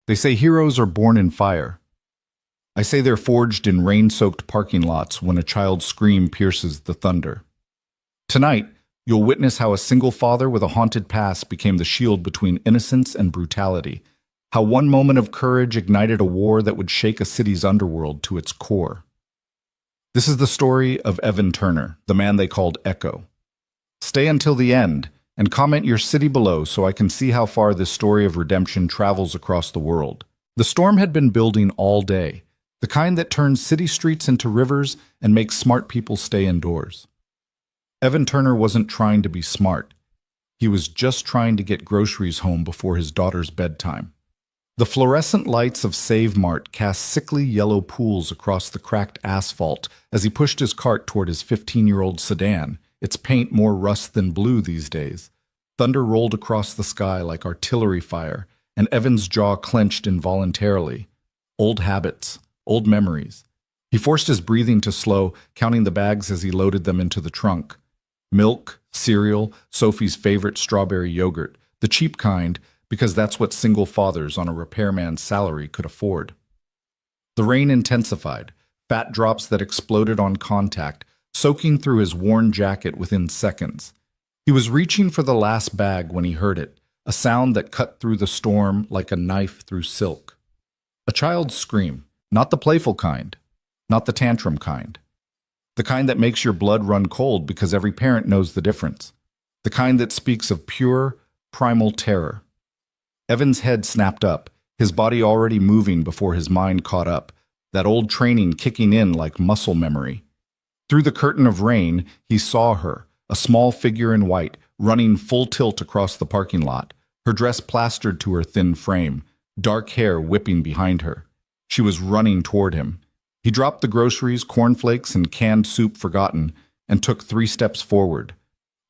They say heroes are born in fire. I say they're forged in rain-soaked parking lots when a child's scream pierces the thunder. Tonight, you'll witness how a single father with a haunted past became the shield between innocence and brutality, how one moment of courage ignited a war that would shake a city's underworld to its core. This is the story of Evan Turner, the man they called Echo. Stay until the end, and comment your city below so I can see how far this story of redemption travels across the world. The storm had been building all day, the kind that turns city streets into rivers and makes smart people stay indoors. Evan Turner wasn't trying to be smart. He was just trying to get groceries home before his daughter's bedtime. The fluorescent lights of Save Mart cast sickly yellow pools across the cracked asphalt as he pushed his cart toward his 15-year-old sedan, its paint more rust than blue these days. Thunder rolled across the sky like artillery fire, and Evan's jaw clenched involuntarily. Old habits, old memories. He forced his breathing to slow, counting the bags as he loaded them into the trunk. Milk, cereal, Sophie's favorite strawberry yogurt, the cheap kind, because that's what single fathers on a repairman's salary could afford. The rain intensified, fat drops that exploded on contact, soaking through his worn jacket within seconds. He was reaching for the last bag when he heard it, a sound that cut through the storm like a knife through silk. A child's scream, not the playful kind, not the tantrum kind. The kind that makes your blood run cold because every parent knows the difference. The kind that speaks of pure, primal terror. Evan's head snapped up, his body already moving before his mind caught up, that old training kicking in like muscle memory. Through the curtain of rain, he saw her, a small figure in white, running full tilt across the parking lot, her dress plastered to her thin frame, dark hair whipping behind her. She was running toward him. He dropped the groceries, cornflakes, and canned soup forgotten, and took 3 steps forward.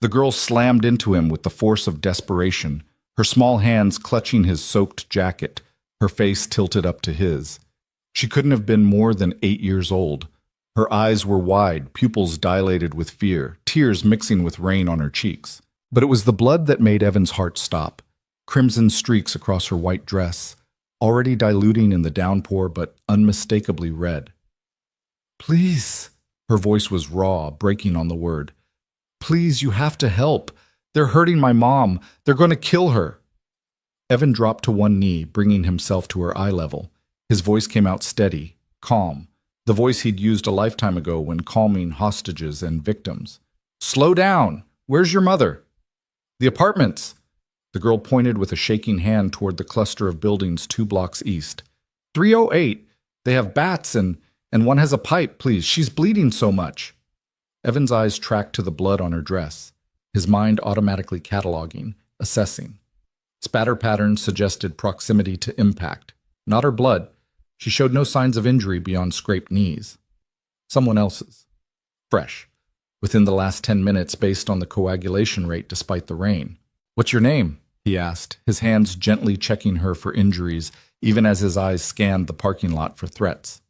The girl slammed into him with the force of desperation, her small hands clutching his soaked jacket, her face tilted up to his. She couldn't have been more than 8 years old. Her eyes were wide, pupils dilated with fear, tears mixing with rain on her cheeks. But it was the blood that made Evan's heart stop. Crimson streaks across her white dress, already diluting in the downpour but unmistakably red. "Please," her voice was raw, breaking on the word. "Please, you have to help. They're hurting my mom. They're going to kill her." Evan dropped to one knee, bringing himself to her eye level. His voice came out steady, calm. The voice he'd used a lifetime ago when calming hostages and victims. "Slow down! Where's your mother?" "The apartments." The girl pointed with a shaking hand toward the cluster of buildings 2 blocks east. 308. They have bats and one has a pipe, please. She's bleeding so much." Evan's eyes tracked to the blood on her dress, his mind automatically cataloging, assessing. Spatter patterns suggested proximity to impact. Not her blood. She showed no signs of injury beyond scraped knees. Someone else's. Fresh. Within the last 10 minutes based on the coagulation rate despite the rain. "What's your name?" he asked, his hands gently checking her for injuries, even as his eyes scanned the parking lot for threats.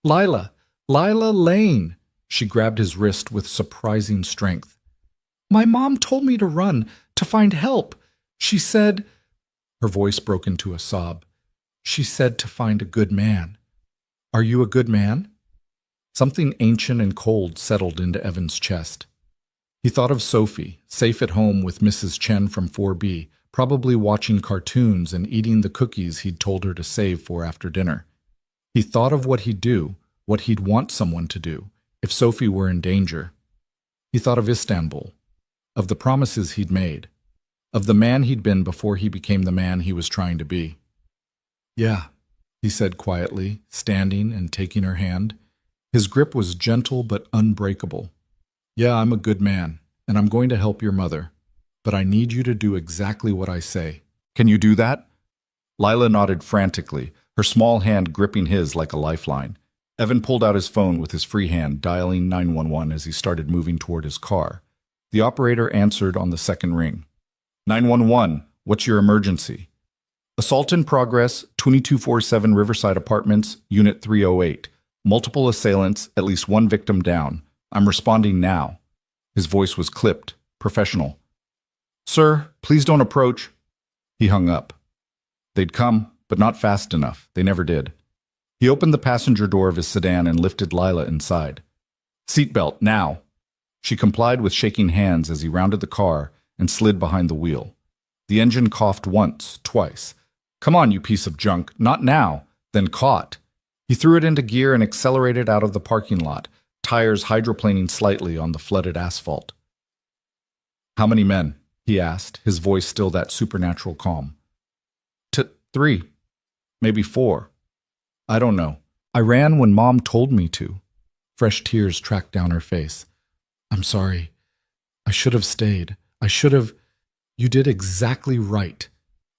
Lila Lane." She grabbed his wrist with surprising strength. "My mom told me to run, to find help. She said—" Her voice broke into a sob. "She said to find a good man. Are you a good man?" Something ancient and cold settled into Evan's chest. He thought of Sophie, safe at home with Mrs. Chen from 4B, probably watching cartoons and eating the cookies he'd told her to save for after dinner. He thought of what he'd do, what he'd want someone to do, if Sophie were in danger. He thought of Istanbul, of the promises he'd made, of the man he'd been before he became the man he was trying to be. "Yeah," he said quietly, standing and taking her hand. His grip was gentle but unbreakable. "Yeah, I'm a good man, and I'm going to help your mother. But I need you to do exactly what I say. Can you do that?" Lila nodded frantically, her small hand gripping his like a lifeline. Evan pulled out his phone with his free hand, dialing 911 as he started moving toward his car. The operator answered on the second ring. 911, what's your emergency?" "Assault in progress, 2247 Riverside Apartments, Unit 308. Multiple assailants, at least 1 victim down. I'm responding now." His voice was clipped, professional. "Sir, please don't approach." He hung up. They'd come, but not fast enough. They never did. He opened the passenger door of his sedan and lifted Lila inside. "Seatbelt, now." She complied with shaking hands as he rounded the car and slid behind the wheel. The engine coughed once, twice. "Come on, you piece of junk, not now." Then caught. He threw it into gear and accelerated out of the parking lot, tires hydroplaning slightly on the flooded asphalt. "How many men?" he asked, his voice still that supernatural calm. "Three. Maybe 4. I don't know. I ran when Mom told me to." Fresh tears tracked down her face. "I'm sorry. I should have stayed. I should have—" "You did exactly right."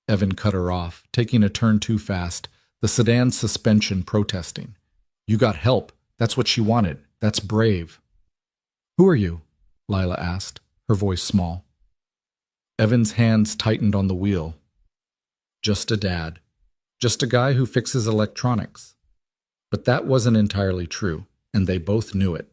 Evan cut her off, taking a turn too fast, the sedan's suspension protesting. "You got help. That's what she wanted. That's brave." "Who are you?" Lila asked, her voice small. Evan's hands tightened on the wheel. "Just a dad. Just a guy who fixes electronics." But that wasn't entirely true, and they both knew it.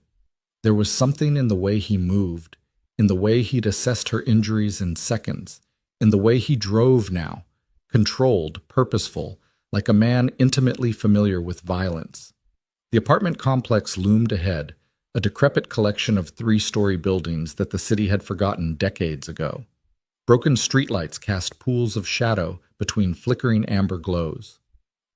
There was something in the way he moved, in the way he'd assessed her injuries in seconds, in the way he drove now, controlled, purposeful, like a man intimately familiar with violence. The apartment complex loomed ahead, a decrepit collection of 3-story buildings that the city had forgotten decades ago. Broken streetlights cast pools of shadow between flickering amber glows.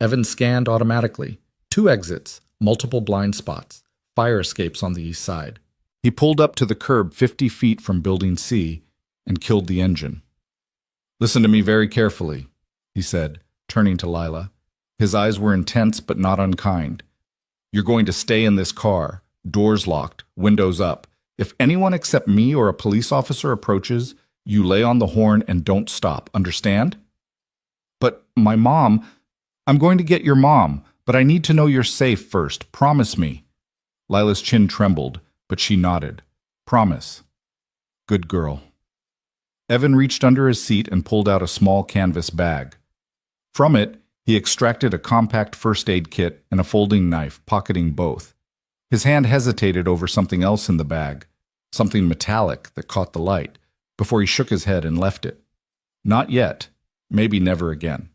Evan scanned automatically. 2 exits, multiple blind spots, fire escapes on the east side. He pulled up to the curb 50 feet from Building C and killed the engine. "Listen to me very carefully," he said, turning to Lila. His eyes were intense but not unkind. "You're going to stay in this car, doors locked, windows up. If anyone except me or a police officer approaches, you lay on the horn and don't stop, understand?" "But my mom—" "I'm going to get your mom, but I need to know you're safe first. Promise me." Lila's chin trembled, but she nodded. "Promise." "Good girl." Evan reached under his seat and pulled out a small canvas bag. From it, he extracted a compact first aid kit and a folding knife, pocketing both. His hand hesitated over something else in the bag, something metallic that caught the light, before he shook his head and left it. Not yet. Maybe never again.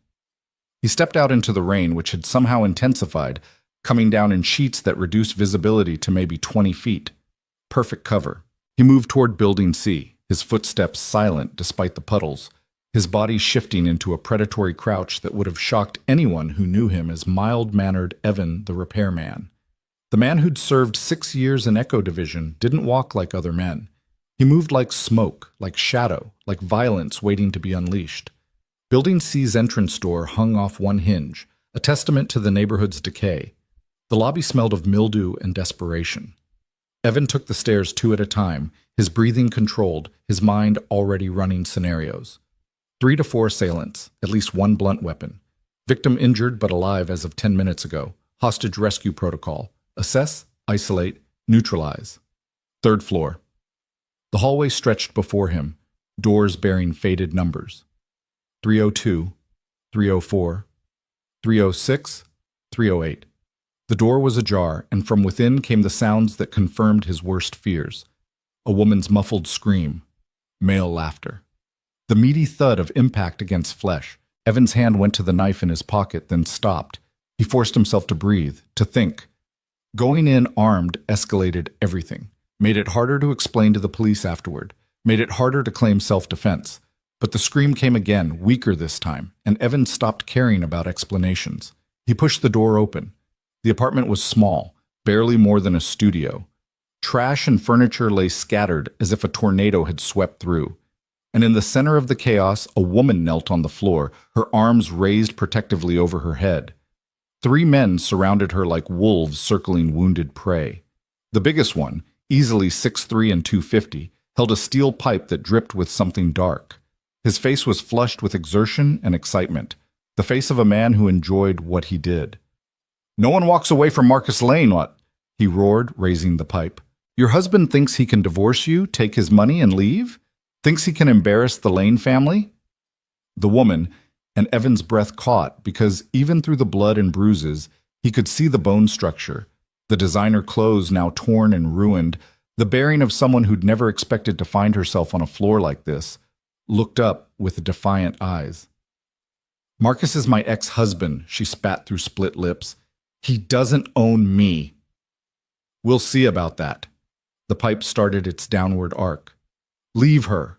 He stepped out into the rain, which had somehow intensified, coming down in sheets that reduced visibility to maybe 20 feet. Perfect cover. He moved toward Building C, his footsteps silent despite the puddles, his body shifting into a predatory crouch that would have shocked anyone who knew him as mild-mannered Evan the repairman. The man who'd served 6 years in Echo Division didn't walk like other men. He moved like smoke, like shadow, like violence waiting to be unleashed. Building C's entrance door hung off one hinge, a testament to the neighborhood's decay. The lobby smelled of mildew and desperation. Evan took the stairs 2 at a time, his breathing controlled, his mind already running scenarios. 3 to 4 assailants, at least 1 blunt weapon. Victim injured but alive as of 10 minutes ago. Hostage rescue protocol. Assess, isolate, neutralize. 3rd floor. The hallway stretched before him, doors bearing faded numbers. 302, 304, 306, 308. The door was ajar, and from within came the sounds that confirmed his worst fears. A woman's muffled scream. Male laughter. The meaty thud of impact against flesh. Evan's hand went to the knife in his pocket, then stopped. He forced himself to breathe, to think. Going in armed escalated everything. Made it harder to explain to the police afterward. Made it harder to claim self-defense. But the scream came again, weaker this time, and Evan stopped caring about explanations. He pushed the door open. The apartment was small, barely more than a studio. Trash and furniture lay scattered as if a tornado had swept through. And in the center of the chaos, a woman knelt on the floor, her arms raised protectively over her head. 3 men surrounded her like wolves circling wounded prey. The biggest one, easily 6'3" and 250, held a steel pipe that dripped with something dark. His face was flushed with exertion and excitement, the face of a man who enjoyed what he did. "No one walks away from Marcus Lane, what?" he roared, raising the pipe. "Your husband thinks he can divorce you, take his money, and leave? Thinks he can embarrass the Lane family?" The woman, and Evan's breath caught because even through the blood and bruises, he could see the bone structure, the designer clothes now torn and ruined, the bearing of someone who'd never expected to find herself on a floor like this, looked up with defiant eyes. Marcus is my ex-husband, she spat through split lips. He doesn't own me. We'll see about that. The pipe started its downward arc. Leave her.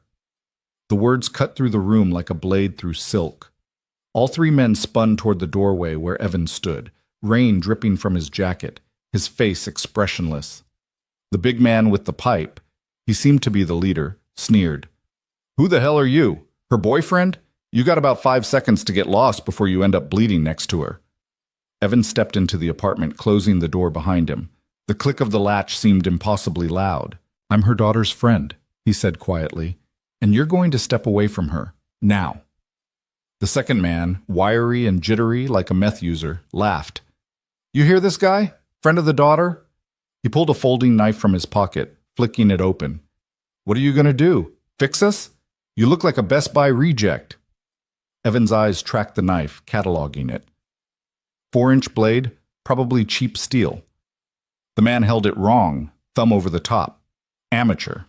The words cut through the room like a blade through silk. All three men spun toward the doorway where Evan stood, rain dripping from his jacket, his face expressionless. The big man with the pipe, he seemed to be the leader, sneered. Who the hell are you? Her boyfriend? You got about 5 seconds to get lost before you end up bleeding next to her. Evan stepped into the apartment, closing the door behind him. The click of the latch seemed impossibly loud. I'm her daughter's friend, he said quietly, and you're going to step away from her, now. The second man, wiry and jittery like a meth user, laughed. You hear this guy? Friend of the daughter? He pulled a folding knife from his pocket, flicking it open. What are you going to do? Fix us? You look like a Best Buy reject. Evan's eyes tracked the knife, cataloging it. 4-inch blade, probably cheap steel. The man held it wrong, thumb over the top. Amateur.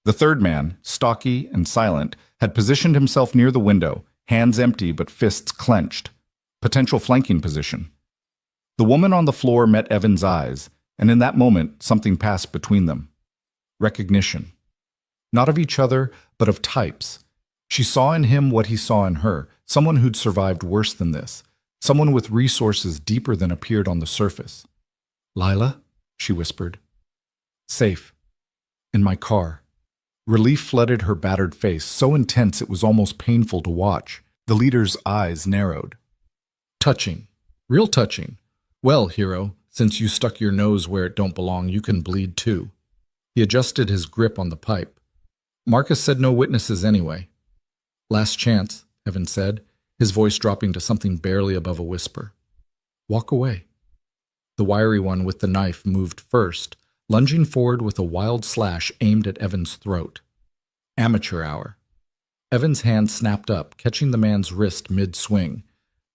The third man, stocky and silent, had positioned himself near the window, hands empty but fists clenched. Potential flanking position. The woman on the floor met Evan's eyes, and in that moment, something passed between them. Recognition. Not of each other, but of types. She saw in him what he saw in her, someone who'd survived worse than this, someone with resources deeper than appeared on the surface. Lila, she whispered. Safe. In my car. Relief flooded her battered face, so intense it was almost painful to watch. The leader's eyes narrowed. Touching. Real touching. Well, hero, since you stuck your nose where it don't belong, you can bleed too. He adjusted his grip on the pipe. Marcus said no witnesses anyway. Last chance, Evan said, his voice dropping to something barely above a whisper. Walk away. The wiry one with the knife moved first, lunging forward with a wild slash aimed at Evan's throat. Amateur hour. Evan's hand snapped up, catching the man's wrist mid-swing.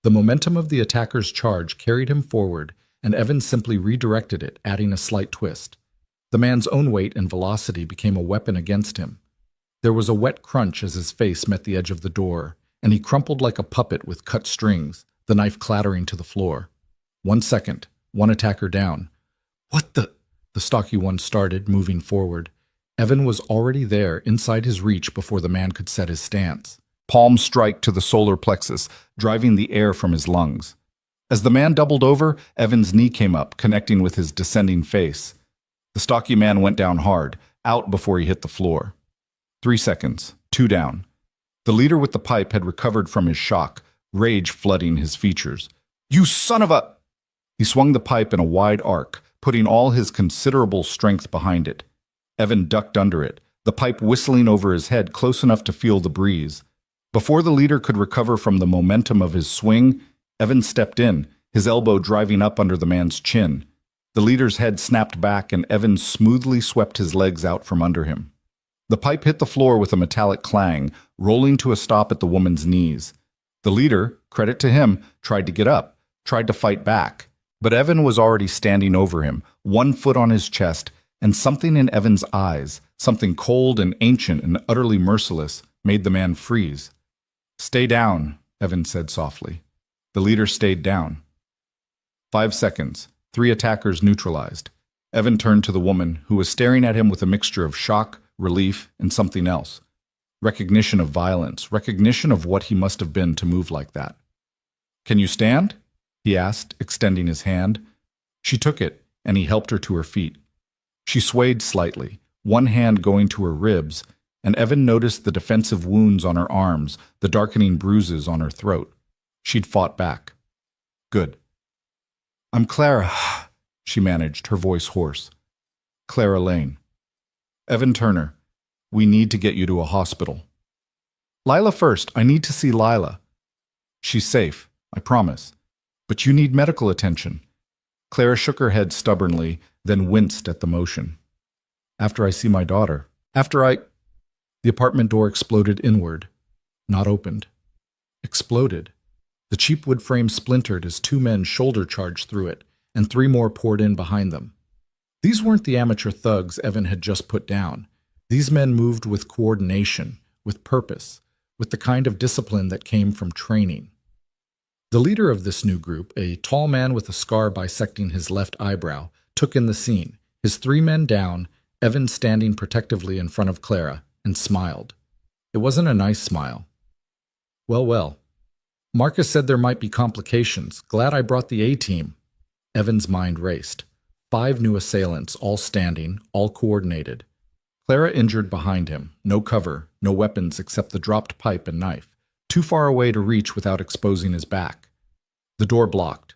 The momentum of the attacker's charge carried him forward, and Evan simply redirected it, adding a slight twist. The man's own weight and velocity became a weapon against him. There was a wet crunch as his face met the edge of the door, and he crumpled like a puppet with cut strings, the knife clattering to the floor. 1 second, one attacker down. What the? The stocky one started, moving forward. Evan was already there, inside his reach before the man could set his stance. Palm strike to the solar plexus, driving the air from his lungs. As the man doubled over, Evan's knee came up, connecting with his descending face. The stocky man went down hard, out before he hit the floor. 3 seconds, 2 down. The leader with the pipe had recovered from his shock, rage flooding his features. You son of a... He swung the pipe in a wide arc, putting all his considerable strength behind it. Evan ducked under it, the pipe whistling over his head close enough to feel the breeze. Before the leader could recover from the momentum of his swing, Evan stepped in, his elbow driving up under the man's chin. The leader's head snapped back and Evan smoothly swept his legs out from under him. The pipe hit the floor with a metallic clang, rolling to a stop at the woman's knees. The leader, credit to him, tried to get up, tried to fight back. But Evan was already standing over him, 1 foot on his chest, and something in Evan's eyes, something cold and ancient and utterly merciless, made the man freeze. Stay down, Evan said softly. The leader stayed down. 5 seconds, 3 attackers neutralized. Evan turned to the woman, who was staring at him with a mixture of shock, relief, and something else. Recognition of violence, recognition of what he must have been to move like that. Can you stand? He asked, extending his hand. She took it, and he helped her to her feet. She swayed slightly, one hand going to her ribs, and Evan noticed the defensive wounds on her arms, the darkening bruises on her throat. She'd fought back. Good. I'm Clara, she managed, her voice hoarse. Clara Lane. Evan Turner, we need to get you to a hospital. Lila first, I need to see Lila. She's safe, I promise. But you need medical attention. Clara shook her head stubbornly, then winced at the motion. After I see my daughter. The apartment door exploded inward, not opened. Exploded. The cheap wood frame splintered as 2 men shoulder charged through it, and 3 more poured in behind them. These weren't the amateur thugs Evan had just put down. These men moved with coordination, with purpose, with the kind of discipline that came from training. The leader of this new group, a tall man with a scar bisecting his left eyebrow, took in the scene, his 3 men down, Evan standing protectively in front of Clara, and smiled. It wasn't a nice smile. Well, well. Marcus said there might be complications. Glad I brought the A-team. Evan's mind raced. 5 new assailants, all standing, all coordinated. Clara injured behind him, no cover, no weapons except the dropped pipe and knife, too far away to reach without exposing his back. The door blocked.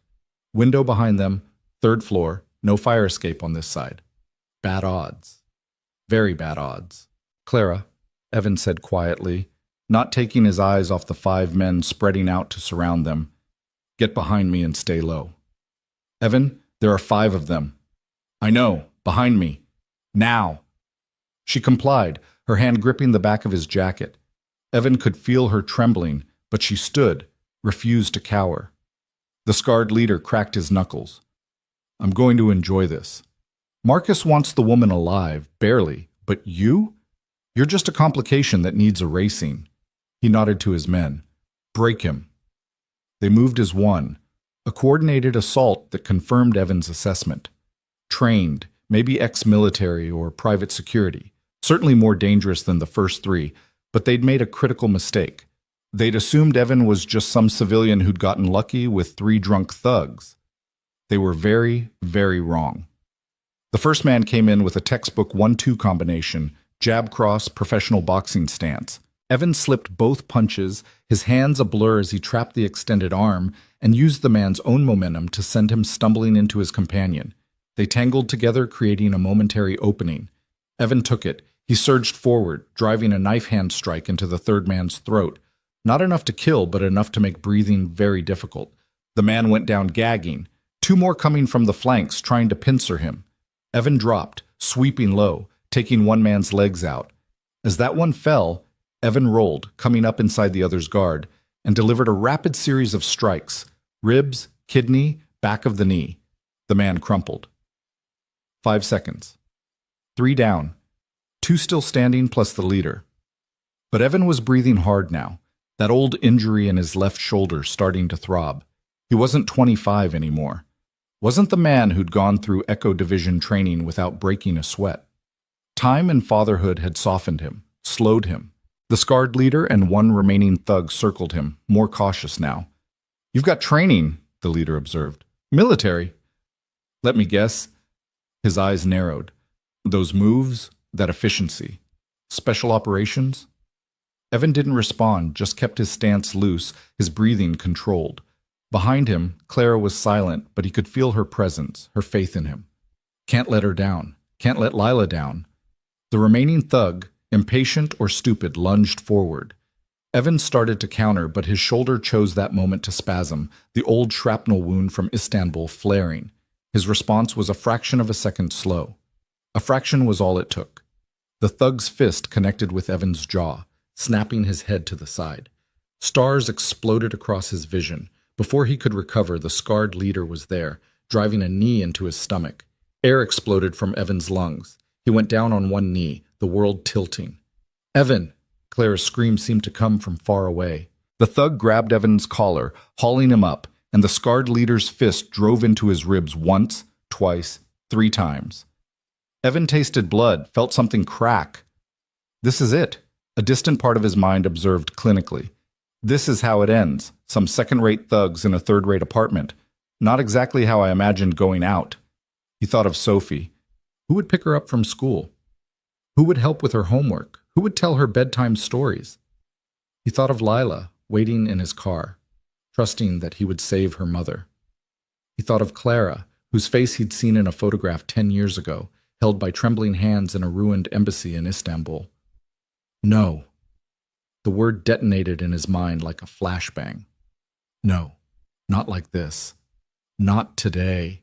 Window behind them, 3rd floor, no fire escape on this side. Bad odds. Very bad odds. Clara, Evan said quietly, not taking his eyes off the 5 men spreading out to surround them. Get behind me and stay low. Evan, there are 5 of them. I know, behind me. Now. She complied, her hand gripping the back of his jacket. Evan could feel her trembling, but she stood, refused to cower. The scarred leader cracked his knuckles. I'm going to enjoy this. Marcus wants the woman alive, barely, but you? You're just a complication that needs erasing. He nodded to his men. Break him. They moved as one, a coordinated assault that confirmed Evan's assessment. Trained, maybe ex-military or private security, certainly more dangerous than the first 3, but they'd made a critical mistake. They'd assumed Evan was just some civilian who'd gotten lucky with 3 drunk thugs. They were very, very wrong. The first man came in with a textbook 1-2 combination, jab cross, professional boxing stance. Evan slipped both punches, his hands a blur as he trapped the extended arm, and used the man's own momentum to send him stumbling into his companion. They tangled together, creating a momentary opening. Evan took it. He surged forward, driving a knife hand strike into the 3rd man's throat. Not enough to kill, but enough to make breathing very difficult. The man went down gagging. 2 more coming from the flanks, trying to pincer him. Evan dropped, sweeping low, taking one man's legs out. As that one fell, Evan rolled, coming up inside the other's guard, and delivered a rapid series of strikes. Ribs, kidney, back of the knee. The man crumpled. 5 seconds. 3 down. 2 still standing plus the leader. But Evan was breathing hard now, that old injury in his left shoulder starting to throb. He wasn't 25 anymore. Wasn't the man who'd gone through Echo Division training without breaking a sweat. Time and fatherhood had softened him, slowed him. The scarred leader and 1 remaining thug circled him, more cautious now. You've got training, the leader observed. Military? Let me guess. His eyes narrowed. Those moves, that efficiency. Special operations? Evan didn't respond, just kept his stance loose, his breathing controlled. Behind him, Clara was silent, but he could feel her presence, her faith in him. Can't let her down. Can't let Lila down. The remaining thug, impatient or stupid, lunged forward. Evan started to counter, but his shoulder chose that moment to spasm, the old shrapnel wound from Istanbul flaring. His response was a fraction of a second slow. A fraction was all it took. The thug's fist connected with Evan's jaw, snapping his head to the side. Stars exploded across his vision. Before he could recover, the scarred leader was there, driving a knee into his stomach. Air exploded from Evan's lungs. He went down on one knee, the world tilting. Evan! Clara's scream seemed to come from far away. The thug grabbed Evan's collar, hauling him up, and the scarred leader's fist drove into his ribs once, twice, 3 times. Evan tasted blood, felt something crack. This is it, a distant part of his mind observed clinically. This is how it ends, some second-rate thugs in a third-rate apartment. Not exactly how I imagined going out. He thought of Sophie. Who would pick her up from school? Who would help with her homework? Who would tell her bedtime stories? He thought of Lila, waiting in his car, trusting that he would save her mother. He thought of Clara, whose face he'd seen in a photograph 10 years ago, held by trembling hands in a ruined embassy in Istanbul. No. The word detonated in his mind like a flashbang. No, not like this. Not today.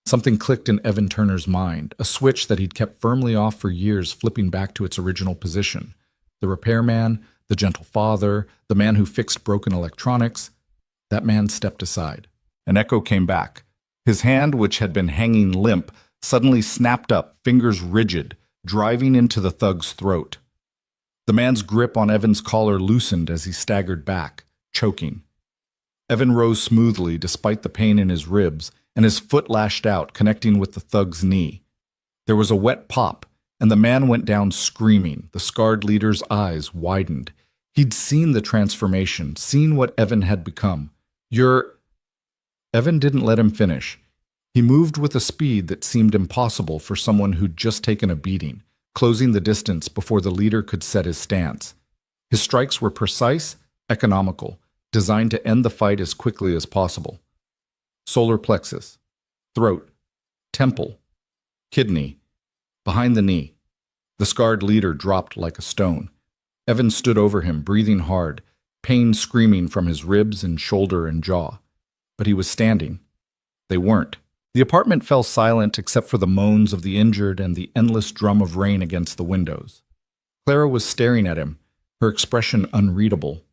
Something clicked in Evan Turner's mind, a switch that he'd kept firmly off for years, flipping back to its original position. The repairman, the gentle father, the man who fixed broken electronics. That man stepped aside. An echo came back. His hand, which had been hanging limp, suddenly snapped up, fingers rigid, driving into the thug's throat. The man's grip on Evan's collar loosened as he staggered back, choking. Evan rose smoothly despite the pain in his ribs, and his foot lashed out, connecting with the thug's knee. There was a wet pop, and the man went down screaming. The scarred leader's eyes widened. He'd seen the transformation, seen what Evan had become. "You're—" Evan didn't let him finish. He moved with a speed that seemed impossible for someone who'd just taken a beating, closing the distance before the leader could set his stance. His strikes were precise, economical, designed to end the fight as quickly as possible. Solar plexus, throat, temple, kidney, behind the knee. The scarred leader dropped like a stone. Evan stood over him, breathing hard, pain screaming from his ribs and shoulder and jaw. But he was standing. They weren't. The apartment fell silent except for the moans of the injured and the endless drum of rain against the windows. Clara was staring at him, her expression unreadable.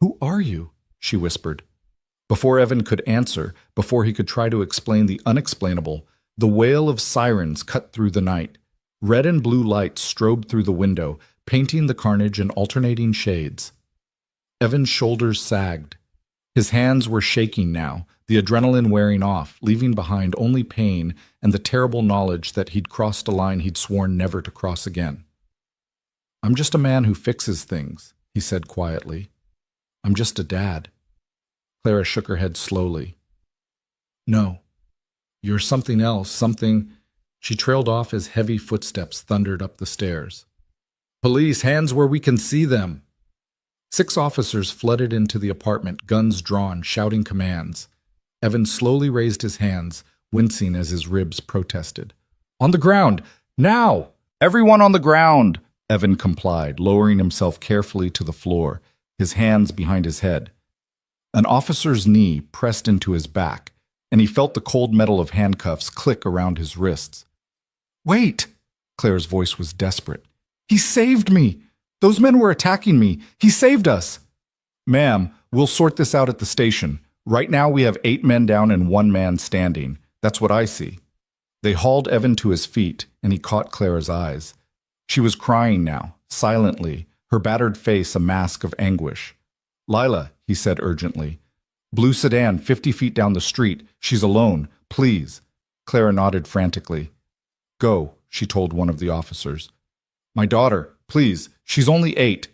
"Who are you?" she whispered. Before Evan could answer, before he could try to explain the unexplainable, the wail of sirens cut through the night. Red and blue lights strobed through the window, painting the carnage in alternating shades. Evan's shoulders sagged. His hands were shaking now, the adrenaline wearing off, leaving behind only pain and the terrible knowledge that he'd crossed a line he'd sworn never to cross again. "I'm just a man who fixes things," he said quietly. "I'm just a dad." Clara shook her head slowly. "No, you're something else, something—" She trailed off as heavy footsteps thundered up the stairs. "Police, hands where we can see them!" 6 officers flooded into the apartment, guns drawn, shouting commands. Evan slowly raised his hands, wincing as his ribs protested. "On the ground! Now! Everyone on the ground!" Evan complied, lowering himself carefully to the floor, his hands behind his head. An officer's knee pressed into his back, and he felt the cold metal of handcuffs click around his wrists. "Wait!" Claire's voice was desperate. "He saved me! Those men were attacking me! He saved us!" "Ma'am, we'll sort this out at the station. Right now we have 8 men down and 1 man standing. That's what I see." They hauled Evan to his feet, and he caught Clara's eyes. She was crying now, silently, her battered face a mask of anguish. "Lila," he said urgently. "Blue sedan, 50 feet down the street. She's alone. Please." Clara nodded frantically. "Go," she told one of the officers. "My daughter, please. She's only 8.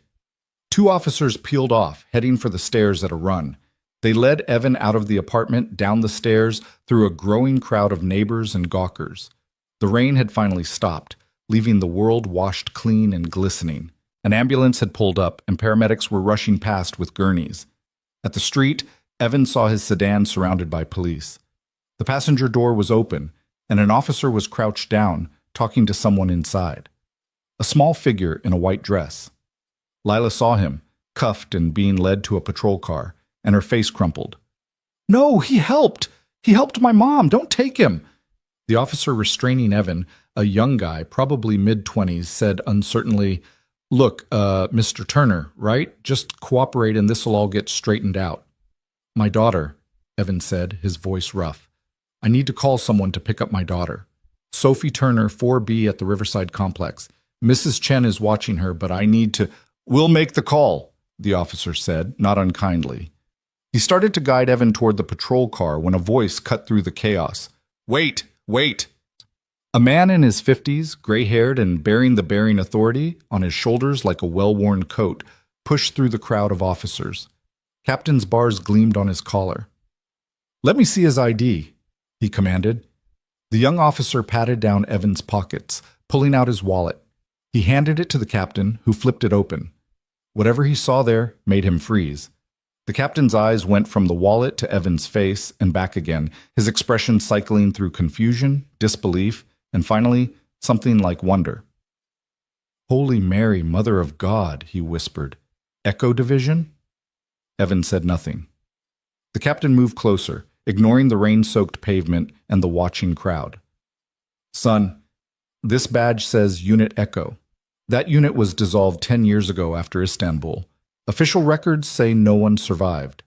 2 officers peeled off, heading for the stairs at a run. They led Evan out of the apartment, down the stairs, through a growing crowd of neighbors and gawkers. The rain had finally stopped, leaving the world washed clean and glistening. An ambulance had pulled up, and paramedics were rushing past with gurneys. At the street, Evan saw his sedan surrounded by police. The passenger door was open, and an officer was crouched down, talking to someone inside. A small figure in a white dress. Lila saw him, cuffed and being led to a patrol car, and her face crumpled. "No, he helped! He helped my mom! Don't take him!" The officer restraining Evan, a young guy, probably mid-20s, said uncertainly, "Look, Mr. Turner, right? Just cooperate and this'll all get straightened out." "My daughter," Evan said, his voice rough. "I need to call someone to pick up my daughter. Sophie Turner, 4B at the Riverside Complex. Mrs. Chen is watching her, but I need to—" "We'll make the call," the officer said, not unkindly. He started to guide Evan toward the patrol car when a voice cut through the chaos. "Wait! Wait!" A man in his 50s, gray-haired and bearing the bearing authority on his shoulders like a well-worn coat, pushed through the crowd of officers. Captain's bars gleamed on his collar. "Let me see his ID," he commanded. The young officer patted down Evan's pockets, pulling out his wallet. He handed it to the captain, who flipped it open. Whatever he saw there made him freeze. The captain's eyes went from the wallet to Evan's face and back again, his expression cycling through confusion, disbelief, and finally, something like wonder. "Holy Mary, Mother of God," he whispered. "Echo Division?" Evan said nothing. The captain moved closer, ignoring the rain-soaked pavement and the watching crowd. "Son, this badge says Unit Echo. That unit was dissolved 10 years ago after Istanbul. Official records say no one survived."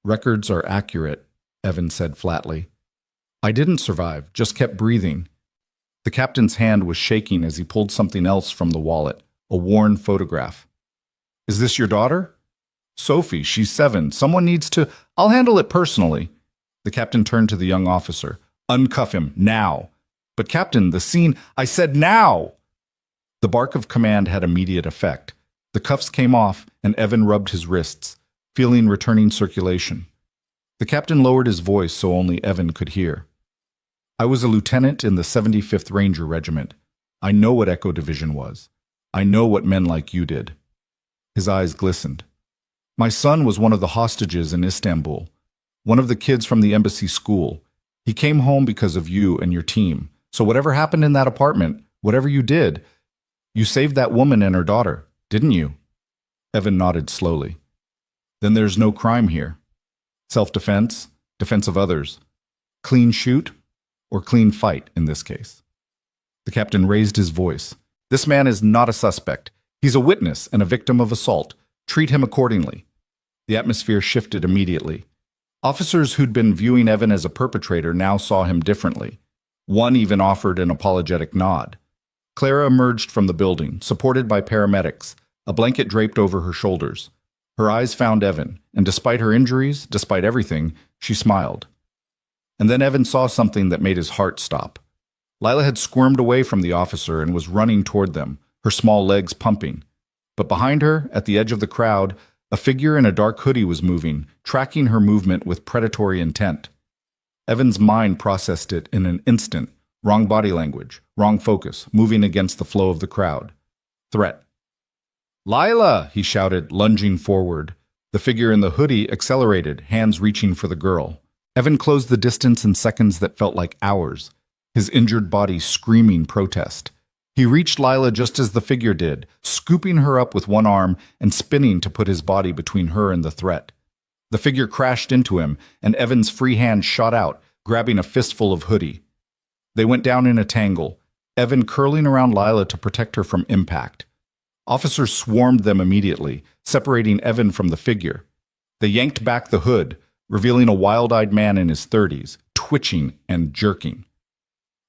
"Records are accurate," Evan said flatly. "I didn't survive, just kept breathing." The captain's hand was shaking as he pulled something else from the wallet, a worn photograph. Is this your daughter? Sophie, she's 7. Someone needs to... I'll handle it personally. The captain turned to the young officer. Uncuff him, now. But Captain, the scene... I said now! The bark of command had immediate effect. The cuffs came off, and Evan rubbed his wrists, feeling returning circulation. The captain lowered his voice so only Evan could hear. I was a lieutenant in the 75th Ranger Regiment. I know what Echo Division was. I know what men like you did. His eyes glistened. My son was one of the hostages in Istanbul, one of the kids from the embassy school. He came home because of you and your team. So whatever happened in that apartment, whatever you did, you saved that woman and her daughter, didn't you? Evan nodded slowly. Then there's no crime here. Self-defense, defense of others. Clean shoot, or clean fight in this case. The captain raised his voice. This man is not a suspect. He's a witness and a victim of assault. Treat him accordingly. The atmosphere shifted immediately. Officers who'd been viewing Evan as a perpetrator now saw him differently. One even offered an apologetic nod. Clara emerged from the building, supported by paramedics, a blanket draped over her shoulders. Her eyes found Evan, and despite her injuries, despite everything, she smiled. And then Evan saw something that made his heart stop. Lila had squirmed away from the officer and was running toward them, her small legs pumping. But behind her, at the edge of the crowd, a figure in a dark hoodie was moving, tracking her movement with predatory intent. Evan's mind processed it in an instant. Wrong body language, wrong focus, moving against the flow of the crowd. Threat. Lila, he shouted, lunging forward. The figure in the hoodie accelerated, hands reaching for the girl. Evan closed the distance in seconds that felt like hours, his injured body screaming protest. He reached Lila just as the figure did, scooping her up with one arm and spinning to put his body between her and the threat. The figure crashed into him, and Evan's free hand shot out, grabbing a fistful of hoodie. They went down in a tangle, Evan curling around Lila to protect her from impact. Officers swarmed them immediately, separating Evan from the figure. They yanked back the hood, revealing a wild-eyed man in his 30s, twitching and jerking.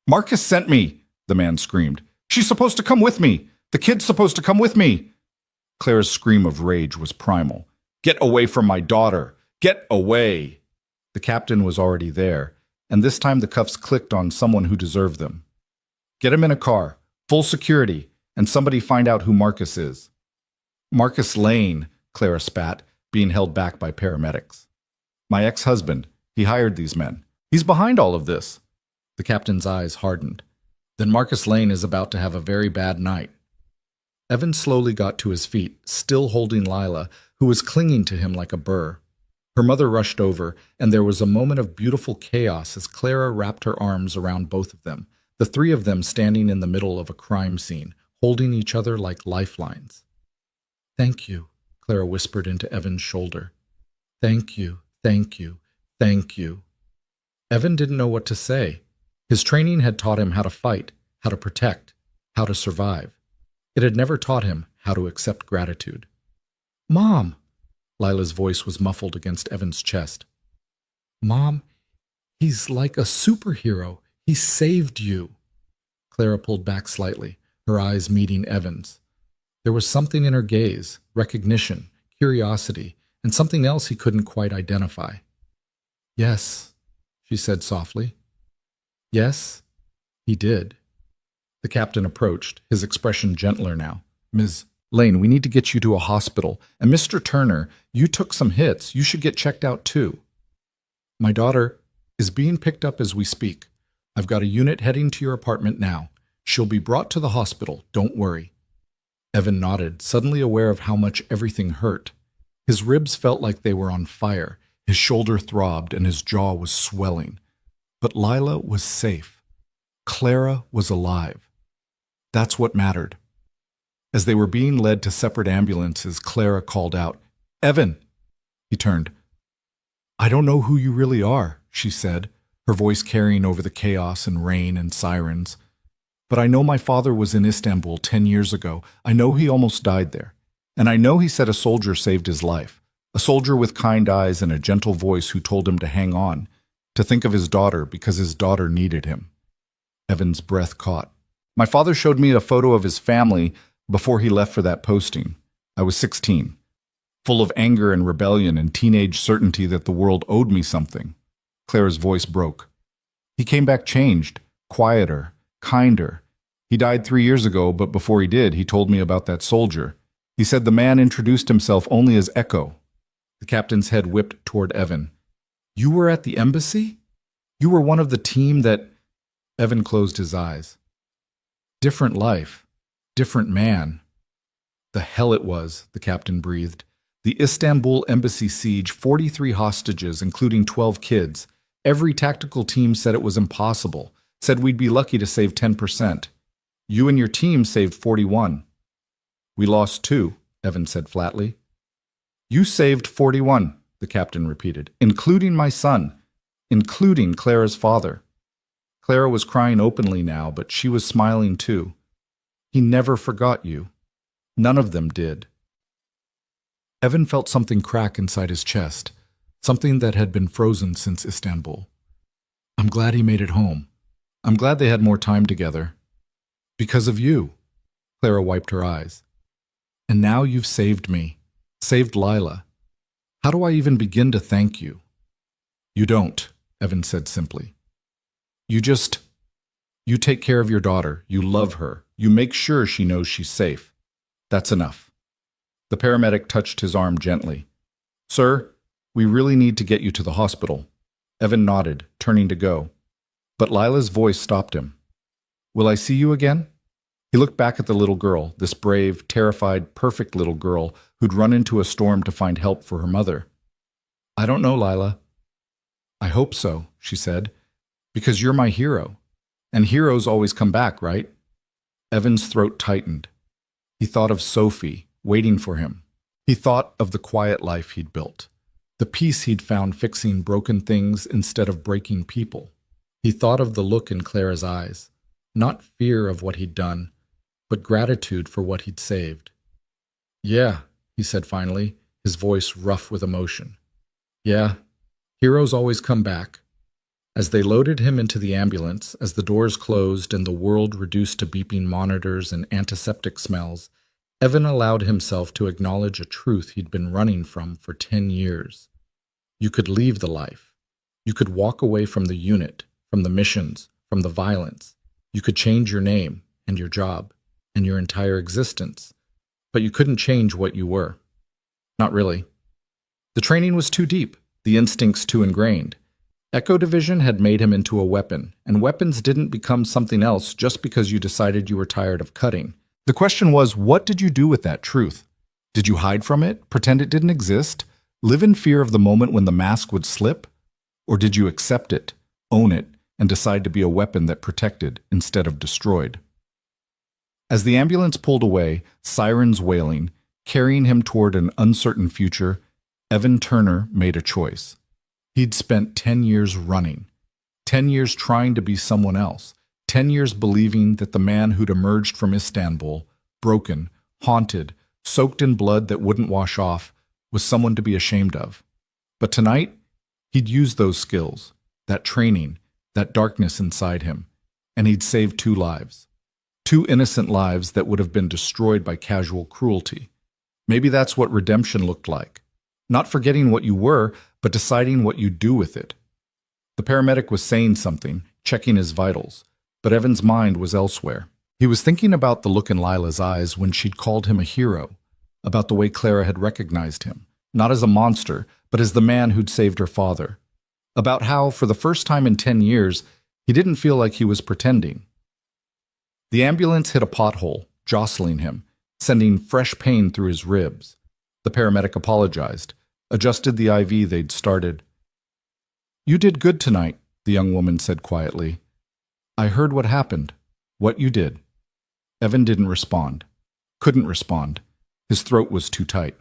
Marcus sent me, the man screamed. She's supposed to come with me. The kid's supposed to come with me. Clara's scream of rage was primal. Get away from my daughter. Get away. The captain was already there, and this time the cuffs clicked on someone who deserved them. Get him in a car, full security, and somebody find out who Marcus is. Marcus Lane, Clara spat, being held back by paramedics. My ex-husband. He hired these men. He's behind all of this. The captain's eyes hardened. Then Marcus Lane is about to have a very bad night. Evan slowly got to his feet, still holding Lila, who was clinging to him like a burr. Her mother rushed over, and there was a moment of beautiful chaos as Clara wrapped her arms around both of them, the three of them standing in the middle of a crime scene, holding each other like lifelines. Thank you, Clara whispered into Evan's shoulder. Thank you, thank you, thank you. Evan didn't know what to say. His training had taught him how to fight, how to protect, how to survive. It had never taught him how to accept gratitude. Mom! Lila's voice was muffled against Evan's chest. Mom, he's like a superhero. He saved you. Clara pulled back slightly, her eyes meeting Evan's. There was something in her gaze, recognition, curiosity, and something else he couldn't quite identify. Yes, she said softly. Yes, he did. The captain approached, his expression gentler now. Ms. Lane, we need to get you to a hospital. And Mr. Turner, you took some hits. You should get checked out too. My daughter is being picked up as we speak. I've got a unit heading to your apartment now. She'll be brought to the hospital. Don't worry. Evan nodded, suddenly aware of how much everything hurt. His ribs felt like they were on fire. His shoulder throbbed and his jaw was swelling. But Lila was safe. Clara was alive. That's what mattered. As they were being led to separate ambulances, Clara called out, Evan! He turned. I don't know who you really are, she said, her voice carrying over the chaos and rain and sirens. But I know my father was in Istanbul 10 years ago. I know he almost died there. And I know he said a soldier saved his life. A soldier with kind eyes and a gentle voice who told him to hang on, to think of his daughter because his daughter needed him. Evan's breath caught. My father showed me a photo of his family, before he left for that posting. I was 16, full of anger and rebellion and teenage certainty that the world owed me something. Clara's voice broke. He came back changed, quieter, kinder. He died 3 years ago, but before he did, he told me about that soldier. He said the man introduced himself only as Echo. The captain's head whipped toward Evan. You were at the embassy? You were one of the team that... Evan closed his eyes. Different life. Different man. The hell it was, the captain breathed. The Istanbul embassy siege, 43 hostages, including 12 kids. Every tactical team said it was impossible, said we'd be lucky to save 10%. You and your team saved 41. We lost 2, Evan said flatly. You saved 41, the captain repeated, including my son, including Clara's father. Clara was crying openly now, but she was smiling too. He never forgot you. None of them did. Evan felt something crack inside his chest, something that had been frozen since Istanbul. I'm glad he made it home. I'm glad they had more time together. Because of you. Clara wiped her eyes. And now you've saved me, saved Lila. How do I even begin to thank you? You don't, Evan said simply. You take care of your daughter, you love her, you make sure she knows she's safe. That's enough. The paramedic touched his arm gently. Sir, we really need to get you to the hospital. Evan nodded, turning to go. But Lila's voice stopped him. Will I see you again? He looked back at the little girl, this brave, terrified, perfect little girl who'd run into a storm to find help for her mother. I don't know, Lila. I hope so, she said, because you're my hero. And heroes always come back, right? Evan's throat tightened. He thought of Sophie, waiting for him. He thought of the quiet life he'd built, the peace he'd found fixing broken things instead of breaking people. He thought of the look in Clara's eyes, not fear of what he'd done, but gratitude for what he'd saved. Yeah, he said finally, his voice rough with emotion. Yeah, heroes always come back. As they loaded him into the ambulance, as the doors closed and the world reduced to beeping monitors and antiseptic smells, Evan allowed himself to acknowledge a truth he'd been running from for 10 years. You could leave the life. You could walk away from the unit, from the missions, from the violence. You could change your name and your job and your entire existence, but you couldn't change what you were. Not really. The training was too deep, the instincts too ingrained. Echo Division had made him into a weapon, and weapons didn't become something else just because you decided you were tired of cutting. The question was, what did you do with that truth? Did you hide from it, pretend it didn't exist, live in fear of the moment when the mask would slip? Or did you accept it, own it, and decide to be a weapon that protected instead of destroyed? As the ambulance pulled away, sirens wailing, carrying him toward an uncertain future, Evan Turner made a choice. He'd spent 10 years running, 10 years trying to be someone else, 10 years believing that the man who'd emerged from Istanbul, broken, haunted, soaked in blood that wouldn't wash off, was someone to be ashamed of. But tonight, he'd used those skills, that training, that darkness inside him, and he'd saved 2 lives. 2 innocent lives that would have been destroyed by casual cruelty. Maybe that's what redemption looked like. Not forgetting what you were, but deciding what you'd do with it. The paramedic was saying something, checking his vitals, but Evan's mind was elsewhere. He was thinking about the look in Lila's eyes when she'd called him a hero, about the way Clara had recognized him, not as a monster, but as the man who'd saved her father. About how, for the first time in 10 years, he didn't feel like he was pretending. The ambulance hit a pothole, jostling him, sending fresh pain through his ribs. The paramedic apologized, adjusted the IV they'd started. You did good tonight, the young woman said quietly. I heard what happened, what you did. Evan didn't respond, couldn't respond. His throat was too tight.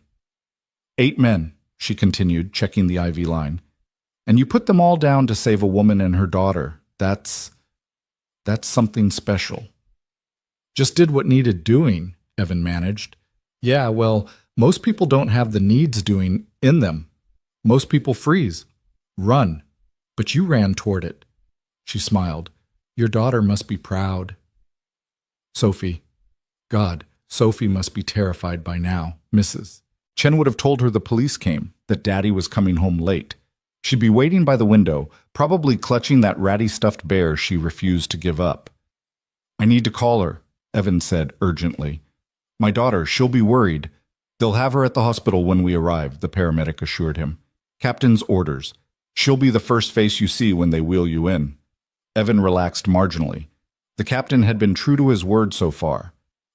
8 men, she continued, checking the IV line. And you put them all down to save a woman and her daughter. That's something special. Just did what needed doing, Evan managed. Yeah, well, most people don't have the needs doing in them. Most people freeze, run, but you ran toward it. She smiled. Your daughter must be proud. Sophie. God, Sophie must be terrified by now, Mrs. Chen would have told her the police came, that Daddy was coming home late. She'd be waiting by the window, probably clutching that ratty stuffed bear she refused to give up. I need to call her, Evan said urgently. My daughter, she'll be worried. They'll have her at the hospital when we arrive, the paramedic assured him. Captain's orders. She'll be the first face you see when they wheel you in. Evan relaxed marginally. The captain had been true to his word so far.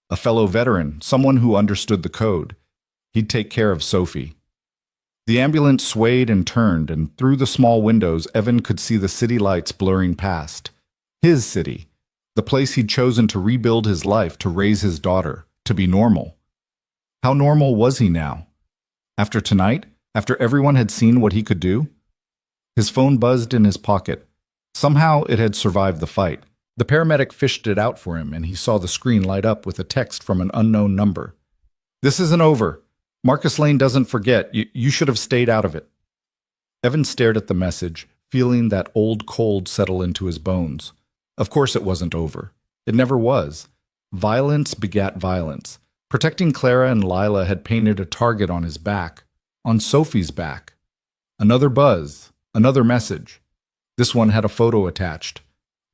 A fellow veteran, someone who understood the code. He'd take care of Sophie. The ambulance swayed and turned, and through the small windows, Evan could see the city lights blurring past. His city. The place he'd chosen to rebuild his life, to raise his daughter, to be normal. How normal was he now? After tonight? After everyone had seen what he could do? His phone buzzed in his pocket. Somehow it had survived the fight. The paramedic fished it out for him, and he saw the screen light up with a text from an unknown number. This isn't over. Marcus Lane doesn't forget. You should have stayed out of it. Evan stared at the message, feeling that old cold settle into his bones. Of course it wasn't over. It never was. Violence begat violence. Protecting Clara and Lila had painted a target on his back, on Sophie's back. Another buzz, another message. This one had a photo attached.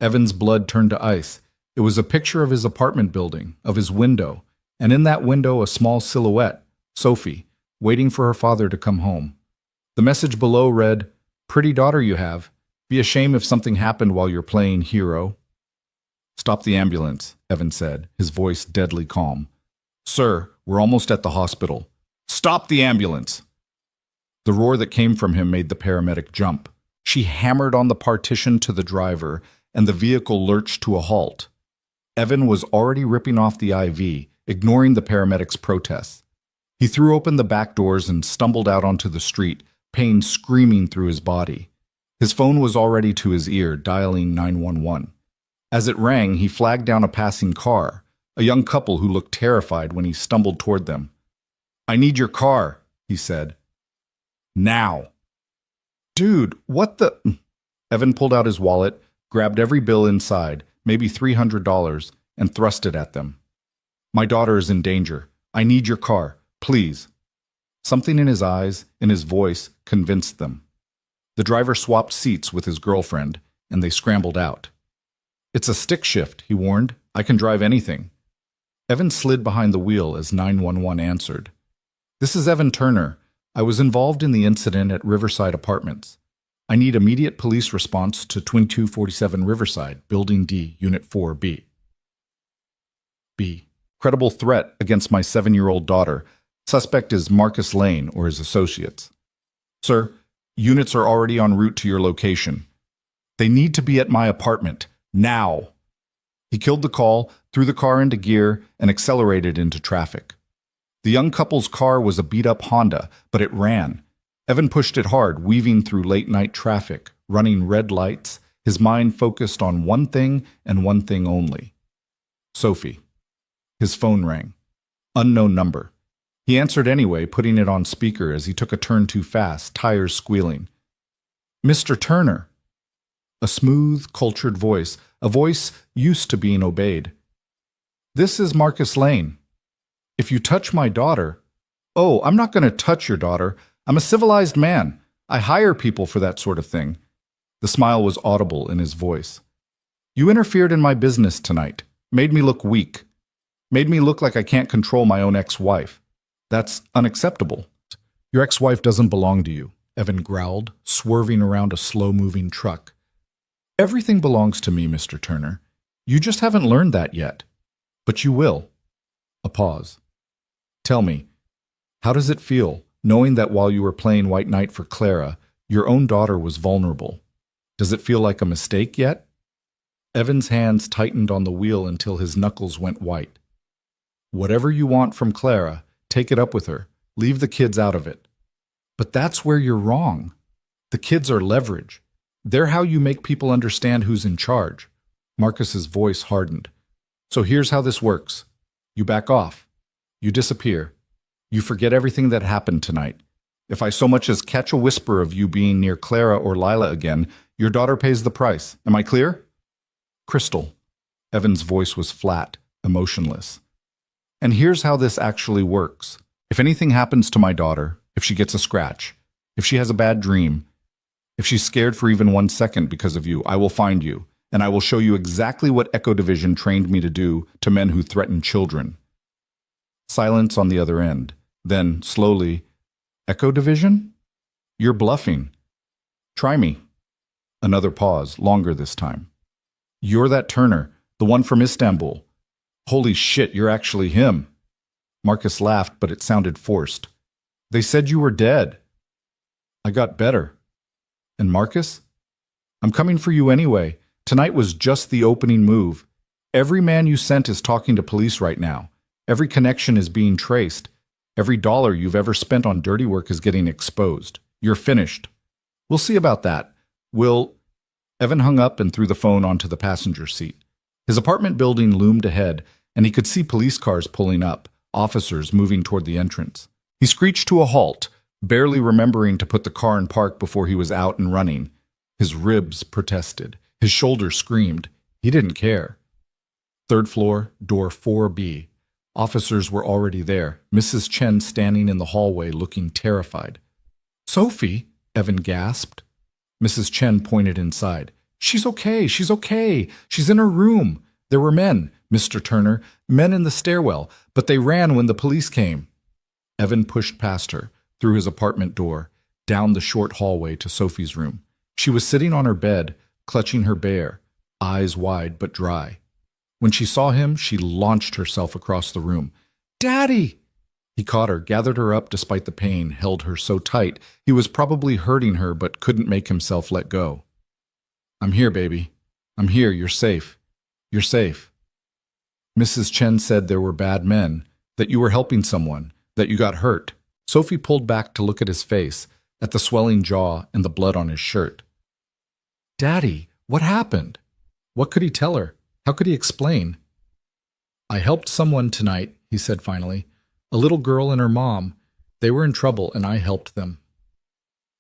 Evan's blood turned to ice. It was a picture of his apartment building, of his window, and in that window a small silhouette, Sophie, waiting for her father to come home. The message below read, "Pretty daughter you have. Be ashamed if something happened while you're playing hero." "Stop the ambulance," Evan said, his voice deadly calm. "Sir, we're almost at the hospital. Stop the ambulance!" The roar that came from him made the paramedic jump. She hammered on the partition to the driver, and the vehicle lurched to a halt. Evan was already ripping off the IV, ignoring the paramedic's protests. He threw open the back doors and stumbled out onto the street, pain screaming through his body. His phone was already to his ear, dialing 911. As it rang, he flagged down a passing car, a young couple who looked terrified when he stumbled toward them. "I need your car," he said. "Now." "Dude, what the—" Evan pulled out his wallet, grabbed every bill inside, maybe $300, and thrust it at them. "My daughter is in danger. I need your car. Please." Something in his eyes, in his voice, convinced them. The driver swapped seats with his girlfriend, and they scrambled out. "It's a stick shift," he warned. "I can drive anything." Evan slid behind the wheel as 911 answered. "This is Evan Turner. I was involved in the incident at Riverside Apartments. I need immediate police response to 2247 Riverside, Building D, Unit 4B. B. Credible threat against my 7-year-old daughter. Suspect is Marcus Lane or his associates. Sir, units are already en route to your location. They need to be at my apartment, now." He killed the call, threw the car into gear, and accelerated into traffic. The young couple's car was a beat-up Honda, but it ran. Evan pushed it hard, weaving through late-night traffic, running red lights, his mind focused on one thing and one thing only. Sophie. His phone rang. Unknown number. He answered anyway, putting it on speaker as he took a turn too fast, tires squealing. "Mr. Turner." A smooth, cultured voice, a voice used to being obeyed. "This is Marcus Lane. If you touch my daughter—" "Oh, I'm not going to touch your daughter. I'm a civilized man. I hire people for that sort of thing." The smile was audible in his voice. "You interfered in my business tonight, made me look weak, made me look like I can't control my own ex-wife. That's unacceptable." "Your ex-wife doesn't belong to you," Evan growled, swerving around a slow-moving truck. "Everything belongs to me, Mr. Turner. You just haven't learned that yet. But you will." A pause. "Tell me, how does it feel, knowing that while you were playing White Knight for Clara, your own daughter was vulnerable? Does it feel like a mistake yet?" Evan's hands tightened on the wheel until his knuckles went white. "Whatever you want from Clara, take it up with her. Leave the kids out of it." "But that's where you're wrong. The kids are leverage. They're how you make people understand who's in charge." Marcus's voice hardened. "So here's how this works. You back off. You disappear. You forget everything that happened tonight. If I so much as catch a whisper of you being near Clara or Lila again, your daughter pays the price. Am I clear?" "Crystal." Evan's voice was flat, emotionless. And here's how this actually works. If anything happens to my daughter, if she gets a scratch, if she has a bad dream, if she's scared for even 1 second because of you, I will find you, and I will show you exactly what Echo Division trained me to do to men who threaten children. Silence on the other end. Then, slowly, Echo Division? You're bluffing. Try me. Another pause, longer this time. You're that Turner, the one from Istanbul. Holy shit, you're actually him. Marcus laughed, but it sounded forced. They said you were dead. I got better. And Marcus? I'm coming for you anyway. Tonight was just the opening move. Every man you sent is talking to police right now. Every connection is being traced. Every dollar you've ever spent on dirty work is getting exposed. You're finished. We'll see about that. Evan hung up and threw the phone onto the passenger seat. His apartment building loomed ahead, and he could see police cars pulling up, officers moving toward the entrance. He screeched to a halt, barely remembering to put the car in park before he was out and running. His ribs protested. His shoulders screamed. He didn't care. Third floor, door 4B. Officers were already there, Mrs. Chen standing in the hallway looking terrified. Sophie, Evan gasped. Mrs. Chen pointed inside. She's okay, she's okay. She's in her room. There were men, Mr. Turner, men in the stairwell, but they ran when the police came. Evan pushed past her, through his apartment door, down the short hallway to Sophie's room. She was sitting on her bed, clutching her bear, eyes wide but dry. When she saw him, she launched herself across the room. Daddy! He caught her, gathered her up despite the pain, held her so tight he was probably hurting her but couldn't make himself let go. I'm here, baby. I'm here. You're safe. You're safe. Mrs. Chen said there were bad men, that you were helping someone, that you got hurt. Sophie pulled back to look at his face, at the swelling jaw and the blood on his shirt. Daddy, what happened? What could he tell her? How could he explain? I helped someone tonight, he said finally. A little girl and her mom. They were in trouble and I helped them.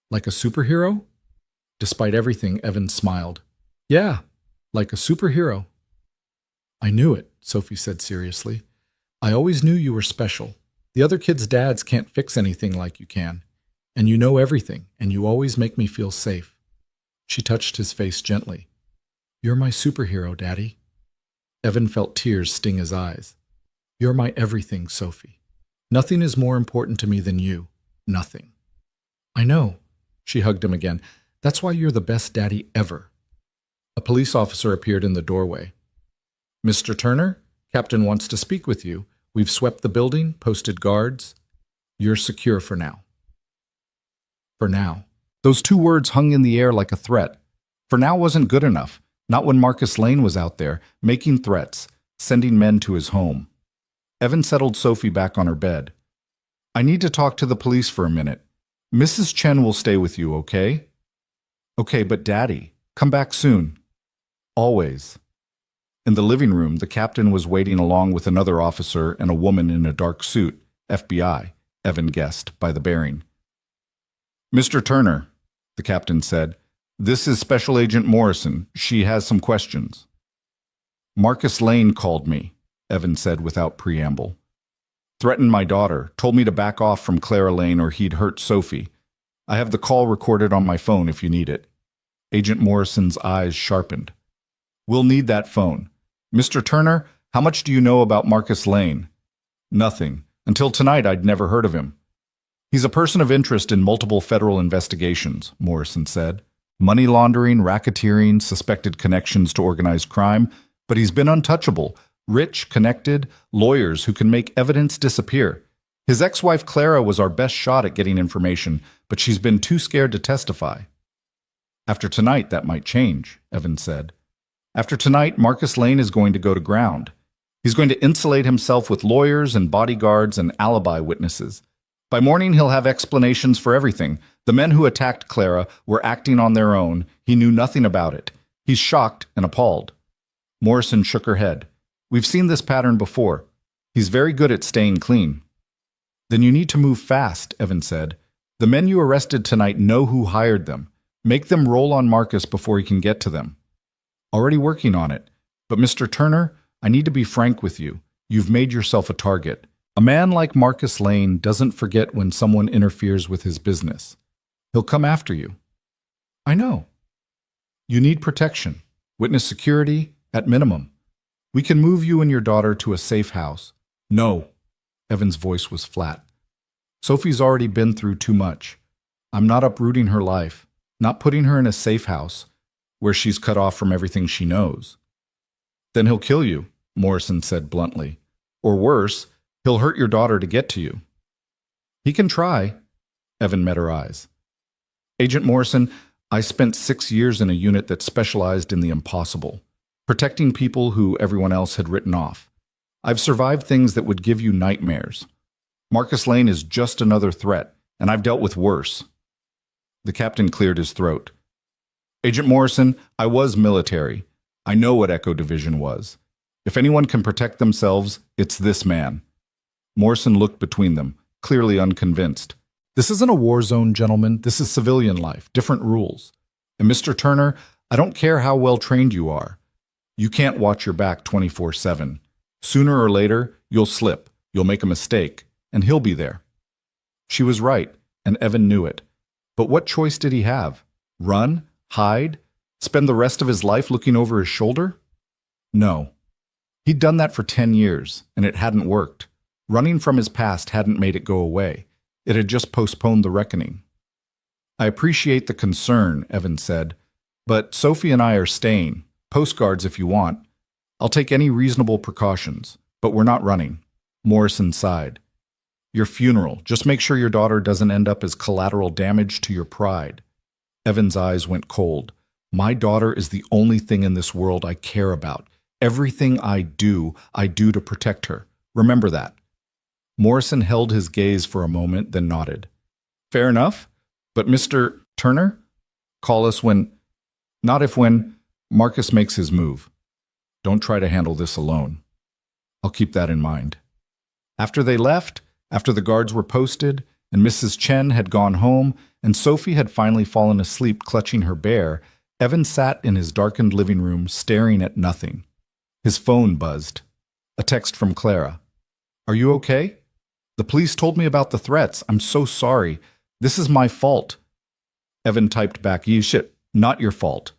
Like a superhero? Despite everything, Evan smiled. Yeah, like a superhero. I knew it, Sophie said seriously. I always knew you were special. The other kids' dads can't fix anything like you can. And you know everything, and you always make me feel safe. She touched his face gently. You're my superhero, Daddy. Evan felt tears sting his eyes. You're my everything, Sophie. Nothing is more important to me than you. Nothing. I know. She hugged him again. That's why you're the best daddy ever. A police officer appeared in the doorway. Mr. Turner, Captain wants to speak with you. We've swept the building, posted guards. You're secure for now. For now. Those two words hung in the air like a threat. For now wasn't good enough. Not when Marcus Lane was out there, making threats, sending men to his home. Evan settled Sophie back on her bed. I need to talk to the police for a minute. Mrs. Chen will stay with you, okay? Okay, but Daddy, come back soon. Always. In the living room, the captain was waiting along with another officer and a woman in a dark suit, FBI, Evan guessed by the bearing. Mr. Turner, the captain said, this is Special Agent Morrison. She has some questions. Marcus Lane called me, Evan said without preamble. Threatened my daughter, told me to back off from Clara Lane or he'd hurt Sophie. I have the call recorded on my phone if you need it. Agent Morrison's eyes sharpened. We'll need that phone. Mr. Turner, how much do you know about Marcus Lane? Nothing. Until tonight, I'd never heard of him. He's a person of interest in multiple federal investigations, Morrison said. Money laundering, racketeering, suspected connections to organized crime, but he's been untouchable. Rich, connected, lawyers who can make evidence disappear. His ex-wife Clara was our best shot at getting information, but she's been too scared to testify. After tonight, that might change, Evan said. After tonight, Marcus Lane is going to go to ground. He's going to insulate himself with lawyers and bodyguards and alibi witnesses. By morning, he'll have explanations for everything. The men who attacked Clara were acting on their own. He knew nothing about it. He's shocked and appalled. Morrison shook her head. We've seen this pattern before. He's very good at staying clean. Then you need to move fast, Evan said. The men you arrested tonight know who hired them. Make them roll on Marcus before he can get to them. Already working on it. But Mr. Turner, I need to be frank with you. You've made yourself a target. A man like Marcus Lane doesn't forget when someone interferes with his business. He'll come after you. I know. You need protection, witness security, at minimum. We can move you and your daughter to a safe house. No. Evan's voice was flat. Sophie's already been through too much. I'm not uprooting her life, not putting her in a safe house where she's cut off from everything she knows. Then he'll kill you, Morrison said bluntly. Or worse, he'll hurt your daughter to get to you. He can try. Evan met her eyes. Agent Morrison, I spent 6 years in a unit that specialized in the impossible, protecting people who everyone else had written off. I've survived things that would give you nightmares. Marcus Lane is just another threat, and I've dealt with worse. The captain cleared his throat. Agent Morrison, I was military. I know what Echo Division was. If anyone can protect themselves, it's this man. Morrison looked between them, clearly unconvinced. This isn't a war zone, gentlemen. This is civilian life, different rules. And Mr. Turner, I don't care how well trained you are. You can't watch your back 24/7. Sooner or later, you'll slip, you'll make a mistake, and he'll be there. She was right, and Evan knew it. But what choice did he have? Run? Hide? Spend the rest of his life looking over his shoulder? No. He'd done that for 10 years, and it hadn't worked. Running from his past hadn't made it go away. It had just postponed the reckoning. I appreciate the concern, Evan said, but Sophie and I are staying. Postcards if you want. I'll take any reasonable precautions, but we're not running. Morrison sighed. Your funeral. Just make sure your daughter doesn't end up as collateral damage to your pride. Evan's eyes went cold. My daughter is the only thing in this world I care about. Everything I do to protect her. Remember that. Morrison held his gaze for a moment, then nodded. Fair enough. But Mr. Turner? Call us when... Not if when Marcus makes his move. Don't try to handle this alone. I'll keep that in mind. After they left, after the guards were posted, and Mrs. Chen had gone home, and Sophie had finally fallen asleep clutching her bear, Evan sat in his darkened living room staring at nothing. His phone buzzed. A text from Clara. Are you okay? The police told me about the threats. I'm so sorry. This is my fault. Evan typed back, You shit, not your fault.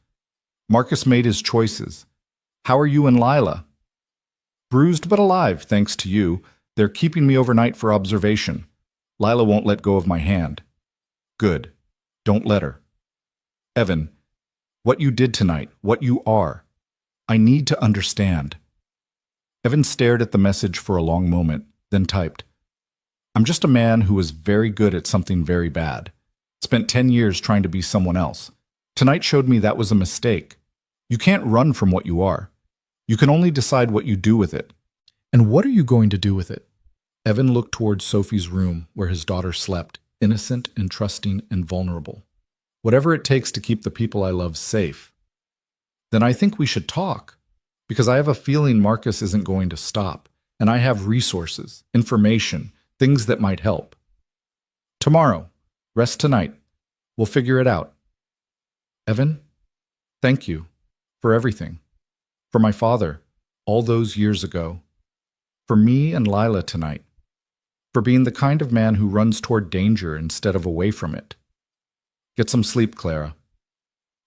Marcus made his choices. How are you and Lila? Bruised but alive, thanks to you. They're keeping me overnight for observation. Lila won't let go of my hand. Good. Don't let her. Evan, what you did tonight, what you are. I need to understand. Evan stared at the message for a long moment, then typed, I'm just a man who was very good at something very bad. Spent 10 years trying to be someone else. Tonight showed me that was a mistake. You can't run from what you are. You can only decide what you do with it. And what are you going to do with it? Evan looked towards Sophie's room where his daughter slept, innocent and trusting and vulnerable. Whatever it takes to keep the people I love safe. Then I think we should talk, because I have a feeling Marcus isn't going to stop, and I have resources, information, things that might help. Tomorrow. Rest tonight. We'll figure it out. Evan, thank you for everything. For my father, all those years ago. For me and Lila tonight. For being the kind of man who runs toward danger instead of away from it. Get some sleep, Clara.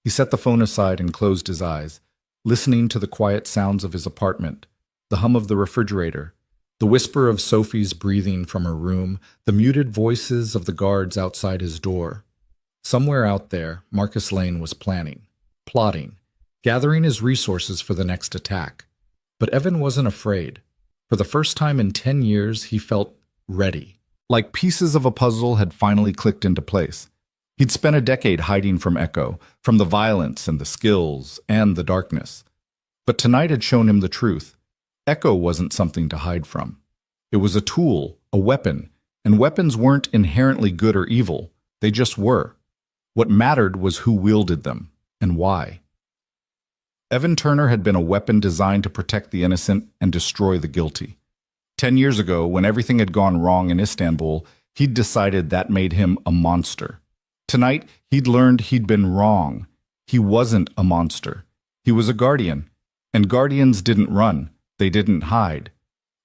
He set the phone aside and closed his eyes, listening to the quiet sounds of his apartment, the hum of the refrigerator, the whisper of Sophie's breathing from her room, the muted voices of the guards outside his door. Somewhere out there, Marcus Lane was planning, plotting, gathering his resources for the next attack. But Evan wasn't afraid. For the first time in 10 years, he felt ready. Like pieces of a puzzle had finally clicked into place. He'd spent a decade hiding from Echo, from the violence and the skills and the darkness. But tonight had shown him the truth. Echo wasn't something to hide from. It was a tool, a weapon, and weapons weren't inherently good or evil. They just were. What mattered was who wielded them, and why. Evan Turner had been a weapon designed to protect the innocent and destroy the guilty. 10 years ago, when everything had gone wrong in Istanbul, he'd decided that made him a monster. Tonight, he'd learned he'd been wrong. He wasn't a monster. He was a guardian. And guardians didn't run. They didn't hide.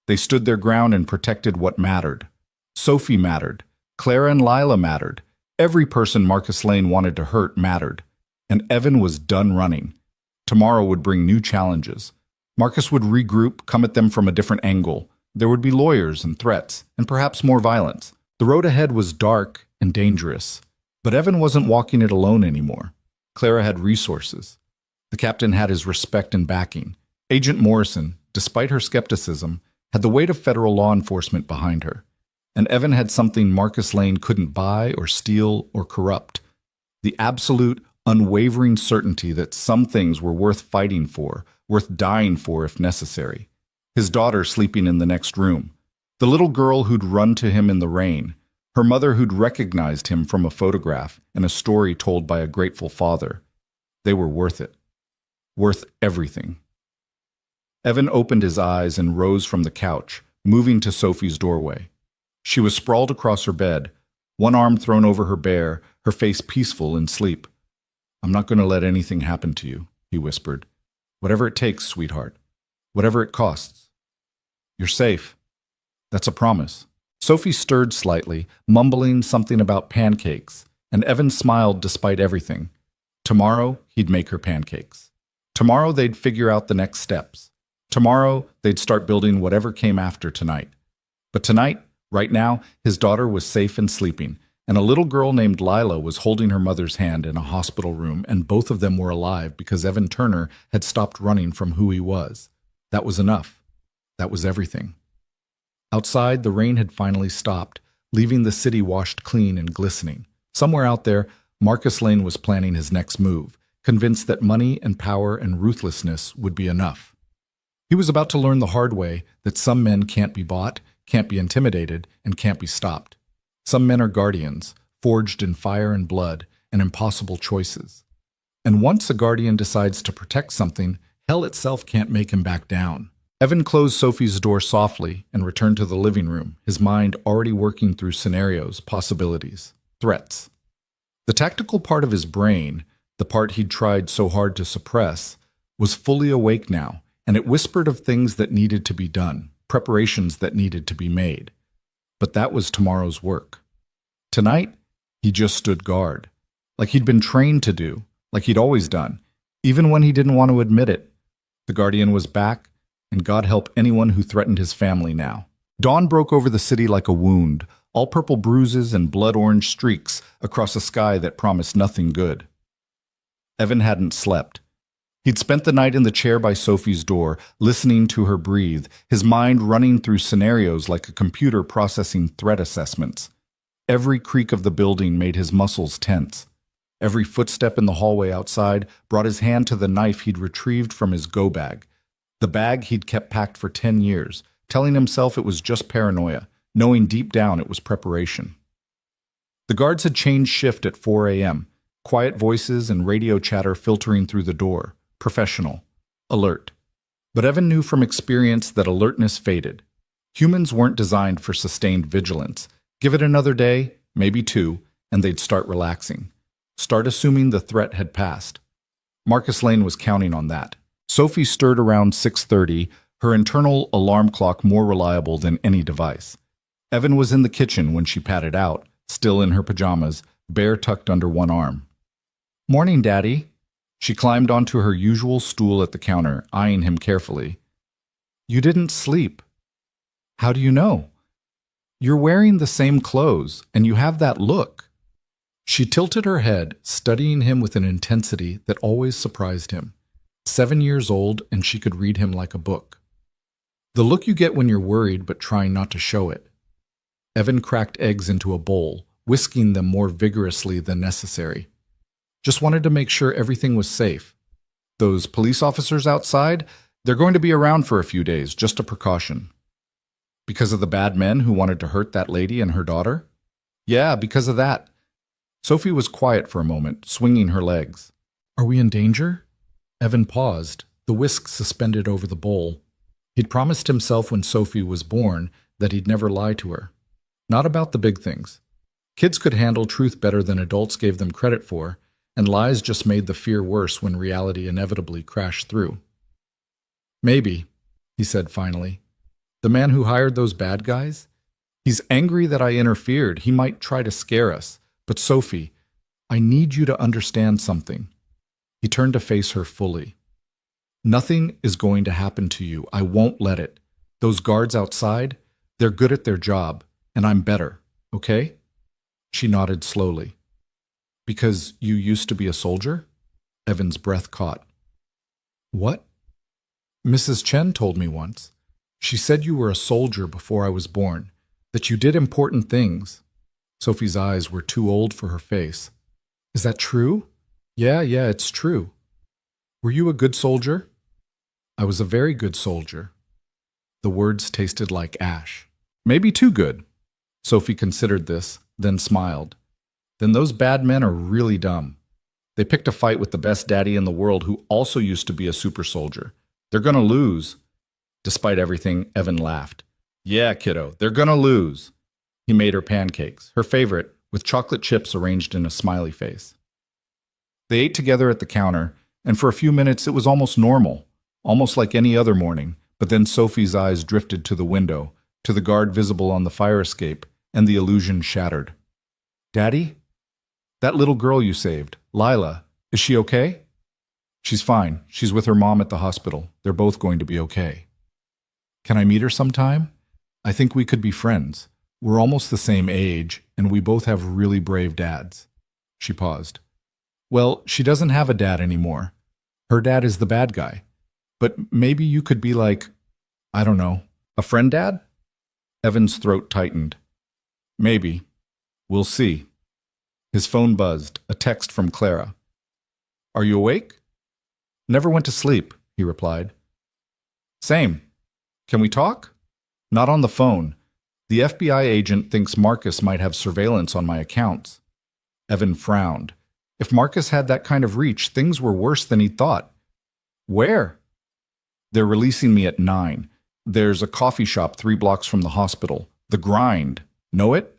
They stood their ground and protected what mattered. Sophie mattered. Clara and Lila mattered. Every person Marcus Lane wanted to hurt mattered. And Evan was done running. Tomorrow would bring new challenges. Marcus would regroup, come at them from a different angle. There would be lawyers and threats, and perhaps more violence. The road ahead was dark and dangerous. But Evan wasn't walking it alone anymore. Clara had resources. The captain had his respect and backing. Agent Morrison, despite her skepticism, had the weight of federal law enforcement behind her. And Evan had something Marcus Lane couldn't buy or steal or corrupt. The absolute, unwavering certainty that some things were worth fighting for, worth dying for if necessary. His daughter sleeping in the next room. The little girl who'd run to him in the rain. Her mother who'd recognized him from a photograph and a story told by a grateful father. They were worth it. Worth everything. Evan opened his eyes and rose from the couch, moving to Sophie's doorway. She was sprawled across her bed, one arm thrown over her bare, her face peaceful in sleep. "I'm not going to let anything happen to you," he whispered. "Whatever it takes, sweetheart. Whatever it costs. You're safe. That's a promise." Sophie stirred slightly, mumbling something about pancakes, and Evan smiled despite everything. Tomorrow, he'd make her pancakes. Tomorrow, they'd figure out the next steps. Tomorrow, they'd start building whatever came after tonight. But tonight, right now, his daughter was safe and sleeping, and a little girl named Lila was holding her mother's hand in a hospital room, and both of them were alive because Evan Turner had stopped running from who he was. That was enough. That was everything. Outside, the rain had finally stopped, leaving the city washed clean and glistening. Somewhere out there, Marcus Lane was planning his next move, convinced that money and power and ruthlessness would be enough. He was about to learn the hard way that some men can't be bought, can't be intimidated, and can't be stopped. Some men are guardians, forged in fire and blood, and impossible choices. And once a guardian decides to protect something, hell itself can't make him back down. Evan closed Sophie's door softly and returned to the living room, his mind already working through scenarios, possibilities, threats. The tactical part of his brain, the part he'd tried so hard to suppress, was fully awake now, and it whispered of things that needed to be done, preparations that needed to be made. But that was tomorrow's work. Tonight, he just stood guard, like he'd been trained to do, like he'd always done, even when he didn't want to admit it. The guardian was back, and God help anyone who threatened his family now. Dawn broke over the city like a wound, all purple bruises and blood-orange streaks across a sky that promised nothing good. Evan hadn't slept. He'd spent the night in the chair by Sophie's door, listening to her breathe, his mind running through scenarios like a computer processing threat assessments. Every creak of the building made his muscles tense. Every footstep in the hallway outside brought his hand to the knife he'd retrieved from his go bag. The bag he'd kept packed for 10 years, telling himself it was just paranoia, knowing deep down it was preparation. The guards had changed shift at 4 a.m., quiet voices and radio chatter filtering through the door, professional, alert. But Evan knew from experience that alertness faded. Humans weren't designed for sustained vigilance. Give it another day, maybe two, and they'd start relaxing. Start assuming the threat had passed. Marcus Lane was counting on that. Sophie stirred around 6:30, her internal alarm clock more reliable than any device. Evan was in the kitchen when she patted out, still in her pajamas, bare tucked under one arm. "Morning, Daddy." She climbed onto her usual stool at the counter, eyeing him carefully. "You didn't sleep." "How do you know?" "You're wearing the same clothes, and you have that look." She tilted her head, studying him with an intensity that always surprised him. 7 years old, and she could read him like a book. The look you get when you're worried but trying not to show it. Evan cracked eggs into a bowl, whisking them more vigorously than necessary. Just wanted to make sure everything was safe. Those police officers outside, they're going to be around for a few days, just a precaution. Because of the bad men who wanted to hurt that lady and her daughter? Yeah, because of that. Sophie was quiet for a moment, swinging her legs. "Are we in danger?" Evan paused, the whisk suspended over the bowl. He'd promised himself when Sophie was born that he'd never lie to her. Not about the big things. Kids could handle truth better than adults gave them credit for, and lies just made the fear worse when reality inevitably crashed through. "Maybe," he said finally. The man who hired those bad guys? He's angry that I interfered. He might try to scare us. But Sophie, I need you to understand something. He turned to face her fully. Nothing is going to happen to you. I won't let it. Those guards outside, they're good at their job, and I'm better, okay? She nodded slowly. Because you used to be a soldier? Evan's breath caught. What? Mrs. Chen told me once. She said you were a soldier before I was born, that you did important things. Sophie's eyes were too old for her face. Is that true? Yeah, it's true. Were you a good soldier? I was a very good soldier. The words tasted like ash. Maybe too good. Sophie considered this, then smiled. Then those bad men are really dumb. They picked a fight with the best daddy in the world who also used to be a super soldier. They're gonna lose. Despite everything, Evan laughed. Yeah, kiddo, they're gonna lose. He made her pancakes, her favorite, with chocolate chips arranged in a smiley face. They ate together at the counter, and for a few minutes it was almost normal, almost like any other morning, but then Sophie's eyes drifted to the window, to the guard visible on the fire escape, and the illusion shattered. Daddy? That little girl you saved, Lila, is she okay? She's fine. She's with her mom at the hospital. They're both going to be okay. Can I meet her sometime? I think we could be friends. We're almost the same age, and we both have really brave dads. She paused. Well, she doesn't have a dad anymore. Her dad is the bad guy. But maybe you could be like, I don't know, a friend dad? Evan's throat tightened. Maybe. We'll see. His phone buzzed, a text from Clara. Are you awake? Never went to sleep, he replied. Same. Can we talk? Not on the phone. The FBI agent thinks Marcus might have surveillance on my accounts. Evan frowned. If Marcus had that kind of reach, things were worse than he thought. Where? They're releasing me at 9. There's a coffee shop 3 blocks from the hospital. The Grind. Know it?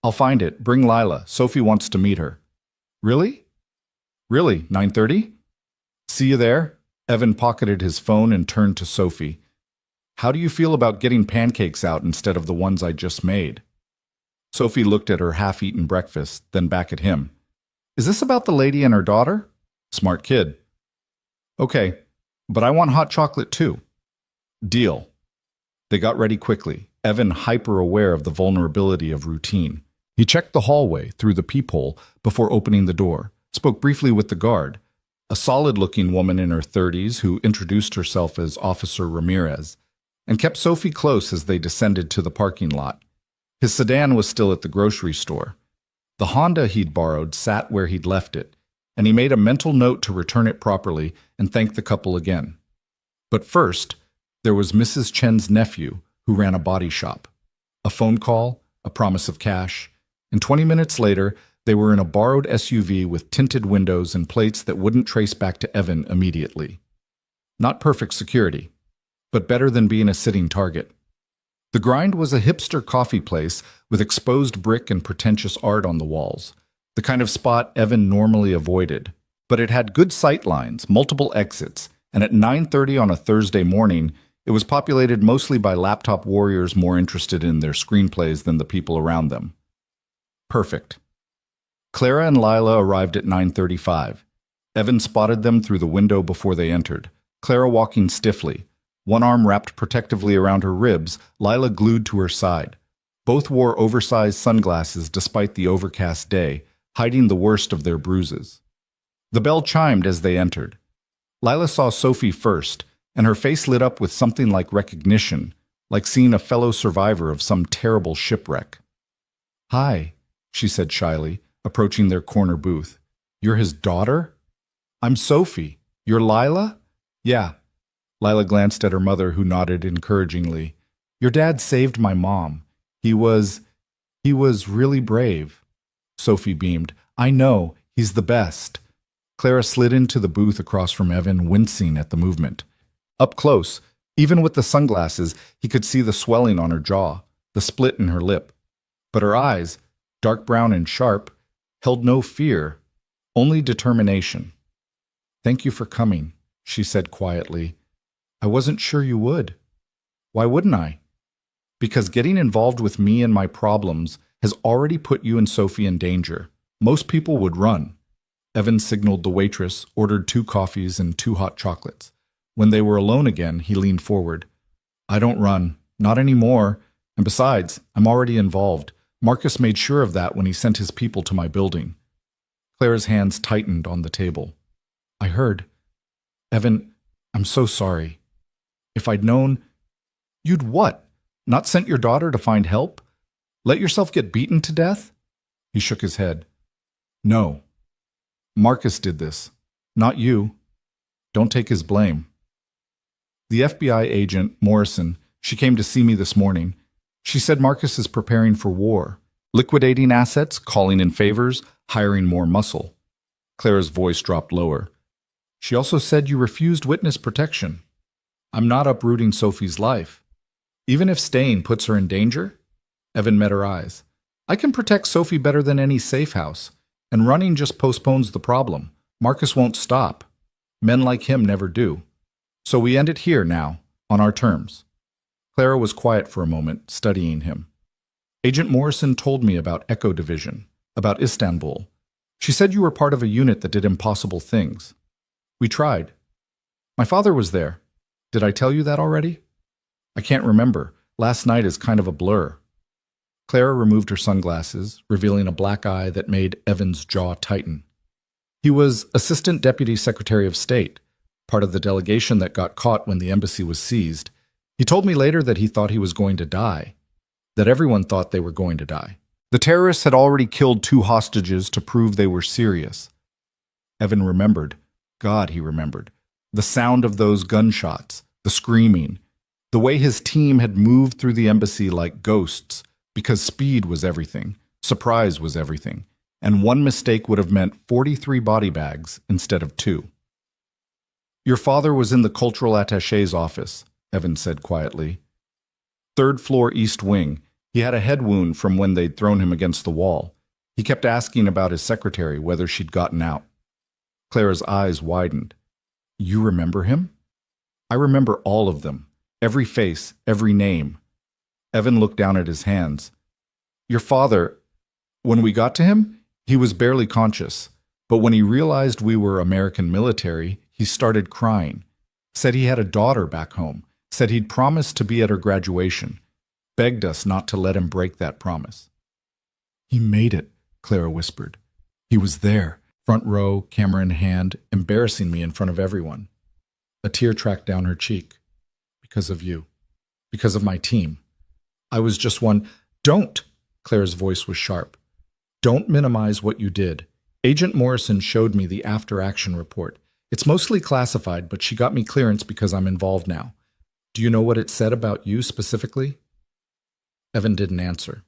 I'll find it. Bring Lila. Sophie wants to meet her. Really? Really? 9:30? See you there? Evan pocketed his phone and turned to Sophie. How do you feel about getting pancakes out instead of the ones I just made? Sophie looked at her half-eaten breakfast, then back at him. Is this about the lady and her daughter? Smart kid. Okay, but I want hot chocolate too. Deal. They got ready quickly, Evan hyper-aware of the vulnerability of routine. He checked the hallway through the peephole before opening the door, spoke briefly with the guard, a solid-looking woman in her 30s who introduced herself as Officer Ramirez, and kept Sophie close as they descended to the parking lot. His sedan was still at the grocery store. The Honda he'd borrowed sat where he'd left it, and he made a mental note to return it properly and thank the couple again. But first, there was Mrs. Chen's nephew, who ran a body shop. A phone call, a promise of cash, and 20 minutes later, they were in a borrowed SUV with tinted windows and plates that wouldn't trace back to Evan immediately. Not perfect security, but better than being a sitting target. The Grind was a hipster coffee place with exposed brick and pretentious art on the walls, the kind of spot Evan normally avoided. But it had good sight lines, multiple exits, and at 9:30 on a Thursday morning, it was populated mostly by laptop warriors more interested in their screenplays than the people around them. Perfect. Clara and Lila arrived at 9:35. Evan spotted them through the window before they entered, Clara walking stiffly, one arm wrapped protectively around her ribs, Lila glued to her side. Both wore oversized sunglasses despite the overcast day, hiding the worst of their bruises. The bell chimed as they entered. Lila saw Sophie first, and her face lit up with something like recognition, like seeing a fellow survivor of some terrible shipwreck. Hi, she said shyly, approaching their corner booth. You're his daughter? I'm Sophie. You're Lila? Yeah. Lila glanced at her mother, who nodded encouragingly. Your dad saved my mom. He was really brave. Sophie beamed. I know. He's the best. Clara slid into the booth across from Evan, wincing at the movement. Up close, even with the sunglasses, he could see the swelling on her jaw, the split in her lip. But her eyes, dark brown and sharp, held no fear, only determination. Thank you for coming, she said quietly. I wasn't sure you would. Why wouldn't I? Because getting involved with me and my problems has already put you and Sophie in danger. Most people would run. Evan signaled the waitress, ordered 2 coffees and 2 hot chocolates. When they were alone again, he leaned forward. I don't run. Not anymore. And besides, I'm already involved. Marcus made sure of that when he sent his people to my building. Claire's hands tightened on the table. I heard. Evan, I'm so sorry. If I'd known... You'd what? Not sent your daughter to find help? Let yourself get beaten to death? He shook his head. No. Marcus did this. Not you. Don't take his blame. The FBI agent, Morrison, she came to see me this morning. She said Marcus is preparing for war, liquidating assets, calling in favors, hiring more muscle. Claire's voice dropped lower. She also said you refused witness protection. I'm not uprooting Sophie's life. Even if staying puts her in danger? Evan met her eyes. I can protect Sophie better than any safe house, and running just postpones the problem. Marcus won't stop. Men like him never do. So we end it here now, on our terms. Clara was quiet for a moment, studying him. Agent Morrison told me about Echo Division, about Istanbul. She said you were part of a unit that did impossible things. We tried. My father was there. Did I tell you that already? I can't remember. Last night is kind of a blur. Clara removed her sunglasses, revealing a black eye that made Evan's jaw tighten. He was Assistant Deputy Secretary of State, part of the delegation that got caught when the embassy was seized. He told me later that he thought he was going to die, that everyone thought they were going to die. The terrorists had already killed 2 hostages to prove they were serious. Evan remembered. God, he remembered. The sound of those gunshots, the screaming, the way his team had moved through the embassy like ghosts, because speed was everything, surprise was everything, and one mistake would have meant 43 body bags instead of 2. Your father was in the cultural attaché's office, Evan said quietly. 3rd floor east wing. He had a head wound from when they'd thrown him against the wall. He kept asking about his secretary, whether she'd gotten out. Clara's eyes widened. You remember him? I remember all of them. Every face, every name. Evan looked down at his hands. Your father, when we got to him, he was barely conscious. But when he realized we were American military, he started crying. Said he had a daughter back home. Said he'd promised to be at her graduation. Begged us not to let him break that promise. He made it, Clara whispered. He was there, front row, camera in hand, embarrassing me in front of everyone. A tear tracked down her cheek. Because of you. Because of my team. I was just one. Don't! Claire's voice was sharp. Don't minimize what you did. Agent Morrison showed me the after-action report. It's mostly classified, but she got me clearance because I'm involved now. Do you know what it said about you specifically? Evan didn't answer.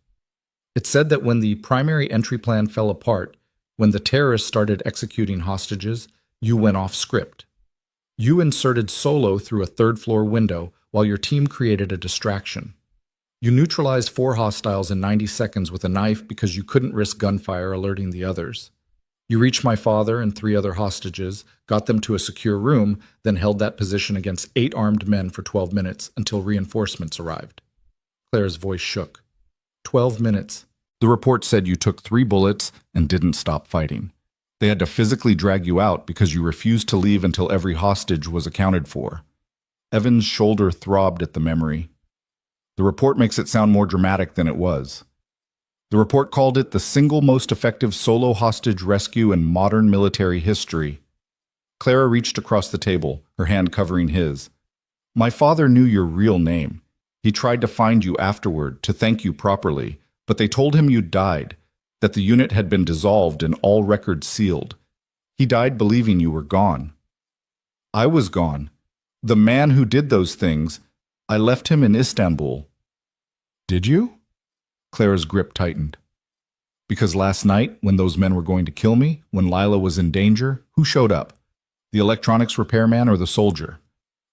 It said that when the primary entry plan fell apart, when the terrorists started executing hostages, you went off script. You inserted Solo through a 3rd floor window while your team created a distraction. You neutralized 4 hostiles in 90 seconds with a knife because you couldn't risk gunfire alerting the others. You reached my father and 3 other hostages, got them to a secure room, then held that position against 8 armed men for 12 minutes until reinforcements arrived. Claire's voice shook. 12 minutes. The report said you took 3 bullets and didn't stop fighting. They had to physically drag you out because you refused to leave until every hostage was accounted for. Evan's shoulder throbbed at the memory. The report makes it sound more dramatic than it was. The report called it the single most effective solo hostage rescue in modern military history. Clara reached across the table, her hand covering his. My father knew your real name. He tried to find you afterward, to thank you properly, but they told him you'd died, that the unit had been dissolved and all records sealed. He died believing you were gone. I was gone. The man who did those things, I left him in Istanbul. Did you? Clara's grip tightened. Because last night, when those men were going to kill me, when Lila was in danger, who showed up? The electronics repairman or the soldier?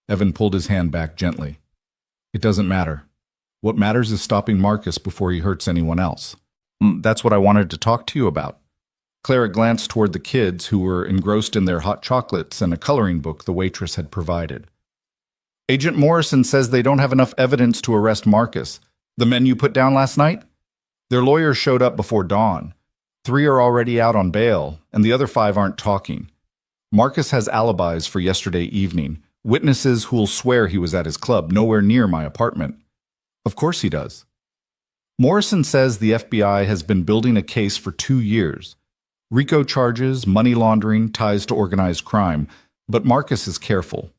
Evan pulled his hand back gently. It doesn't matter. What matters is stopping Marcus before he hurts anyone else. That's what I wanted to talk to you about. Clara glanced toward the kids who were engrossed in their hot chocolates and a coloring book the waitress had provided. Agent Morrison says they don't have enough evidence to arrest Marcus. The men you put down last night? Their lawyers showed up before dawn. 3 are already out on bail, and the other 5 aren't talking. Marcus has alibis for yesterday evening, witnesses who'll swear he was at his club, nowhere near my apartment. Of course he does. Morrison says the FBI has been building a case for 2 years. RICO charges, money laundering, ties to organized crime, but Marcus is careful.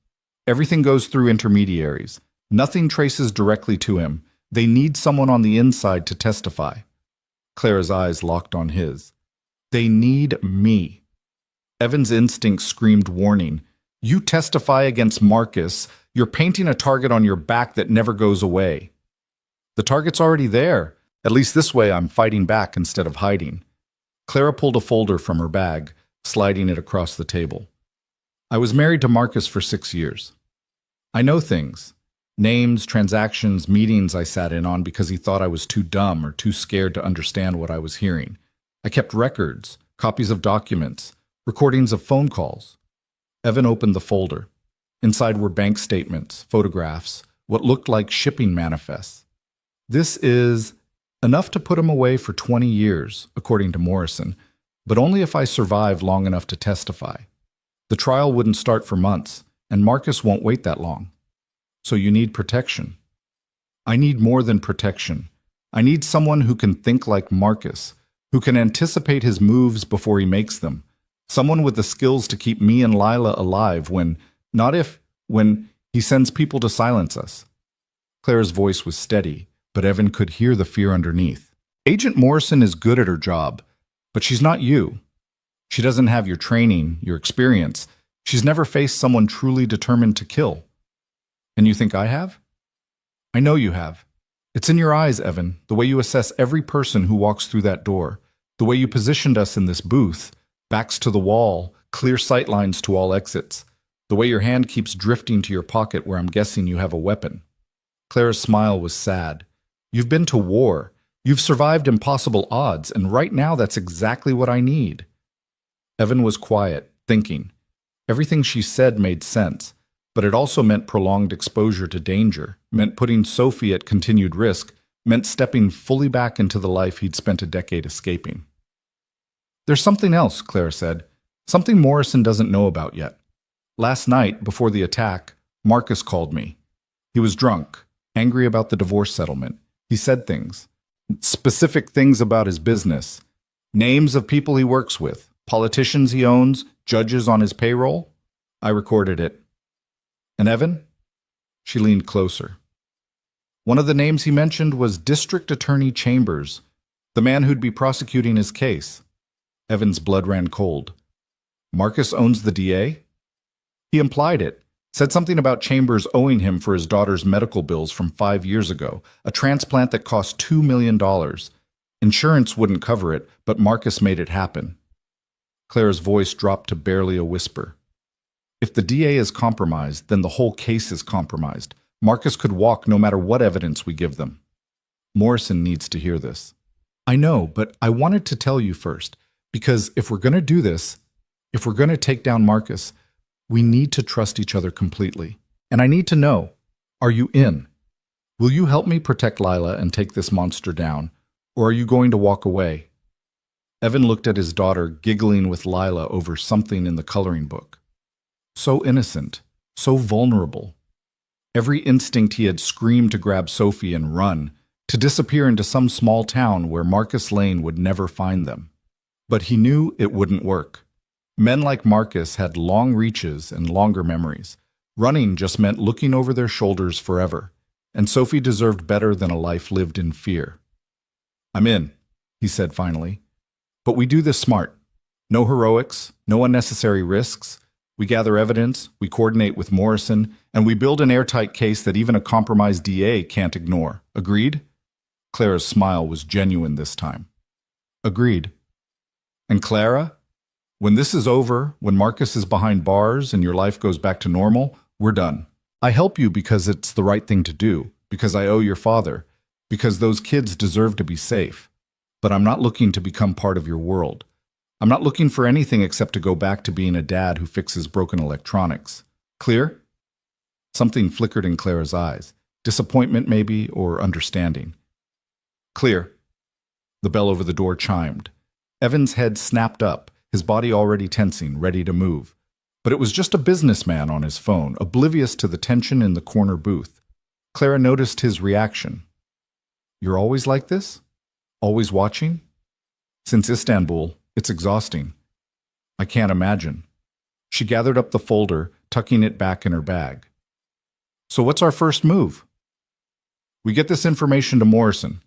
Everything goes through intermediaries. Nothing traces directly to him. They need someone on the inside to testify. Clara's eyes locked on his. They need me. Evan's instinct screamed warning. You testify against Marcus, you're painting a target on your back that never goes away. The target's already there. At least this way I'm fighting back instead of hiding. Clara pulled a folder from her bag, sliding it across the table. I was married to Marcus for 6 years. I know things. Names, transactions, meetings I sat in on because he thought I was too dumb or too scared to understand what I was hearing. I kept records, copies of documents, recordings of phone calls. Evan opened the folder. Inside were bank statements, photographs, what looked like shipping manifests. This is enough to put him away for 20 years, according to Morrison, but only if I survive long enough to testify. The trial wouldn't start for months, and Marcus won't wait that long. So you need protection. I need more than protection. I need someone who can think like Marcus, who can anticipate his moves before he makes them. Someone with the skills to keep me and Lila alive when he sends people to silence us. Clara's voice was steady, but Evan could hear the fear underneath. Agent Morrison is good at her job, but she's not you. She doesn't have your training, your experience. She's never faced someone truly determined to kill. And you think I have? I know you have. It's in your eyes, Evan, the way you assess every person who walks through that door, the way you positioned us in this booth, backs to the wall, clear sight lines to all exits, the way your hand keeps drifting to your pocket where I'm guessing you have a weapon. Clara's smile was sad. You've been to war. You've survived impossible odds, and right now that's exactly what I need. Evan was quiet, thinking. Everything she said made sense, but it also meant prolonged exposure to danger, meant putting Sophie at continued risk, meant stepping fully back into the life he'd spent a decade escaping. There's something else, Clara said, something Morrison doesn't know about yet. Last night, before the attack, Marcus called me. He was drunk, angry about the divorce settlement. He said things, specific things about his business, names of people he works with, politicians he owns, judges on his payroll. I recorded it. And Evan? She leaned closer. One of the names he mentioned was District Attorney Chambers, the man who'd be prosecuting his case. Evan's blood ran cold. Marcus owns the DA? He implied it, said something about Chambers owing him for his daughter's medical bills from 5 years ago, a transplant that cost $2 million. Insurance wouldn't cover it, but Marcus made it happen. Clara's voice dropped to barely a whisper. If the DA is compromised, then the whole case is compromised. Marcus could walk no matter what evidence we give them. Morrison needs to hear this. I know, but I wanted to tell you first, because if we're going to do this, if we're going to take down Marcus, we need to trust each other completely. And I need to know, are you in? Will you help me protect Lila and take this monster down, or are you going to walk away? Evan looked at his daughter, giggling with Lila over something in the coloring book. So innocent, so vulnerable. Every instinct he had screamed to grab Sophie and run, to disappear into some small town where Marcus Lane would never find them. But he knew it wouldn't work. Men like Marcus had long reaches and longer memories. Running just meant looking over their shoulders forever, and Sophie deserved better than a life lived in fear. I'm in, he said finally. But we do this smart. No heroics, no unnecessary risks. We gather evidence, we coordinate with Morrison, and we build an airtight case that even a compromised DA can't ignore. Agreed? Clara's smile was genuine this time. Agreed. And Clara, when this is over, when Marcus is behind bars and your life goes back to normal, we're done. I help you because it's the right thing to do, because I owe your father, because those kids deserve to be safe. But I'm not looking to become part of your world. I'm not looking for anything except to go back to being a dad who fixes broken electronics. Clear? Something flickered in Clara's eyes. Disappointment, maybe, or understanding. Clear. The bell over the door chimed. Evan's head snapped up, his body already tensing, ready to move. But it was just a businessman on his phone, oblivious to the tension in the corner booth. Clara noticed his reaction. You're always like this? Always watching? Since Istanbul, it's exhausting. I can't imagine. She gathered up the folder, tucking it back in her bag. So what's our first move? We get this information to Morrison.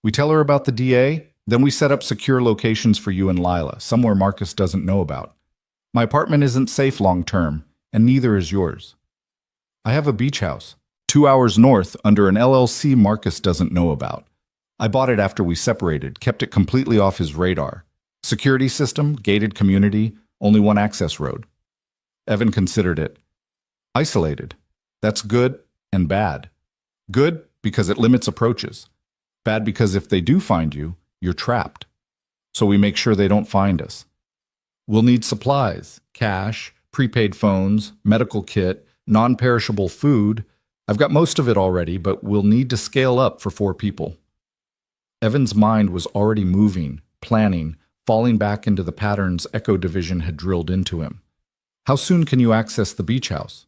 We tell her about the DA, then we set up secure locations for you and Lila, somewhere Marcus doesn't know about. My apartment isn't safe long term, and neither is yours. I have a beach house, 2 hours north under an LLC Marcus doesn't know about. I bought it after we separated, kept it completely off his radar. Security system, gated community, only one access road. Evan considered it. Isolated. That's good and bad. Good because it limits approaches. Bad because if they do find you, you're trapped. So we make sure they don't find us. We'll need supplies, cash, prepaid phones, medical kit, non-perishable food. I've got most of it already, but we'll need to scale up for 4 people. Evan's mind was already moving, planning, falling back into the patterns Echo Division had drilled into him. How soon can you access the beach house?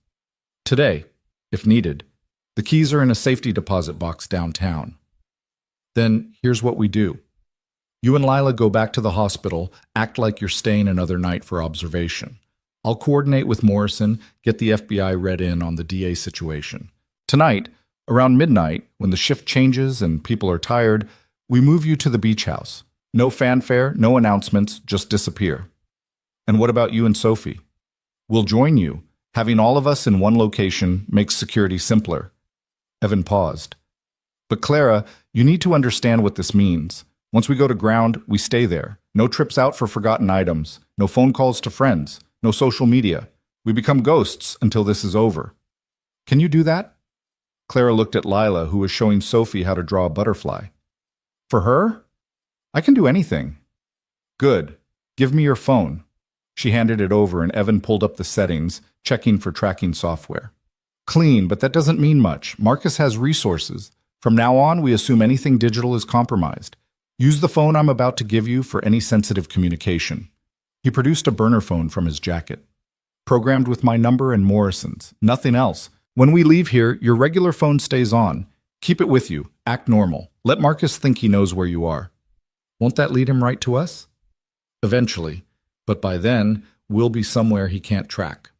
Today, if needed. The keys are in a safety deposit box downtown. Then here's what we do. You and Lila go back to the hospital, act like you're staying another night for observation. I'll coordinate with Morrison, get the FBI read in on the DA situation. Tonight, around midnight, when the shift changes and people are tired, we move you to the beach house. No fanfare, no announcements, just disappear. And what about you and Sophie? We'll join you. Having all of us in one location makes security simpler. Evan paused. But Clara, you need to understand what this means. Once we go to ground, we stay there. No trips out for forgotten items. No phone calls to friends. No social media. We become ghosts until this is over. Can you do that? Clara looked at Lila, who was showing Sophie how to draw a butterfly. For her? I can do anything. Good. Give me your phone. She handed it over and Evan pulled up the settings, checking for tracking software. Clean, but that doesn't mean much. Marcus has resources. From now on, we assume anything digital is compromised. Use the phone I'm about to give you for any sensitive communication. He produced a burner phone from his jacket. Programmed with my number and Morrison's. Nothing else. When we leave here, your regular phone stays on. Keep it with you. Act normal. Let Marcus think he knows where you are. Won't that lead him right to us? Eventually. But by then, we'll be somewhere he can't track.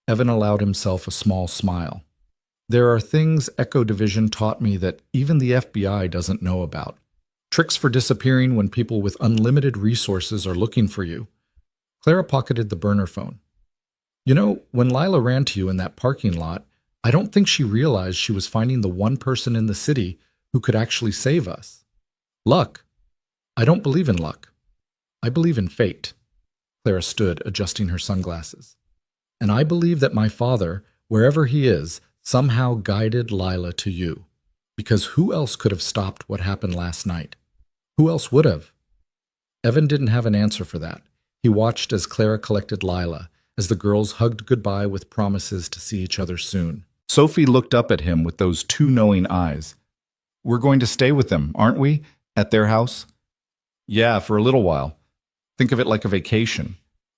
Evan allowed himself a small smile. There are things Echo Division taught me that even the FBI doesn't know about. Tricks for disappearing when people with unlimited resources are looking for you. Clara pocketed the burner phone. You know, when Lila ran to you in that parking lot, I don't think she realized she was finding the one person in the city who could actually save us. Luck. I don't believe in luck. I believe in fate. Clara stood, adjusting her sunglasses. And I believe that my father, wherever he is, somehow guided Lila to you. Because who else could have stopped what happened last night? Who else would have? Evan didn't have an answer for that. He watched as Clara collected Lila, as the girls hugged goodbye with promises to see each other soon. Sophie looked up at him with those 2 knowing eyes. We're going to stay with them, aren't we? At their house? Yeah, for a little while. Think of it like a vacation.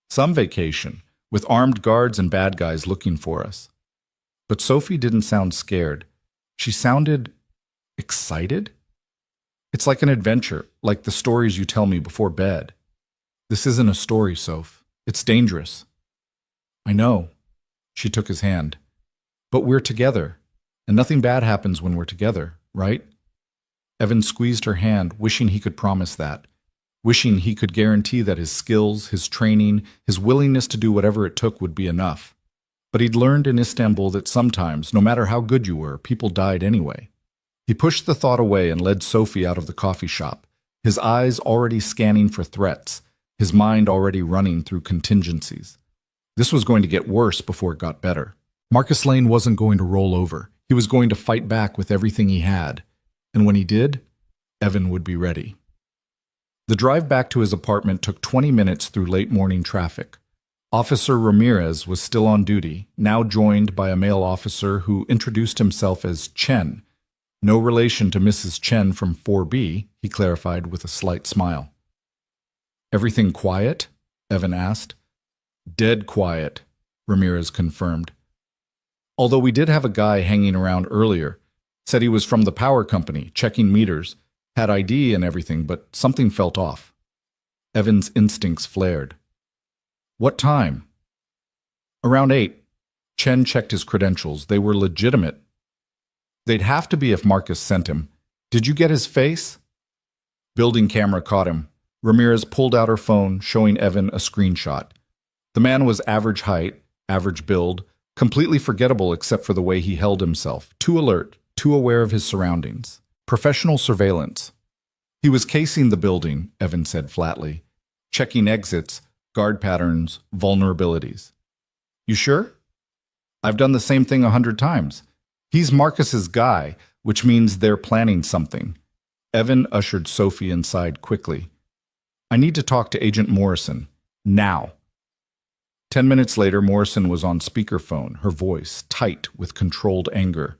Some vacation, with armed guards and bad guys looking for us. But Sophie didn't sound scared. She sounded excited. It's like an adventure, like the stories you tell me before bed. This isn't a story, Soph. It's dangerous. I know. She took his hand. But we're together, and nothing bad happens when we're together, right? Evan squeezed her hand, wishing he could promise that. Wishing he could guarantee that his skills, his training, his willingness to do whatever it took would be enough. But he'd learned in Istanbul that sometimes, no matter how good you were, people died anyway. He pushed the thought away and led Sophie out of the coffee shop, his eyes already scanning for threats, his mind already running through contingencies. This was going to get worse before it got better. Marcus Lane wasn't going to roll over. He was going to fight back with everything he had. And when he did, Evan would be ready. The drive back to his apartment took 20 minutes through late morning traffic. Officer Ramirez was still on duty, now joined by a male officer who introduced himself as Chen. No relation to Mrs. Chen from 4B, he clarified with a slight smile. Everything quiet? Evan asked. Dead quiet, Ramirez confirmed. Although we did have a guy hanging around earlier, said he was from the power company, checking meters, had ID and everything, but something felt off. Evan's instincts flared. What time? Around 8. Chen checked his credentials. They were legitimate. They'd have to be if Marcus sent him. Did you get his face? Building camera caught him. Ramirez pulled out her phone, showing Evan a screenshot. The man was average height, average build, completely forgettable except for the way he held himself, too alert, too aware of his surroundings. Professional surveillance. He was casing the building, Evan said flatly, checking exits, guard patterns, vulnerabilities. You sure? I've done the same thing 100 times. He's Marcus's guy, which means they're planning something. Evan ushered Sophie inside quickly. I need to talk to Agent Morrison. Now. 10 minutes later, Morrison was on speakerphone, her voice tight with controlled anger.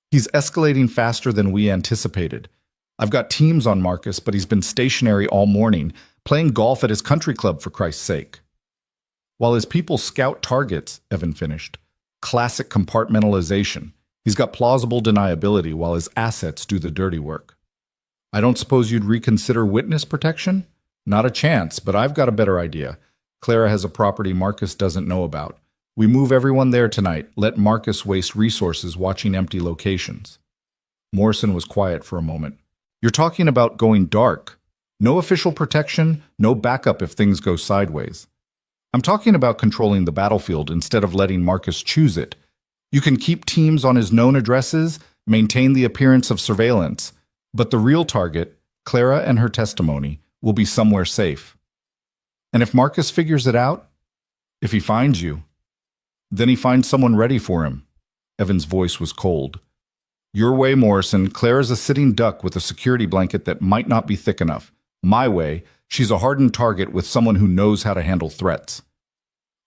He's escalating faster than we anticipated. I've got teams on Marcus, but he's been stationary all morning, playing golf at his country club for Christ's sake. While his people scout targets, Evan finished. Classic compartmentalization. He's got plausible deniability while his assets do the dirty work. I don't suppose you'd reconsider witness protection? Not a chance, but I've got a better idea. Clara has a property Marcus doesn't know about. We move everyone there tonight. Let Marcus waste resources watching empty locations. Morrison was quiet for a moment. You're talking about going dark. No official protection, no backup if things go sideways. I'm talking about controlling the battlefield instead of letting Marcus choose it. You can keep teams on his known addresses, maintain the appearance of surveillance, but the real target, Clara and her testimony, will be somewhere safe. And if Marcus figures it out, if he finds you, then he finds someone ready for him. Evan's voice was cold. Your way, Morrison. Clara's a sitting duck with a security blanket that might not be thick enough. My way, she's a hardened target with someone who knows how to handle threats.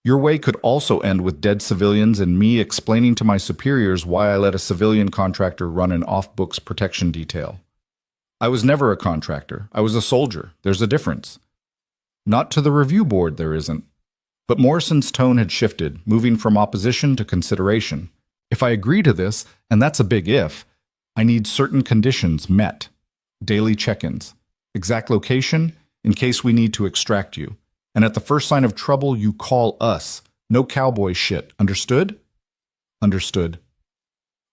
Your way could also end with dead civilians and me explaining to my superiors why I let a civilian contractor run an off-books protection detail. I was never a contractor. I was a soldier. There's a difference. Not to the review board, there isn't. But Morrison's tone had shifted, moving from opposition to consideration. If I agree to this, and that's a big if, I need certain conditions met. Daily check-ins. Exact location, in case we need to extract you. And at the first sign of trouble, you call us. No cowboy shit. Understood? Understood.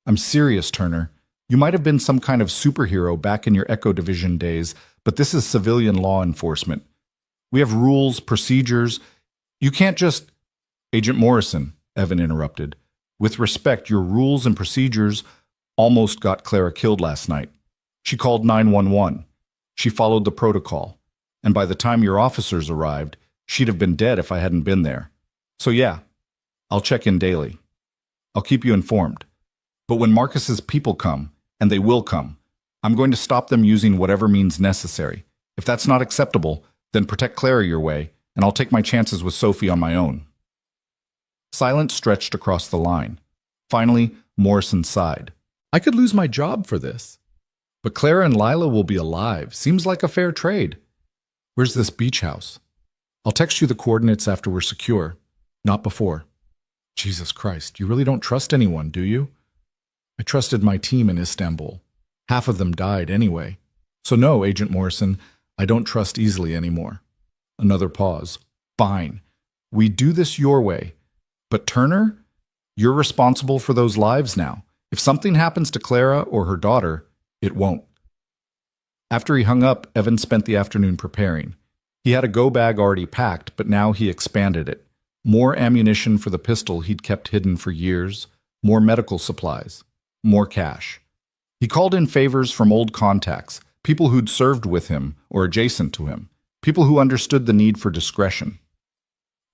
I'm serious, Turner. You might have been some kind of superhero back in your Echo Division days, but this is civilian law enforcement. We have rules, procedures. You can't just... Agent Morrison, Evan interrupted. With respect, your rules and procedures almost got Clara killed last night. She called 911. She followed the protocol. And by the time your officers arrived, she'd have been dead if I hadn't been there. So yeah, I'll check in daily. I'll keep you informed. But when Marcus's people come, and they will come, I'm going to stop them using whatever means necessary. If that's not acceptable, then protect Clara your way, and I'll take my chances with Sophie on my own. Silence stretched across the line. Finally, Morrison sighed. I could lose my job for this. But Clara and Lila will be alive. Seems like a fair trade. Where's this beach house? I'll text you the coordinates after we're secure. Not before. Jesus Christ, you really don't trust anyone, do you? I trusted my team in Istanbul. Half of them died anyway. So no, Agent Morrison, I don't trust easily anymore. Another pause. Fine. We do this your way. But Turner, you're responsible for those lives now. If something happens to Clara or her daughter, it won't. After he hung up, Evan spent the afternoon preparing. He had a go bag already packed, but now he expanded it. More ammunition for the pistol he'd kept hidden for years, more medical supplies, more cash. He called in favors from old contacts, people who'd served with him or adjacent to him, people who understood the need for discretion.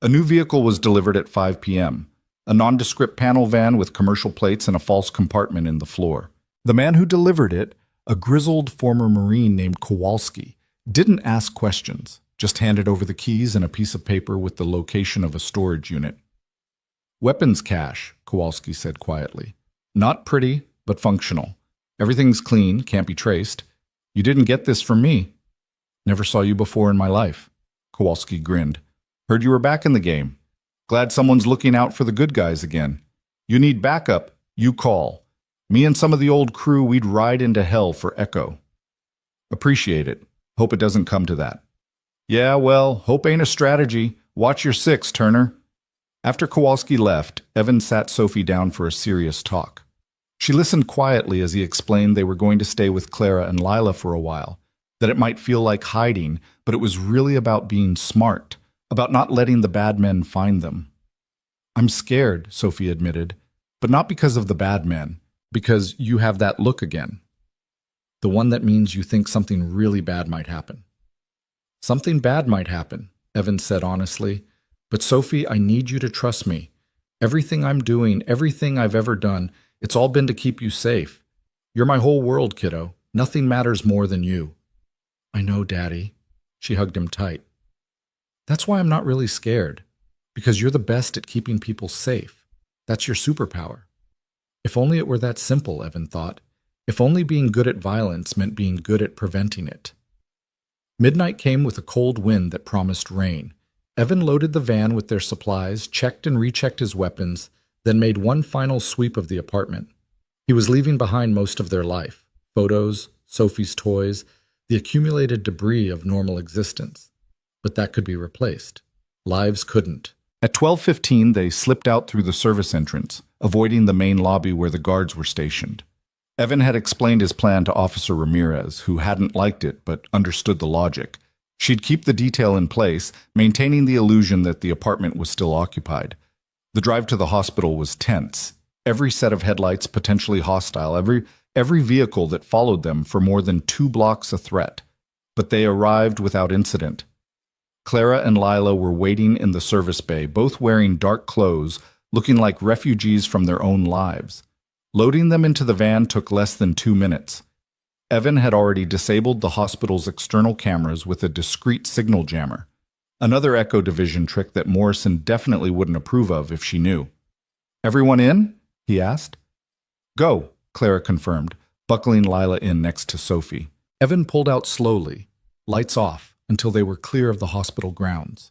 A new vehicle was delivered at 5 p.m., a nondescript panel van with commercial plates and a false compartment in the floor. The man who delivered it, a grizzled former Marine named Kowalski, didn't ask questions. Just handed over the keys and a piece of paper with the location of a storage unit. Weapons cache, Kowalski said quietly. Not pretty, but functional. Everything's clean, can't be traced. You didn't get this from me. Never saw you before in my life. Kowalski grinned. Heard you were back in the game. Glad someone's looking out for the good guys again. You need backup, you call. Me and some of the old crew, we'd ride into hell for Echo. Appreciate it. Hope it doesn't come to that. Yeah, well, hope ain't a strategy. Watch your six, Turner. After Kowalski left, Evan sat Sophie down for a serious talk. She listened quietly as he explained they were going to stay with Clara and Lila for a while, that it might feel like hiding, but it was really about being smart, about not letting the bad men find them. I'm scared, Sophie admitted, but not because of the bad men, because you have that look again. The one that means you think something really bad might happen. Something bad might happen, Evan said honestly, but Sophie, I need you to trust me. Everything I'm doing, everything I've ever done, it's all been to keep you safe. You're my whole world, kiddo. Nothing matters more than you. I know, Daddy. She hugged him tight. That's why I'm not really scared, because you're the best at keeping people safe. That's your superpower. If only it were that simple, Evan thought. If only being good at violence meant being good at preventing it. Midnight came with a cold wind that promised rain. Evan loaded the van with their supplies, checked and rechecked his weapons, then made one final sweep of the apartment. He was leaving behind most of their life, photos, Sophie's toys, the accumulated debris of normal existence. But that could be replaced. Lives couldn't. At 12:15, they slipped out through the service entrance, avoiding the main lobby where the guards were stationed. Evan had explained his plan to Officer Ramirez, who hadn't liked it but understood the logic. She'd keep the detail in place, maintaining the illusion that the apartment was still occupied. The drive to the hospital was tense. Every set of headlights potentially hostile, every vehicle that followed them for more than 2 blocks a threat. But they arrived without incident. Clara and Lila were waiting in the service bay, both wearing dark clothes, looking like refugees from their own lives. Loading them into the van took less than 2 minutes. Evan had already disabled the hospital's external cameras with a discreet signal jammer, another Echo Division trick that Morrison definitely wouldn't approve of if she knew. Everyone in? He asked. Go, Clara confirmed, buckling Lila in next to Sophie. Evan pulled out slowly, lights off, until they were clear of the hospital grounds.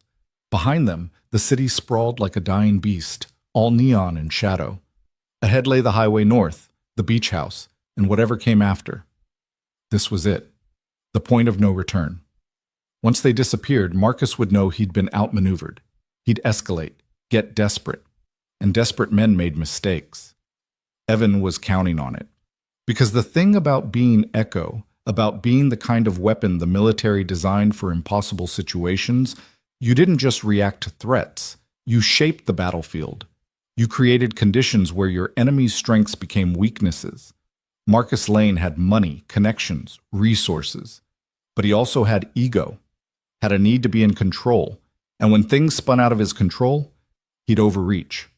Behind them, the city sprawled like a dying beast, all neon and shadow. Ahead lay the highway north, the beach house, and whatever came after. This was it, the point of no return. Once they disappeared, Marcus would know he'd been outmaneuvered. He'd escalate, get desperate, and desperate men made mistakes. Evan was counting on it. Because the thing about being Echo, about being the kind of weapon the military designed for impossible situations, you didn't just react to threats. You shaped the battlefield. You created conditions where your enemy's strengths became weaknesses. Marcus Lane had money, connections, resources. But he also had ego, had a need to be in control. And when things spun out of his control, he'd overreach,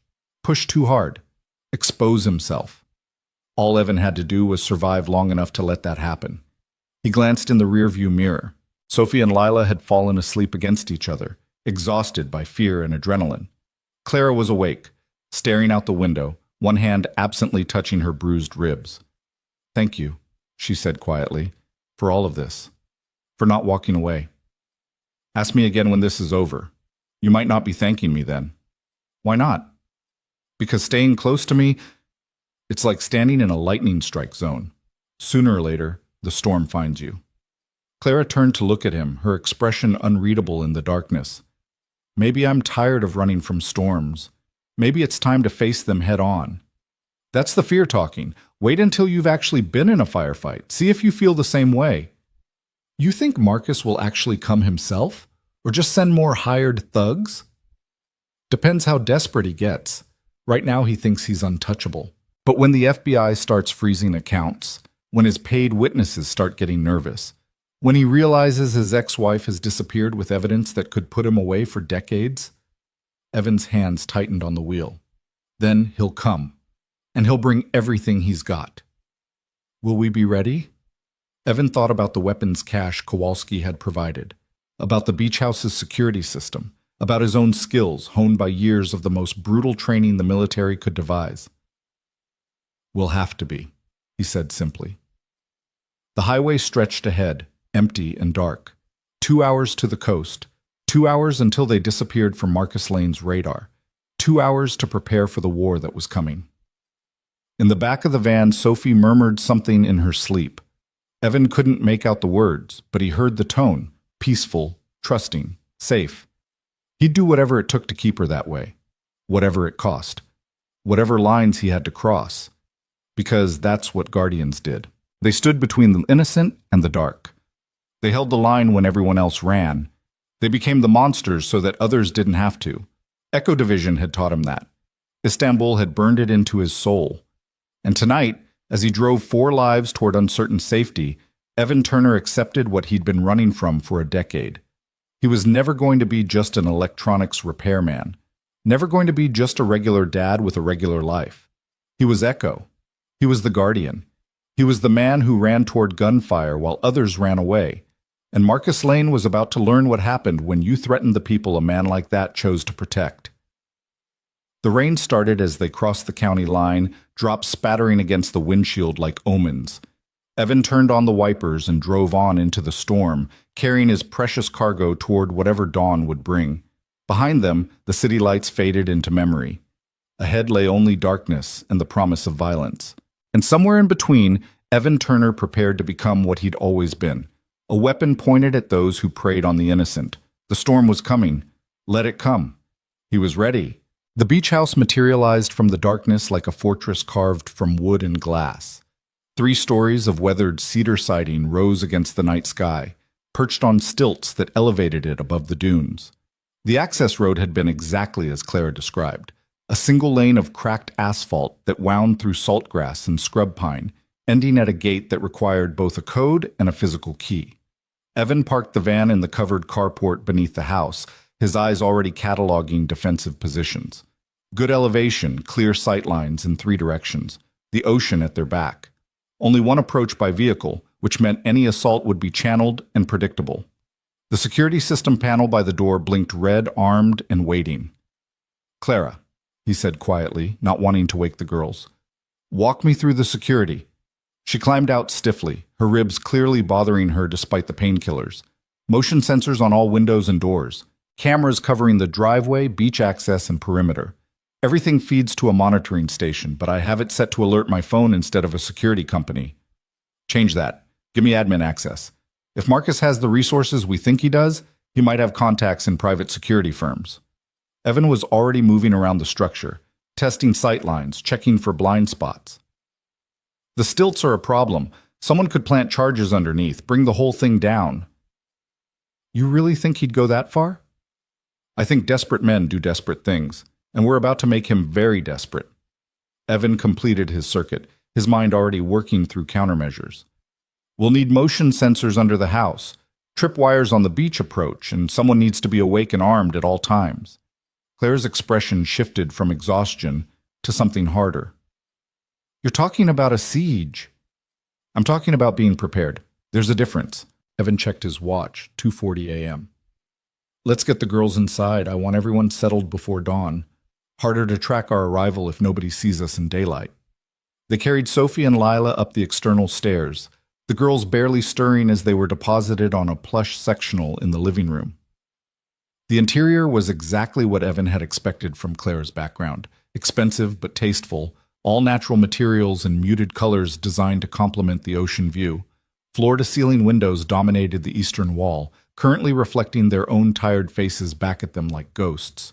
push too hard, expose himself. All Evan had to do was survive long enough to let that happen. He glanced in the rearview mirror. Sophie and Lila had fallen asleep against each other, exhausted by fear and adrenaline. Clara was awake, staring out the window, one hand absently touching her bruised ribs. Thank you, she said quietly, for all of this, for not walking away. Ask me again when this is over. You might not be thanking me then. Why not? Because staying close to me, it's like standing in a lightning strike zone. Sooner or later, the storm finds you. Clara turned to look at him, her expression unreadable in the darkness. Maybe I'm tired of running from storms. Maybe it's time to face them head on. That's the fear talking. Wait until you've actually been in a firefight. See if you feel the same way. You think Marcus will actually come himself? Or just send more hired thugs? Depends how desperate he gets. Right now he thinks he's untouchable. But when the FBI starts freezing accounts, when his paid witnesses start getting nervous, when he realizes his ex-wife has disappeared with evidence that could put him away for decades, Evan's hands tightened on the wheel. Then he'll come, and he'll bring everything he's got. Will we be ready? Evan thought about the weapons cache Kowalski had provided. about the beach house's security system, about his own skills honed by years of the most brutal training the military could devise. "We'll have to be," he said simply. The highway stretched ahead, empty and dark. 2 hours to the coast, 2 hours until they disappeared from Marcus Lane's radar, 2 hours to prepare for the war that was coming. In the back of the van, Sophie murmured something in her sleep. Evan couldn't make out the words, but he heard the tone, peaceful, trusting, safe. He'd do whatever it took to keep her that way, whatever it cost, whatever lines he had to cross, because that's what guardians did. They stood between the innocent and the dark. They held the line when everyone else ran. They became the monsters so that others didn't have to. Echo Division had taught him that. Istanbul had burned it into his soul. And tonight, as he drove 4 lives toward uncertain safety, Evan Turner accepted what he'd been running from for a decade. He was never going to be just an electronics repairman, never going to be just a regular dad with a regular life. He was Echo. He was the guardian. He was the man who ran toward gunfire while others ran away. And Marcus Lane was about to learn what happened when you threatened the people a man like that chose to protect. The rain started as they crossed the county line, drops spattering against the windshield like omens. Evan turned on the wipers and drove on into the storm, carrying his precious cargo toward whatever dawn would bring. Behind them, the city lights faded into memory. Ahead lay only darkness and the promise of violence. And somewhere in between, Evan Turner prepared to become what he'd always been, a weapon pointed at those who preyed on the innocent. The storm was coming. Let it come. He was ready. The beach house materialized from the darkness like a fortress carved from wood and glass. 3 stories of weathered cedar siding rose against the night sky, perched on stilts that elevated it above the dunes. The access road had been exactly as Clara described, a single lane of cracked asphalt that wound through saltgrass and scrub pine, ending at a gate that required both a code and a physical key. Evan parked the van in the covered carport beneath the house, his eyes already cataloging defensive positions. Good elevation, clear sight lines in 3 directions, the ocean at their back. Only one approach by vehicle, which meant any assault would be channeled and predictable. The security system panel by the door blinked red, armed, and waiting. "Clara," he said quietly, not wanting to wake the girls. "Walk me through the security." She climbed out stiffly, her ribs clearly bothering her despite the painkillers. Motion sensors on all windows and doors. Cameras covering the driveway, beach access, and perimeter. Everything feeds to a monitoring station, but I have it set to alert my phone instead of a security company. Change that. Give me admin access. If Marcus has the resources we think he does, he might have contacts in private security firms. Evan was already moving around the structure, testing sight lines, checking for blind spots. The stilts are a problem. Someone could plant charges underneath, bring the whole thing down. You really think he'd go that far? I think desperate men do desperate things, and we're about to make him very desperate. Evan completed his circuit, his mind already working through countermeasures. We'll need motion sensors under the house, tripwires on the beach approach, and someone needs to be awake and armed at all times. Claire's expression shifted from exhaustion to something harder. You're talking about a siege. I'm talking about being prepared. There's a difference. Evan checked his watch, 2:40 a.m. Let's get the girls inside. I want everyone settled before dawn. Harder to track our arrival if nobody sees us in daylight. They carried Sophie and Lila up the external stairs, the girls barely stirring as they were deposited on a plush sectional in the living room. The interior was exactly what Evan had expected from Claire's background, expensive but tasteful, all natural materials and muted colors designed to complement the ocean view. Floor-to-ceiling windows dominated the eastern wall, currently reflecting their own tired faces back at them like ghosts.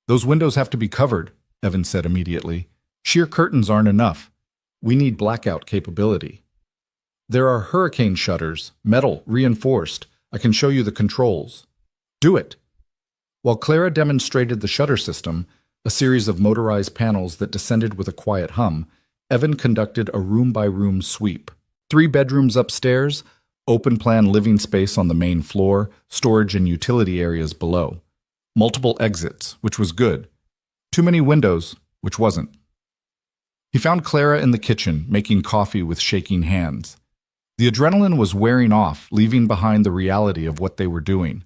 Those windows have to be covered, Evan said immediately. Sheer curtains aren't enough. We need blackout capability. There are hurricane shutters, metal, reinforced. I can show you the controls. Do it. While Clara demonstrated the shutter system, a series of motorized panels that descended with a quiet hum, Evan conducted a room-by-room sweep. 3 bedrooms upstairs, open-plan living space on the main floor, storage and utility areas below. Multiple exits, which was good. Too many windows, which wasn't. He found Clara in the kitchen, making coffee with shaking hands. The adrenaline was wearing off, leaving behind the reality of what they were doing.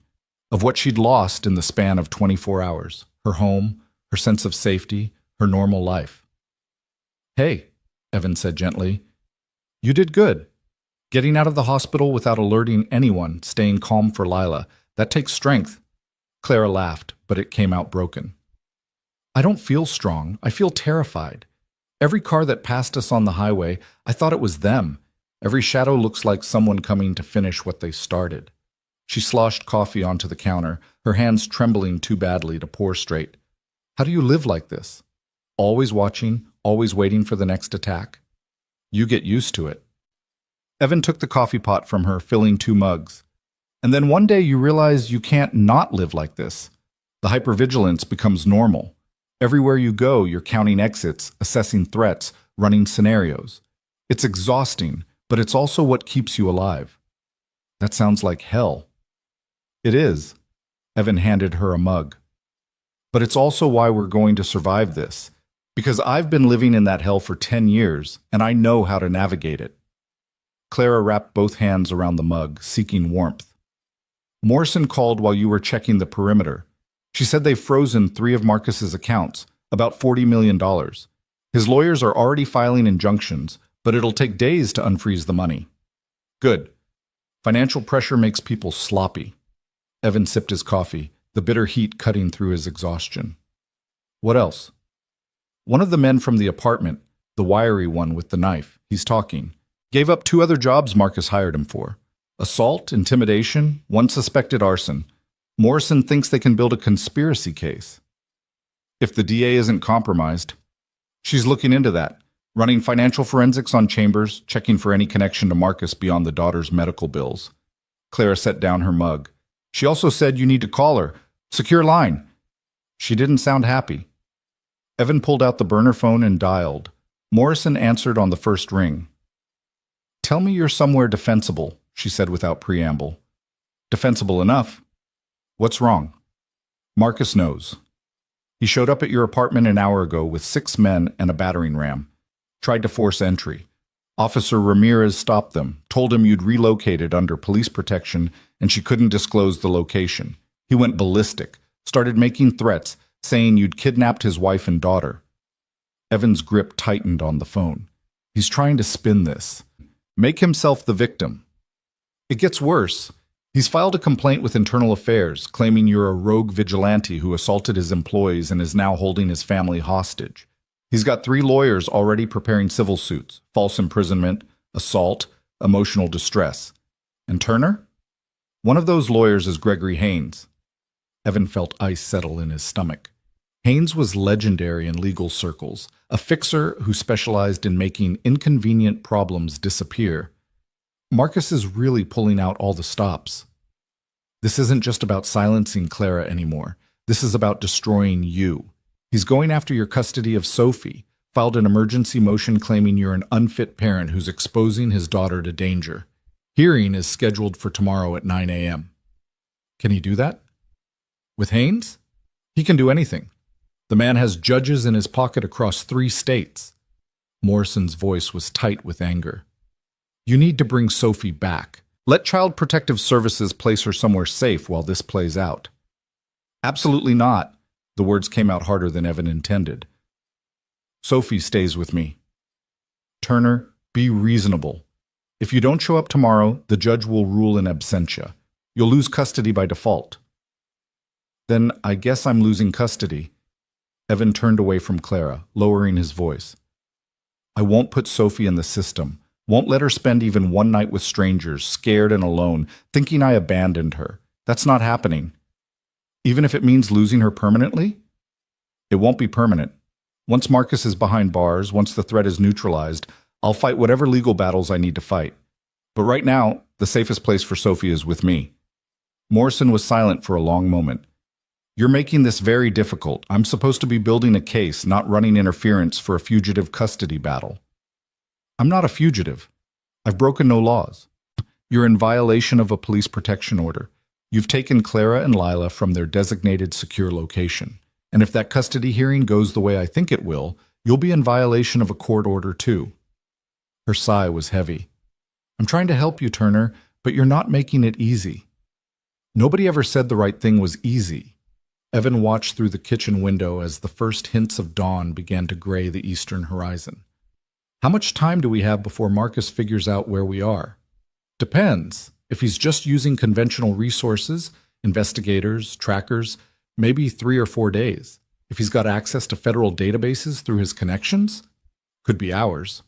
of what she'd lost in the span of 24 hours, her home, her sense of safety, her normal life. "Hey," Evan said gently, "you did good. Getting out of the hospital without alerting anyone, staying calm for Lila, that takes strength." Clara laughed, but it came out broken. "I don't feel strong. I feel terrified. Every car that passed us on the highway, I thought it was them. Every shadow looks like someone coming to finish what they started." She sloshed coffee onto the counter, her hands trembling too badly to pour straight. "How do you live like this? Always watching, always waiting for the next attack?" "You get used to it." Evan took the coffee pot from her, filling 2 mugs. "And then one day you realize you can't not live like this. The hypervigilance becomes normal. Everywhere you go, you're counting exits, assessing threats, running scenarios. It's exhausting, but it's also what keeps you alive." "That sounds like hell." "It is." Evan handed her a mug. "But it's also why we're going to survive this. Because I've been living in that hell for 10 years, and I know how to navigate it." Clara wrapped both hands around the mug, seeking warmth. "Morrison called while you were checking the perimeter. She said they've frozen 3 of Marcus's accounts, about $40 million. His lawyers are already filing injunctions, but it'll take days to unfreeze the money." "Good. Financial pressure makes people sloppy." Evan sipped his coffee, the bitter heat cutting through his exhaustion. "What else?" "One of the men from the apartment, the wiry one with the knife, he's talking, gave up 2 other jobs Marcus hired him for. Assault, intimidation, 1 suspected arson. Morrison thinks they can build a conspiracy case. If the DA isn't compromised, she's looking into that, running financial forensics on Chambers, checking for any connection to Marcus beyond the daughter's medical bills." Clara set down her mug. "She also said you need to call her. Secure line." She didn't sound happy. Evan pulled out the burner phone and dialed. Morrison answered on the first ring. "Tell me you're somewhere defensible," she said without preamble. "Defensible enough. What's wrong?" "Marcus knows. He showed up at your apartment an hour ago with 6 men and a battering ram. Tried to force entry. Officer Ramirez stopped them, told him you'd relocated under police protection and she couldn't disclose the location. He went ballistic, started making threats, saying you'd kidnapped his wife and daughter." Evan's grip tightened on the phone. He's trying to spin this. Make himself the victim. It gets worse. He's filed a complaint with Internal Affairs, claiming you're a rogue vigilante who assaulted his employees and is now holding his family hostage. He's got 3 lawyers already preparing civil suits: false imprisonment, assault, emotional distress. And Turner? One of those lawyers is Gregory Haynes. Evan felt ice settle in his stomach. Haynes was legendary in legal circles, a fixer who specialized in making inconvenient problems disappear. Marcus is really pulling out all the stops. This isn't just about silencing Clara anymore. This is about destroying you. He's going after your custody of Sophie, filed an emergency motion claiming you're an unfit parent who's exposing his daughter to danger. Hearing is scheduled for tomorrow at 9 a.m. Can he do that? With Haynes? He can do anything. The man has judges in his pocket across 3 states. Morrison's voice was tight with anger. You need to bring Sophie back. Let Child Protective Services place her somewhere safe while this plays out. Absolutely not. The words came out harder than Evan intended. Sophie stays with me. Turner, be reasonable. If you don't show up tomorrow, the judge will rule in absentia. You'll lose custody by default. Then I guess I'm losing custody. Evan turned away from Clara, lowering his voice. I won't put Sophie in the system. Won't let her spend even 1 night with strangers, scared and alone, thinking I abandoned her. That's not happening. Even if it means losing her permanently? It won't be permanent. Once Marcus is behind bars, once the threat is neutralized, I'll fight whatever legal battles I need to fight. But right now, the safest place for Sophie is with me. Morrison was silent for a long moment. You're making this very difficult. I'm supposed to be building a case, not running interference for a fugitive custody battle. I'm not a fugitive. I've broken no laws. You're in violation of a police protection order. You've taken Clara and Lila from their designated secure location. And if that custody hearing goes the way I think it will, you'll be in violation of a court order too. Her sigh was heavy. I'm trying to help you, Turner, but you're not making it easy. Nobody ever said the right thing was easy. Evan watched through the kitchen window as the first hints of dawn began to gray the eastern horizon. How much time do we have before Marcus figures out where we are? Depends. If he's just using conventional resources, investigators, trackers, maybe 3 or 4 days. If he's got access to federal databases through his connections, could be hours.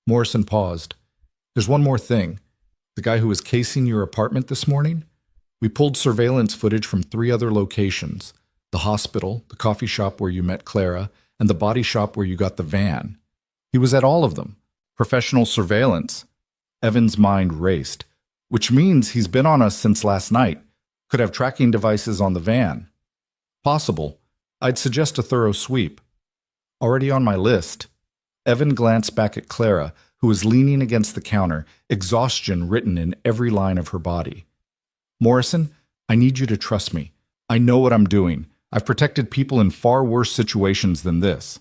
Morrison paused. There's one more thing. The guy who was casing your apartment this morning? We pulled surveillance footage from 3 other locations: the hospital, the coffee shop where you met Clara, and the body shop where you got the van. He was at all of them. Professional surveillance. Evan's mind raced. Which means he's been on us since last night. Could have tracking devices on the van. Possible. I'd suggest a thorough sweep. Already on my list. Evan glanced back at Clara, who was leaning against the counter, exhaustion written in every line of her body. Morrison, I need you to trust me. I know what I'm doing. I've protected people in far worse situations than this.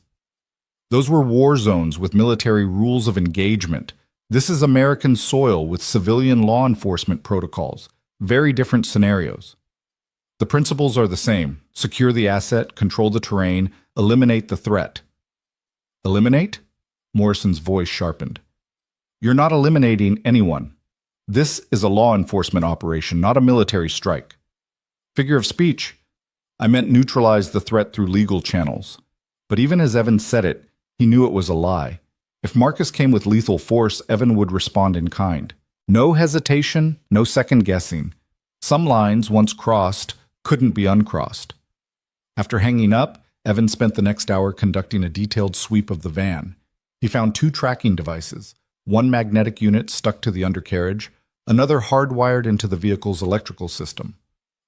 Those were war zones with military rules of engagement. This is American soil with civilian law enforcement protocols. Very different scenarios. The principles are the same. Secure the asset, control the terrain, eliminate the threat. Eliminate? Morrison's voice sharpened. You're not eliminating anyone. This is a law enforcement operation, not a military strike. Figure of speech. I meant neutralize the threat through legal channels. But even as Evan said it, he knew it was a lie. If Marcus came with lethal force, Evan would respond in kind. No hesitation, no second guessing. Some lines, once crossed, couldn't be uncrossed. After hanging up, Evan spent the next hour conducting a detailed sweep of the van. He found 2 tracking devices, one magnetic unit stuck to the undercarriage, another hardwired into the vehicle's electrical system.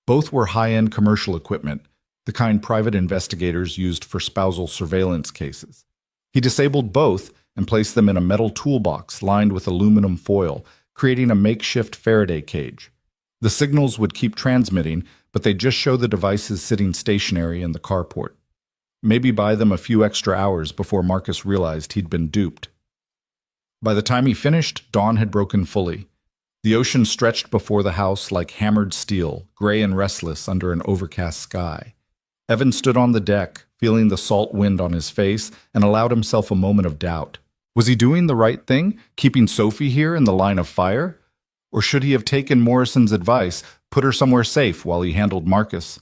Both were high-end commercial equipment, the kind private investigators used for spousal surveillance cases. He disabled both and placed them in a metal toolbox lined with aluminum foil, creating a makeshift Faraday cage. The signals would keep transmitting, but they'd just show the devices sitting stationary in the carport. Maybe buy them a few extra hours before Marcus realized he'd been duped. By the time he finished, dawn had broken fully. The ocean stretched before the house like hammered steel, gray and restless under an overcast sky. Evan stood on the deck, feeling the salt wind on his face, and allowed himself a moment of doubt. Was he doing the right thing, keeping Sophie here in the line of fire? Or should he have taken Morrison's advice, put her somewhere safe while he handled Marcus?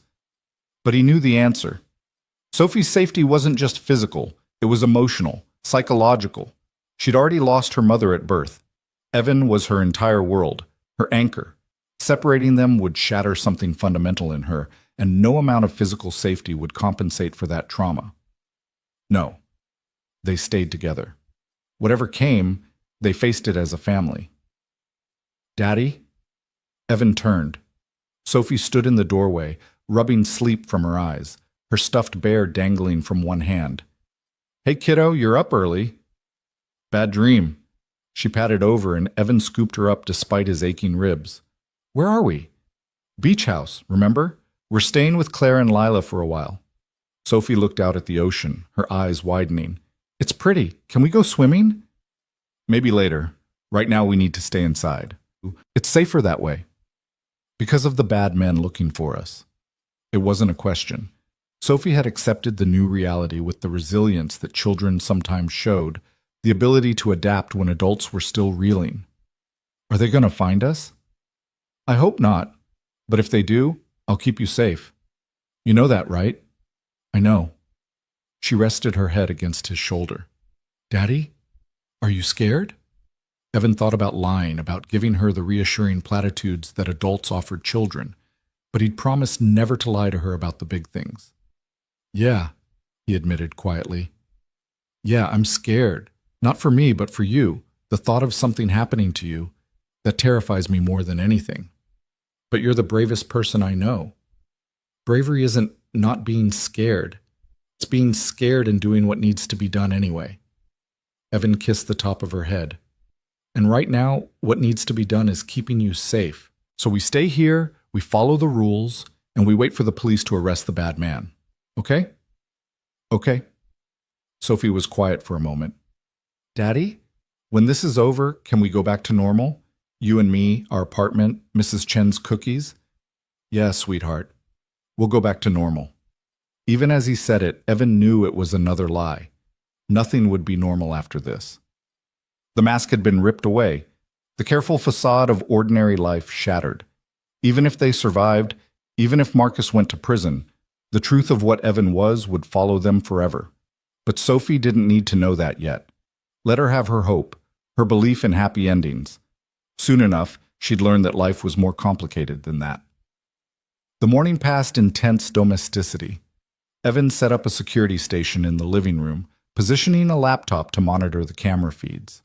But he knew the answer. Sophie's safety wasn't just physical, it was emotional, psychological. She'd already lost her mother at birth. Evan was her entire world, her anchor. Separating them would shatter something fundamental in her, and no amount of physical safety would compensate for that trauma. No, they stayed together. Whatever came, they faced it as a family. Daddy? Evan turned. Sophie stood in the doorway, rubbing sleep from her eyes, her stuffed bear dangling from one hand. Hey kiddo, you're up early. Bad dream. She patted over and Evan scooped her up despite his aching ribs. Where are we? Beach house, remember? We're staying with Claire and Lila for a while. Sophie looked out at the ocean, her eyes widening. It's pretty. Can we go swimming? Maybe later. Right now we need to stay inside. It's safer that way. Because of the bad men looking for us. It wasn't a question. Sophie had accepted the new reality with the resilience that children sometimes showed, the ability to adapt when adults were still reeling. Are they going to find us? I hope not. But if they do, I'll keep you safe. You know that, right? I know. She rested her head against his shoulder. Daddy, are you scared? Evan thought about lying, about giving her the reassuring platitudes that adults offered children, but he'd promised never to lie to her about the big things. Yeah, he admitted quietly. Yeah, I'm scared. Not for me, but for you. The thought of something happening to you, that terrifies me more than anything. But you're the bravest person I know. Bravery isn't not being scared. It's being scared and doing what needs to be done anyway. Evan kissed the top of her head. And right now, what needs to be done is keeping you safe. So we stay here, we follow the rules, and we wait for the police to arrest the bad man. Okay? Okay. Sophie was quiet for a moment. Daddy, when this is over, can we go back to normal? You and me, our apartment, Mrs. Chen's cookies? Yeah, sweetheart. We'll go back to normal. Even as he said it, Evan knew it was another lie. Nothing would be normal after this. The mask had been ripped away, the careful facade of ordinary life shattered. Even if they survived, even if Marcus went to prison, the truth of what Evan was would follow them forever. But Sophie didn't need to know that yet. Let her have her hope, her belief in happy endings. Soon enough, she'd learn that life was more complicated than that. The morning passed in tense domesticity. Evan set up a security station in the living room, positioning a laptop to monitor the camera feeds.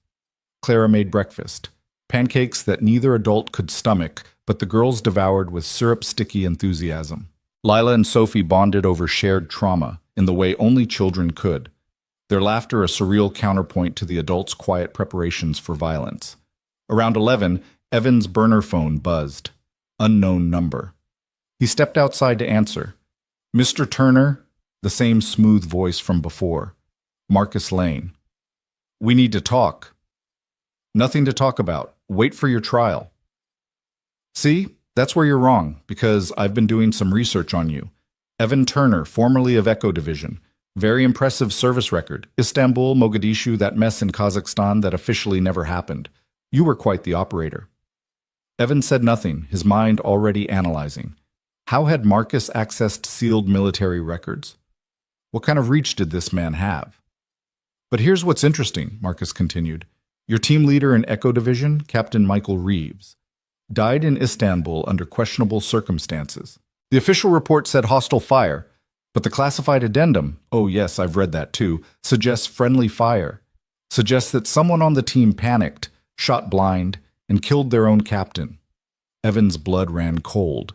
Clara made breakfast, pancakes that neither adult could stomach, but the girls devoured with syrup-sticky enthusiasm. Lila and Sophie bonded over shared trauma in the way only children could, their laughter a surreal counterpoint to the adults' quiet preparations for violence. Around 11, Evan's burner phone buzzed. Unknown number. He stepped outside to answer. Mr. Turner, the same smooth voice from before. Marcus Lane. We need to talk. Nothing to talk about. Wait for your trial. See, that's where you're wrong, because I've been doing some research on you. Evan Turner, formerly of Echo Division. Very impressive service record. Istanbul, Mogadishu, that mess in Kazakhstan that officially never happened. You were quite the operator. Evan said nothing, his mind already analyzing. How had Marcus accessed sealed military records? What kind of reach did this man have? But here's what's interesting, Marcus continued. Your team leader in Echo Division, Captain Michael Reeves, died in Istanbul under questionable circumstances. The official report said hostile fire, but the classified addendum, oh yes, I've read that too, suggests friendly fire, suggests that someone on the team panicked, shot blind, and killed their own captain. Evan's blood ran cold.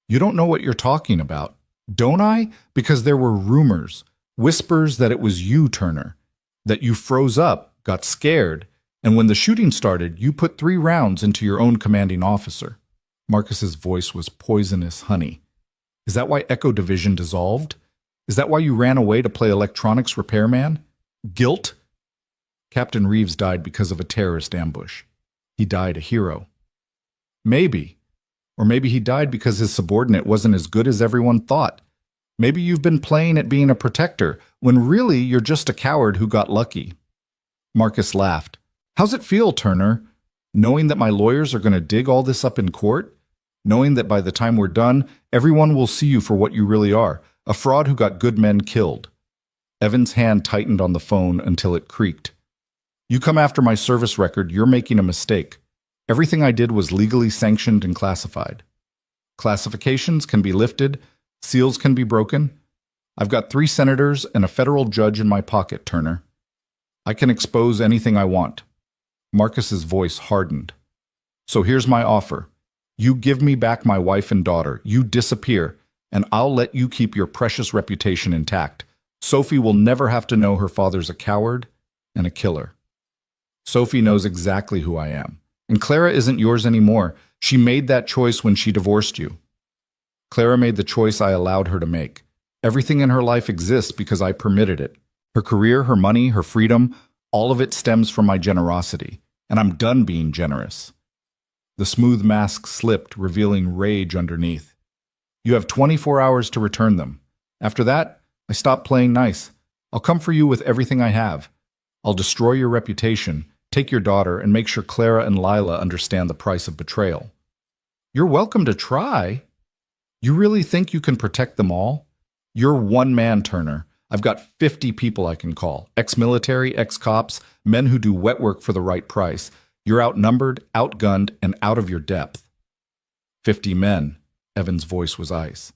You don't know what you're talking about. Don't I? Because there were rumors, whispers that it was you, Turner, that you froze up, got scared, and when the shooting started, you put 3 rounds into your own commanding officer. Marcus's voice was poisonous honey. Is that why Echo Division dissolved? Is that why you ran away to play electronics repairman? Guilt? Captain Reeves died because of a terrorist ambush. He died a hero. Maybe. Or maybe he died because his subordinate wasn't as good as everyone thought. Maybe you've been playing at being a protector, when really you're just a coward who got lucky. Marcus laughed. How's it feel, Turner? Knowing that my lawyers are going to dig all this up in court? Knowing that by the time we're done, everyone will see you for what you really are, a fraud who got good men killed. Evan's hand tightened on the phone until it creaked. You come after my service record, you're making a mistake. Everything I did was legally sanctioned and classified. Classifications can be lifted, seals can be broken. I've got 3 senators and a federal judge in my pocket, Turner. I can expose anything I want. Marcus's voice hardened. So here's my offer. You give me back my wife and daughter, you disappear, and I'll let you keep your precious reputation intact. Sophie will never have to know her father's a coward and a killer. Sophie knows exactly who I am. And Clara isn't yours anymore. She made that choice when she divorced you. Clara made the choice I allowed her to make. Everything in her life exists because I permitted it. Her career, her money, her freedom, all of it stems from my generosity. And I'm done being generous. The smooth mask slipped, revealing rage underneath. You have 24 hours to return them. After that, I stop playing nice. I'll come for you with everything I have. I'll destroy your reputation, take your daughter, and make sure Clara and Lila understand the price of betrayal. You're welcome to try. You really think you can protect them all? You're one man, Turner. I've got 50 people I can call. Ex-military, ex-cops, men who do wet work for the right price. You're outnumbered, outgunned, and out of your depth. 50 men. Evan's voice was ice.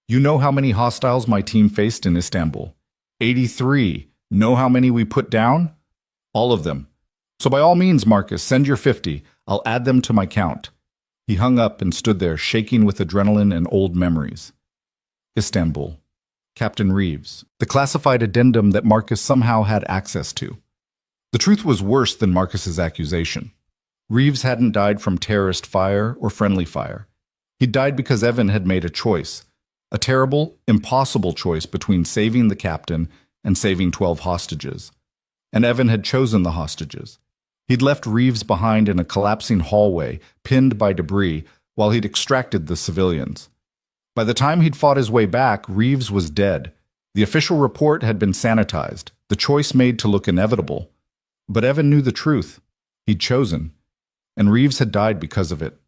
You know how many hostiles my team faced in Istanbul? 83. Know how many we put down? All of them. So by all means, Marcus, send your 50. I'll add them to my count. He hung up and stood there, shaking with adrenaline and old memories. Istanbul. Captain Reeves. The classified addendum that Marcus somehow had access to. The truth was worse than Marcus's accusation. Reeves hadn't died from terrorist fire or friendly fire. He died because Evan had made a choice. A terrible, impossible choice between saving the captain and saving 12 hostages. And Evan had chosen the hostages. He'd left Reeves behind in a collapsing hallway, pinned by debris, while he'd extracted the civilians. By the time he'd fought his way back, Reeves was dead. The official report had been sanitized, the choice made to look inevitable. But Evan knew the truth. He'd chosen, and Reeves had died because of it.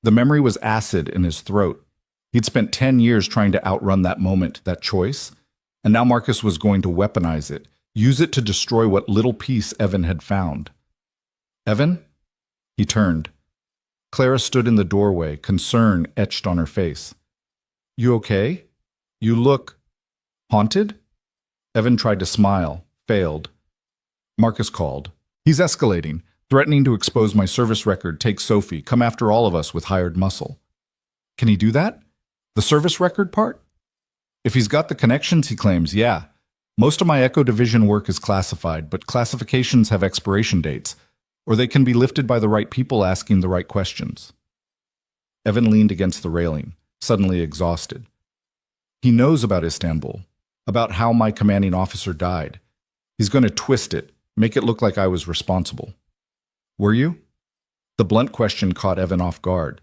The memory was acid in his throat. He'd spent 10 years trying to outrun that moment, that choice, and now Marcus was going to weaponize it, use it to destroy what little peace Evan had found. Evan? He turned. Clara stood in the doorway, concern etched on her face. You okay? You look haunted? Evan tried to smile, failed. Marcus called. He's escalating, threatening to expose my service record, take Sophie, come after all of us with hired muscle. Can he do that? The service record part? If he's got the connections, he claims, yeah. Most of my Echo Division work is classified, but classifications have expiration dates, or they can be lifted by the right people asking the right questions. Evan leaned against the railing, suddenly exhausted. He knows about Istanbul, about how my commanding officer died. He's going to twist it, make it look like I was responsible. Were you? The blunt question caught Evan off guard.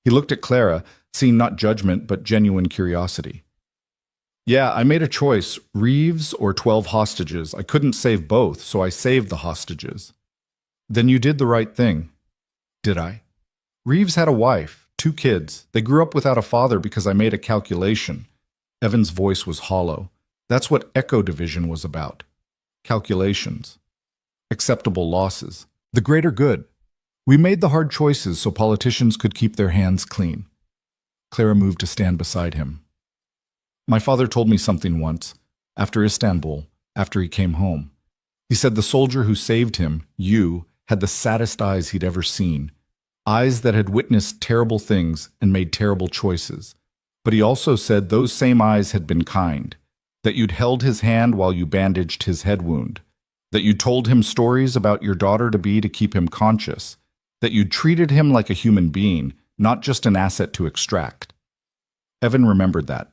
He looked at Clara, seeing not judgment but genuine curiosity. Yeah, I made a choice, Reeves or 12 hostages. I couldn't save both, so I saved the hostages. Then you did the right thing. Did I? Reeves had a wife, 2 kids. They grew up without a father because I made a calculation. Evan's voice was hollow. That's what Echo Division was about. Calculations. Acceptable losses. The greater good. We made the hard choices so politicians could keep their hands clean. Clara moved to stand beside him. My father told me something once, after Istanbul, after he came home. He said the soldier who saved him, you, had the saddest eyes he'd ever seen. Eyes that had witnessed terrible things and made terrible choices. But he also said those same eyes had been kind, that you'd held his hand while you bandaged his head wound, that you told him stories about your daughter-to-be to keep him conscious, that you'd treated him like a human being, not just an asset to extract. Evan remembered that.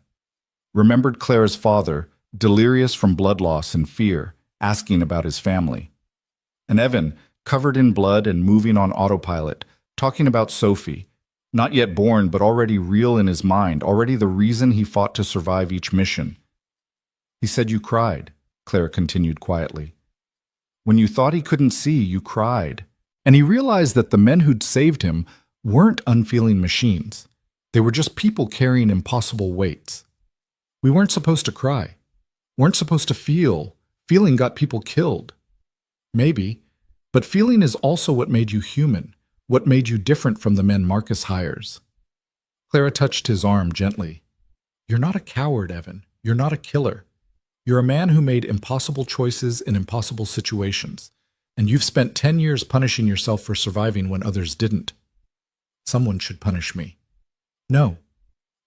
Remembered Clara's father, delirious from blood loss and fear, asking about his family. And Evan, covered in blood and moving on autopilot, talking about Sophie, not yet born but already real in his mind, already the reason he fought to survive each mission. He said you cried, Clara continued quietly. When you thought he couldn't see, you cried. And he realized that the men who'd saved him weren't unfeeling machines. They were just people carrying impossible weights. We weren't supposed to cry, weren't supposed to feel. Feeling got people killed. Maybe, but feeling is also what made you human, what made you different from the men Marcus hires. Clara touched his arm gently. You're not a coward, Evan. You're not a killer. You're a man who made impossible choices in impossible situations, and you've spent 10 years punishing yourself for surviving when others didn't. Someone should punish me. No,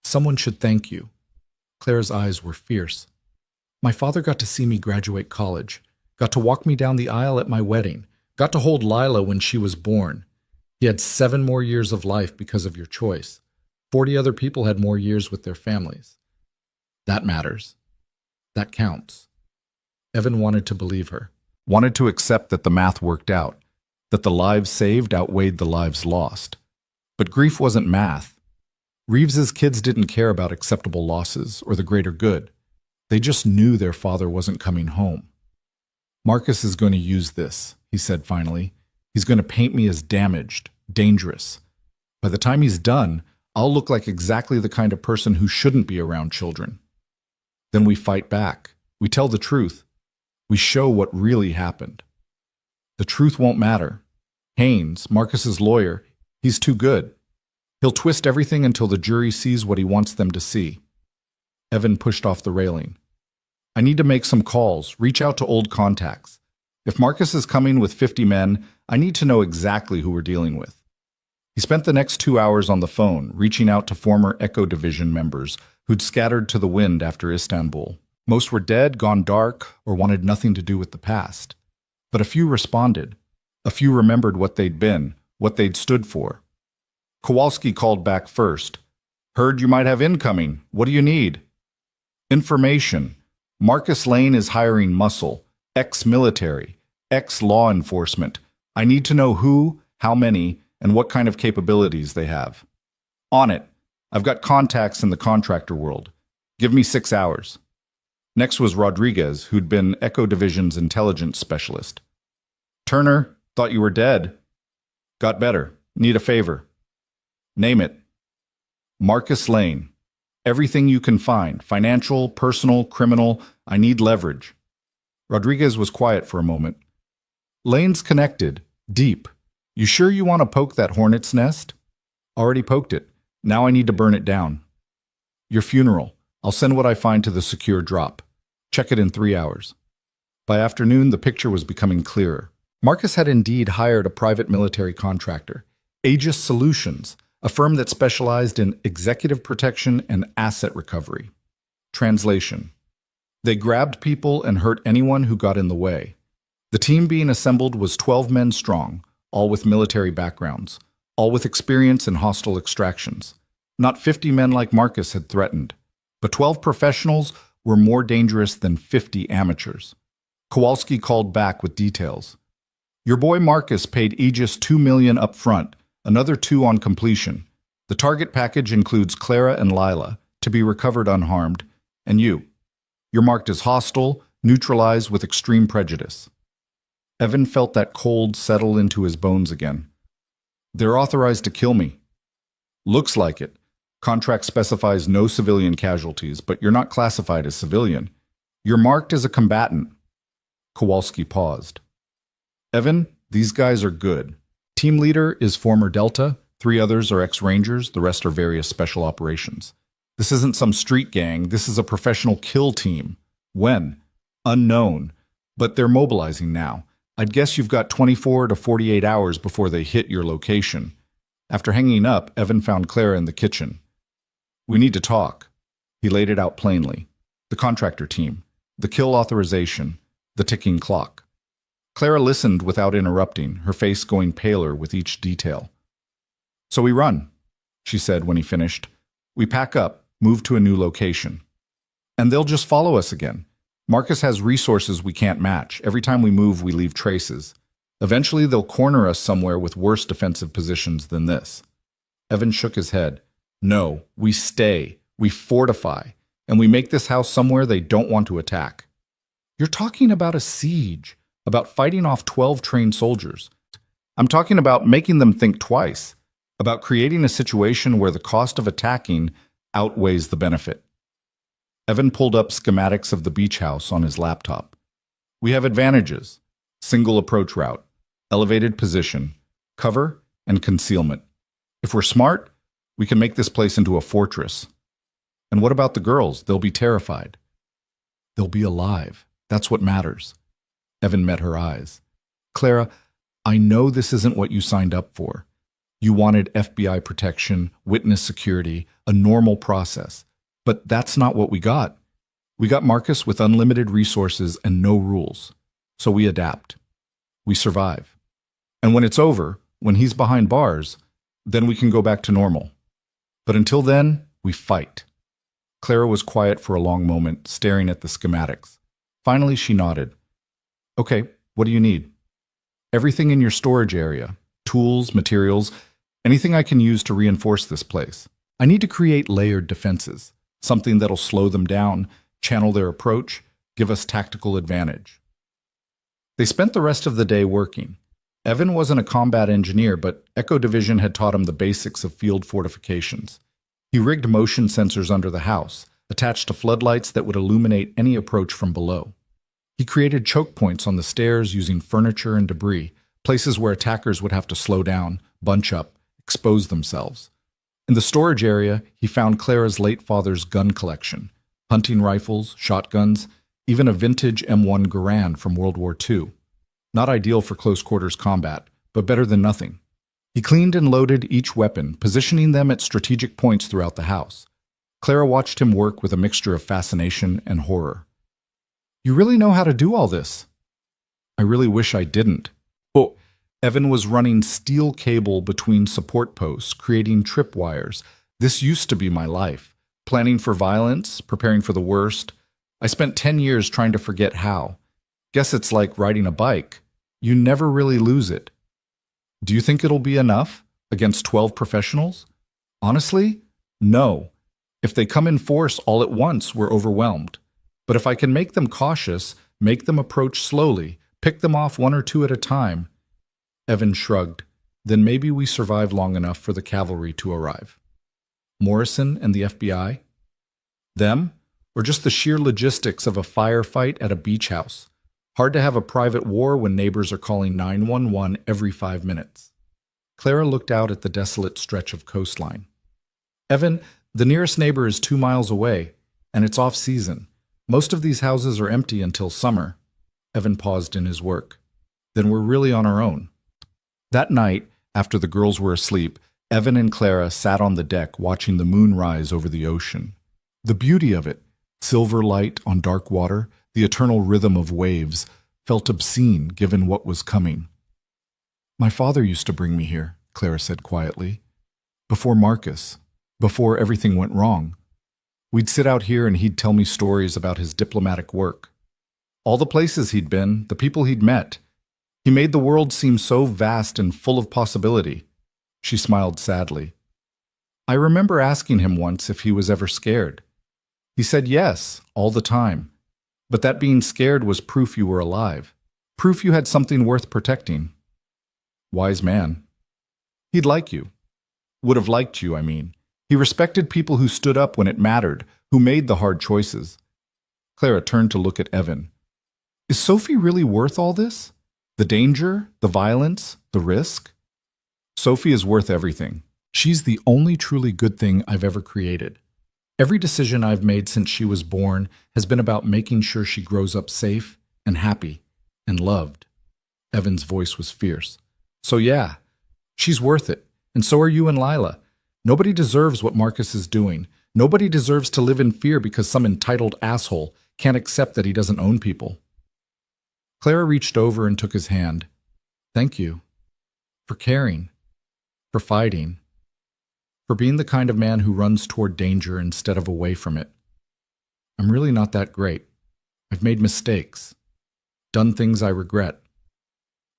someone should thank you. Clara's eyes were fierce. My father got to see me graduate college, got to walk me down the aisle at my wedding, got to hold Lila when she was born. He had 7 more years of life because of your choice. 40 other people had more years with their families. That matters. That counts. Evan wanted to believe her, wanted to accept that the math worked out, that the lives saved outweighed the lives lost. But grief wasn't math. Reeves's kids didn't care about acceptable losses or the greater good. They just knew their father wasn't coming home. Marcus is going to use this, he said finally. He's going to paint me as damaged, dangerous. By the time he's done, I'll look like exactly the kind of person who shouldn't be around children. Then we fight back. We tell the truth. We show what really happened. The truth won't matter. Haynes, Marcus's lawyer, he's too good. He'll twist everything until the jury sees what he wants them to see. Evan pushed off the railing. I need to make some calls, reach out to old contacts. If Marcus is coming with 50 men, I need to know exactly who we're dealing with. He spent the next 2 hours on the phone, reaching out to former Echo Division members who'd scattered to the wind after Istanbul. Most were dead, gone dark, or wanted nothing to do with the past. But a few responded. A few remembered what they'd been, what they'd stood for. Kowalski called back first. Heard you might have incoming. What do you need? Information. Marcus Lane is hiring muscle, ex-military, ex-law enforcement. I need to know who, how many, and what kind of capabilities they have. On it. I've got contacts in the contractor world. Give me 6 hours. Next was Rodriguez, who'd been Echo Division's intelligence specialist. Turner, thought you were dead. Got better. Need a favor. Name it. Marcus Lane. Everything you can find. Financial, personal, criminal. I need leverage. Rodriguez was quiet for a moment. Lane's connected. Deep. You sure you want to poke that hornet's nest? Already poked it. Now I need to burn it down. Your funeral. I'll send what I find to the secure drop. Check it in 3 hours. By afternoon, the picture was becoming clearer. Marcus had indeed hired a private military contractor, Aegis Solutions, a firm that specialized in executive protection and asset recovery. Translation. They grabbed people and hurt anyone who got in the way. The team being assembled was 12 men strong, all with military backgrounds, all with experience in hostile extractions. Not 50 men like Marcus had threatened, but 12 professionals were more dangerous than 50 amateurs. Kowalski called back with details. Your boy Marcus paid Aegis $2 million up front, another $2 million on completion. The target package includes Clara and Lila, to be recovered unharmed, and you. You're marked as hostile, neutralized with extreme prejudice. Evan felt that cold settle into his bones again. They're authorized to kill me. Looks like it. Contract specifies no civilian casualties, but you're not classified as civilian. You're marked as a combatant. Kowalski paused. Evan, these guys are good. Team leader is former Delta, 3 others are ex-Rangers, the rest are various special operations. This isn't some street gang, this is a professional kill team. When? Unknown. But they're mobilizing now. I'd guess you've got 24 to 48 hours before they hit your location. After hanging up, Evan found Clara in the kitchen. We need to talk. He laid it out plainly. The contractor team, the kill authorization, the ticking clock. Clara listened without interrupting, her face going paler with each detail. So we run, she said when he finished. We pack up, move to a new location. And they'll just follow us again. Marcus has resources we can't match. Every time we move, we leave traces. Eventually, they'll corner us somewhere with worse defensive positions than this. Evan shook his head. No, we stay, we fortify, and we make this house somewhere they don't want to attack. You're talking about a siege, about fighting off 12 trained soldiers. I'm talking about making them think twice, about creating a situation where the cost of attacking outweighs the benefit. Evan pulled up schematics of the beach house on his laptop. We have advantages: single approach route, elevated position, cover, and concealment. If we're smart, we can make this place into a fortress. And what about the girls? They'll be terrified. They'll be alive. That's what matters. Evan met her eyes. Clara, I know this isn't what you signed up for. You wanted FBI protection, witness security, a normal process. But that's not what we got. We got Marcus with unlimited resources and no rules. So we adapt. We survive. And when it's over, when he's behind bars, then we can go back to normal. But until then, we fight. Clara was quiet for a long moment, staring at the schematics. Finally, she nodded. Okay, what do you need? Everything in your storage area. Tools, materials, anything I can use to reinforce this place. I need to create layered defenses. Something that'll slow them down, channel their approach, give us tactical advantage. They spent the rest of the day working. Evan wasn't a combat engineer, but Echo Division had taught him the basics of field fortifications. He rigged motion sensors under the house, attached to floodlights that would illuminate any approach from below. He created choke points on the stairs using furniture and debris, places where attackers would have to slow down, bunch up, expose themselves. In the storage area, he found Clara's late father's gun collection, hunting rifles, shotguns, even a vintage M1 Garand from World War II. Not ideal for close-quarters combat, but better than nothing. He cleaned and loaded each weapon, positioning them at strategic points throughout the house. Clara watched him work with a mixture of fascination and horror. You really know how to do all this? I really wish I didn't. Oh, Evan was running steel cable between support posts, creating tripwires. This used to be my life. Planning for violence, preparing for the worst. I spent 10 years trying to forget how. Guess it's like riding a bike. You never really lose it. Do you think it'll be enough? Against 12 professionals? Honestly, No. If they come in force all at once, we're overwhelmed. But if I can make them cautious, make them approach slowly, pick them off one or two at a time. Evan shrugged. Then maybe we survive long enough for the cavalry to arrive. Morrison and the FBI? Them? Or just the sheer logistics of a firefight at a beach house? Hard to have a private war when neighbors are calling 911 every 5 minutes. Clara looked out at the desolate stretch of coastline. Evan, the nearest neighbor is 2 miles away, and it's off-season. Most of these houses are empty until summer. Evan paused in his work. Then we're really on our own. That night, after the girls were asleep, Evan and Clara sat on the deck watching the moon rise over the ocean. The beauty of it, silver light on dark water, the eternal rhythm of waves, felt obscene given what was coming. My father used to bring me here, Clara said quietly. Before Marcus, before everything went wrong. We'd sit out here and he'd tell me stories about his diplomatic work. All the places he'd been, the people he'd met. He made the world seem so vast and full of possibility. She smiled sadly. I remember asking him once if he was ever scared. He said yes, all the time. But that being scared was proof you were alive. Proof you had something worth protecting. Wise man. He'd like you. Would have liked you, I mean. He respected people who stood up when it mattered, who made the hard choices. Clara turned to look at Evan. Is Sophie really worth all this? The danger, the violence, the risk? Sophie is worth everything. She's the only truly good thing I've ever created. Every decision I've made since she was born has been about making sure she grows up safe and happy and loved. Evan's voice was fierce. So yeah, she's worth it, and so are you and Lila. Nobody deserves what Marcus is doing. Nobody deserves to live in fear because some entitled asshole can't accept that he doesn't own people. Clara reached over and took his hand. Thank you. For caring. For fighting. For being the kind of man who runs toward danger instead of away from it. I'm really not that great. I've made mistakes. Done things I regret.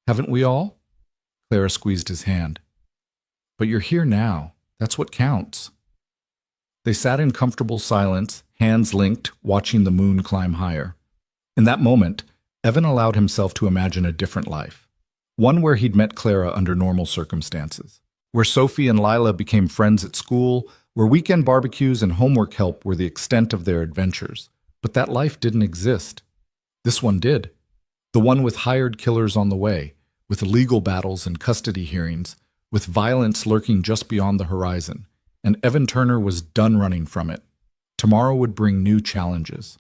Haven't we all? Clara squeezed his hand. But you're here now. That's what counts. They sat in comfortable silence, hands linked, watching the moon climb higher. In that moment, Evan allowed himself to imagine a different life. One where he'd met Clara under normal circumstances. Where Sophie and Lila became friends at school, where weekend barbecues and homework help were the extent of their adventures. But that life didn't exist. This one did. The one with hired killers on the way, with legal battles and custody hearings, with violence lurking just beyond the horizon. And Evan Turner was done running from it. Tomorrow would bring new challenges.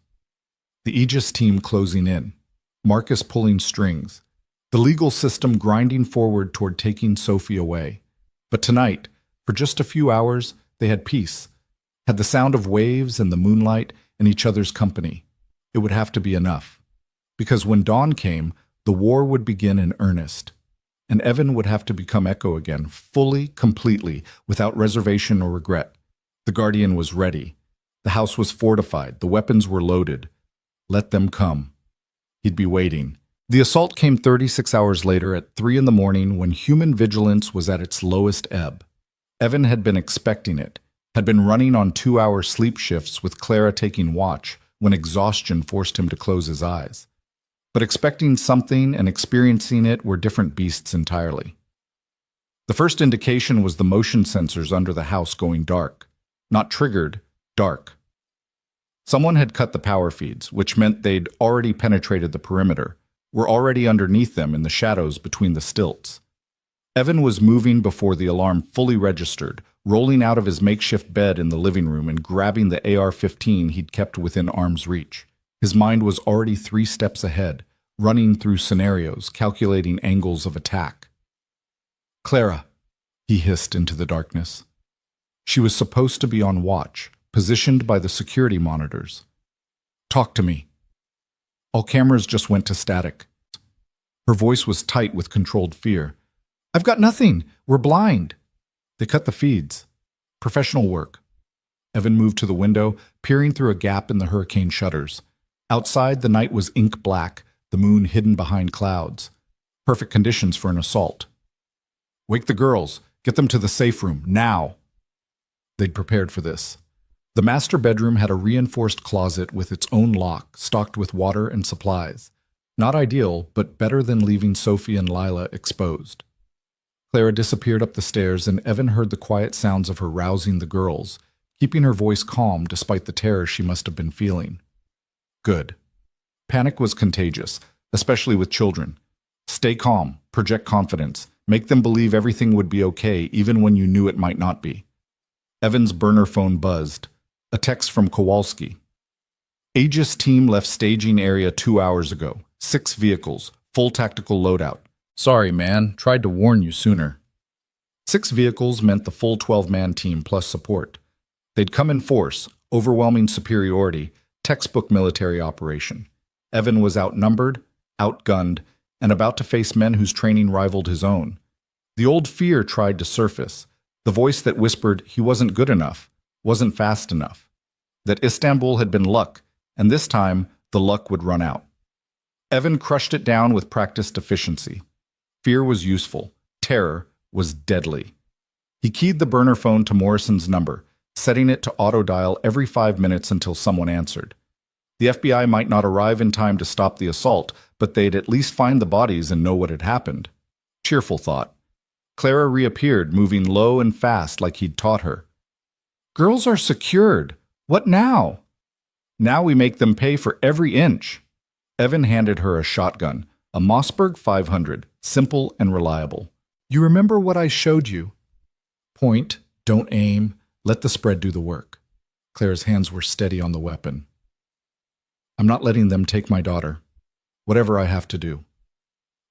The Aegis team closing in. Marcus pulling strings. The legal system grinding forward toward taking Sophie away. But tonight, for just a few hours, they had peace, had the sound of waves and the moonlight and each other's company. It would have to be enough. Because when dawn came, the war would begin in earnest. And Evan would have to become Echo again, fully, completely, without reservation or regret. The Guardian was ready. The house was fortified. The weapons were loaded. Let them come. He'd be waiting. The assault came 36 hours later at 3 in the morning when human vigilance was at its lowest ebb. Evan had been expecting it, had been running on 2-hour sleep shifts with Clara taking watch when exhaustion forced him to close his eyes. But expecting something and experiencing it were different beasts entirely. The first indication was the motion sensors under the house going dark. Not triggered, dark. Someone had cut the power feeds, which meant they'd already penetrated the perimeter, were already underneath them in the shadows between the stilts. Evan was moving before the alarm fully registered, rolling out of his makeshift bed in the living room and grabbing the AR-15 he'd kept within arm's reach. His mind was already 3 steps ahead, running through scenarios, calculating angles of attack. Clara, he hissed into the darkness. She was supposed to be on watch, positioned by the security monitors. Talk to me. All cameras just went to static. Her voice was tight with controlled fear. I've got nothing. We're blind. They cut the feeds. Professional work. Evan moved to the window, peering through a gap in the hurricane shutters. Outside, the night was ink black, the moon hidden behind clouds. Perfect conditions for an assault. Wake the girls. Get them to the safe room, now. They'd prepared for this. The master bedroom had a reinforced closet with its own lock, stocked with water and supplies. Not ideal, but better than leaving Sophie and Lila exposed. Clara disappeared up the stairs, and Evan heard the quiet sounds of her rousing the girls, keeping her voice calm despite the terror she must have been feeling. Good. Panic was contagious, especially with children. Stay calm, project confidence, make them believe everything would be okay even when you knew it might not be. Evan's burner phone buzzed. A text from Kowalski. Aegis team left staging area 2 hours ago. 6 vehicles, full tactical loadout. Sorry, man, tried to warn you sooner. 6 vehicles meant the full 12-man team plus support. They'd come in force, overwhelming superiority, textbook military operation. Evan was outnumbered, outgunned, and about to face men whose training rivaled his own. The old fear tried to surface, the voice that whispered he wasn't good enough, wasn't fast enough, that Istanbul had been luck, and this time the luck would run out. Evan crushed it down with practiced efficiency. Fear was useful. Terror was deadly. He keyed the burner phone to Morrison's number, setting it to auto-dial every 5 minutes until someone answered. The FBI might not arrive in time to stop the assault, but they'd at least find the bodies and know what had happened. Cheerful thought. Clara reappeared, moving low and fast like he'd taught her. Girls are secured. What now? Now we make them pay for every inch. Evan handed her a shotgun, a Mossberg 500, simple and reliable. You remember what I showed you? Point, don't aim, let the spread do the work. Clara's hands were steady on the weapon. I'm not letting them take my daughter. Whatever I have to do.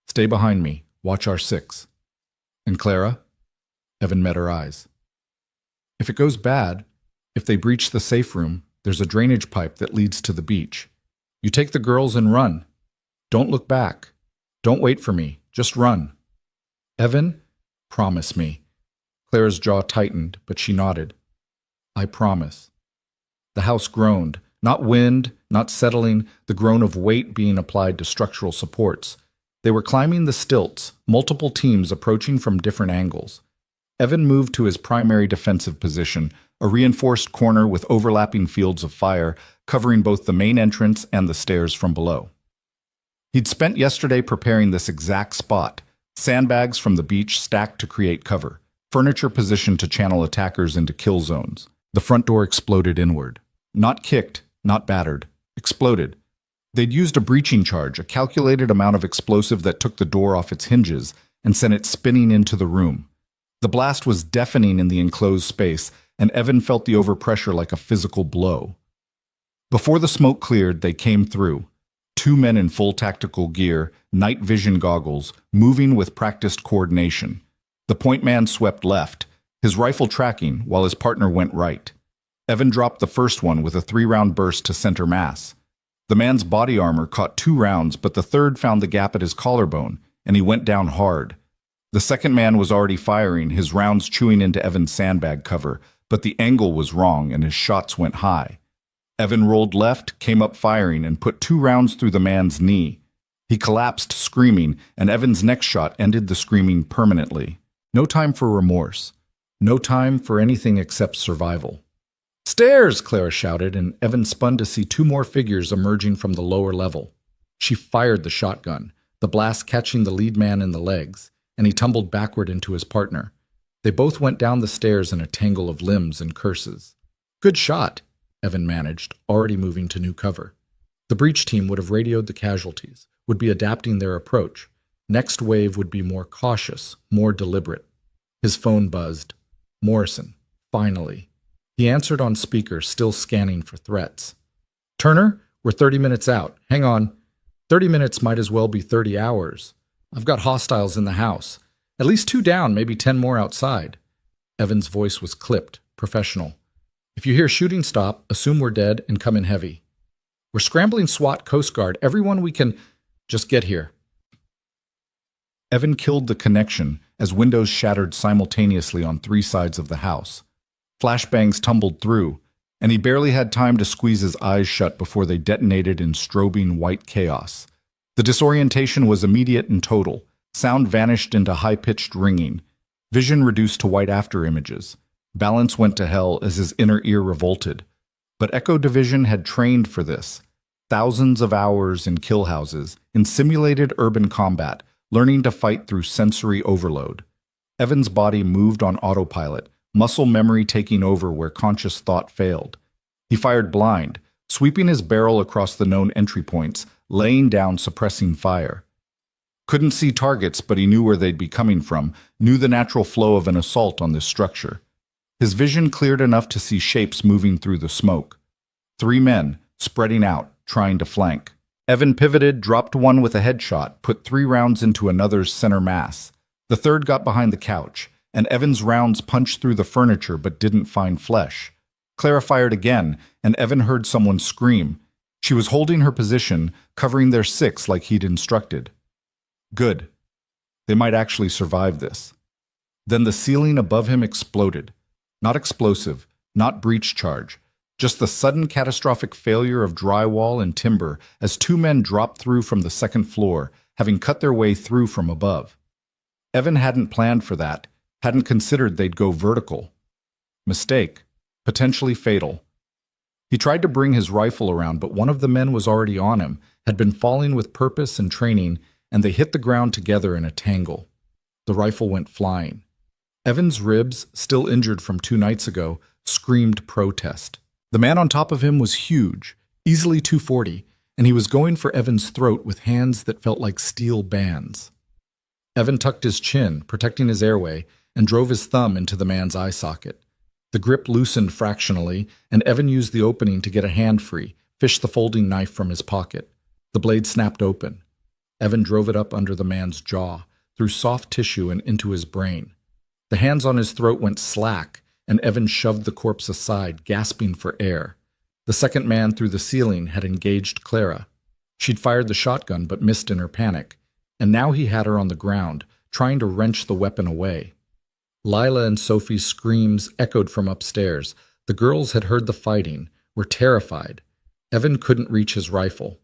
Stay behind me, watch our 6. And Clara? Evan met her eyes. If it goes bad, if they breach the safe room, there's a drainage pipe that leads to the beach. You take the girls and run. Don't look back. Don't wait for me. Just run. Evan, promise me. Clara's jaw tightened, but she nodded. I promise. The house groaned. Not wind, not settling, the groan of weight being applied to structural supports. They were climbing the stilts, multiple teams approaching from different angles. Evan moved to his primary defensive position, a reinforced corner with overlapping fields of fire, covering both the main entrance and the stairs from below. He'd spent yesterday preparing this exact spot, sandbags from the beach stacked to create cover, furniture positioned to channel attackers into kill zones. The front door exploded inward. Not kicked, not battered. Exploded. They'd used a breaching charge, a calculated amount of explosive that took the door off its hinges and sent it spinning into the room. The blast was deafening in the enclosed space, and Evan felt the overpressure like a physical blow. Before the smoke cleared, they came through. 2 men in full tactical gear, night vision goggles, moving with practiced coordination. The point man swept left, his rifle tracking while his partner went right. Evan dropped the first one with a 3-round burst to center mass. The man's body armor caught 2 rounds, but the third found the gap at his collarbone, and he went down hard. The second man was already firing, his rounds chewing into Evan's sandbag cover, but the angle was wrong and his shots went high. Evan rolled left, came up firing, and put 2 rounds through the man's knee. He collapsed screaming, and Evan's next shot ended the screaming permanently. No time for remorse. No time for anything except survival. Stairs! Clara shouted, and Evan spun to see 2 more figures emerging from the lower level. She fired the shotgun, the blast catching the lead man in the legs, and he tumbled backward into his partner. They both went down the stairs in a tangle of limbs and curses. Good shot, Evan managed, already moving to new cover. The breach team would have radioed the casualties, would be adapting their approach. Next wave would be more cautious, more deliberate. His phone buzzed. Morrison, finally. He answered on speaker, still scanning for threats. Turner, we're 30 minutes out. Hang on. 30 minutes might as well be 30 hours. I've got hostiles in the house. At least 2 down, maybe 10 more outside. Evan's voice was clipped, professional. If you hear shooting stop, assume we're dead and come in heavy. We're scrambling SWAT, Coast Guard, everyone we can. Just get here. Evan killed the connection as windows shattered simultaneously on 3 sides of the house. Flashbangs tumbled through, and he barely had time to squeeze his eyes shut before they detonated in strobing white chaos. The disorientation was immediate and total. Sound vanished into high-pitched ringing. Vision reduced to white afterimages. Balance went to hell as his inner ear revolted. But Echo Division had trained for this. Thousands of hours in kill houses, in simulated urban combat, learning to fight through sensory overload. Evan's body moved on autopilot, muscle memory taking over where conscious thought failed. He fired blind, sweeping his barrel across the known entry points, laying down suppressing fire. Couldn't see targets, but he knew where they'd be coming from, knew the natural flow of an assault on this structure. His vision cleared enough to see shapes moving through the smoke. 3 men, spreading out, trying to flank. Evan pivoted, dropped one with a headshot, put 3 rounds into another's center mass. The third got behind the couch, and Evan's rounds punched through the furniture but didn't find flesh. Clara fired again, and Evan heard someone scream. She was holding her position, covering their 6 like he'd instructed. Good. They might actually survive this. Then the ceiling above him exploded. Not explosive, not breach charge, just the sudden catastrophic failure of drywall and timber as 2 men dropped through from the 2nd floor, having cut their way through from above. Evan hadn't planned for that, hadn't considered they'd go vertical. Mistake, potentially fatal. He tried to bring his rifle around, but one of the men was already on him, had been falling with purpose and training, and they hit the ground together in a tangle. The rifle went flying. Evan's ribs, still injured from 2 nights ago, screamed protest. The man on top of him was huge, easily 240, and he was going for Evan's throat with hands that felt like steel bands. Evan tucked his chin, protecting his airway, and drove his thumb into the man's eye socket. The grip loosened fractionally, and Evan used the opening to get a hand free, fished the folding knife from his pocket. The blade snapped open. Evan drove it up under the man's jaw, through soft tissue and into his brain. The hands on his throat went slack, and Evan shoved the corpse aside, gasping for air. The second man through the ceiling had engaged Clara. She'd fired the shotgun but missed in her panic, and now he had her on the ground, trying to wrench the weapon away. Lila and Sophie's screams echoed from upstairs. The girls had heard the fighting, were terrified. Evan couldn't reach his rifle.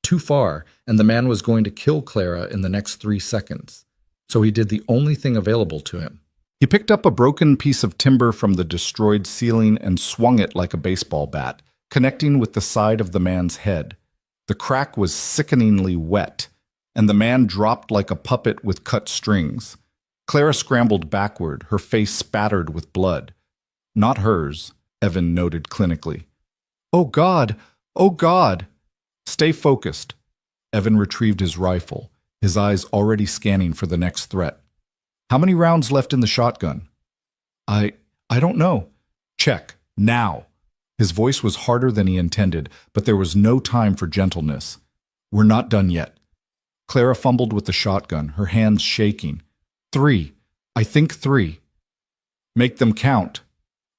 Too far, and the man was going to kill Clara in the next 3 seconds. So he did the only thing available to him. He picked up a broken piece of timber from the destroyed ceiling and swung it like a baseball bat, connecting with the side of the man's head. The crack was sickeningly wet, and the man dropped like a puppet with cut strings. Clara scrambled backward, her face spattered with blood. Not hers, Evan noted clinically. "Oh God! Oh God!" "Stay focused." Evan retrieved his rifle, his eyes already scanning for the next threat. "How many rounds left in the shotgun?" I don't know." "Check, now." His voice was harder than he intended, but there was no time for gentleness. "We're not done yet." Clara fumbled with the shotgun, her hands shaking. 3. I think 3. "Make them count."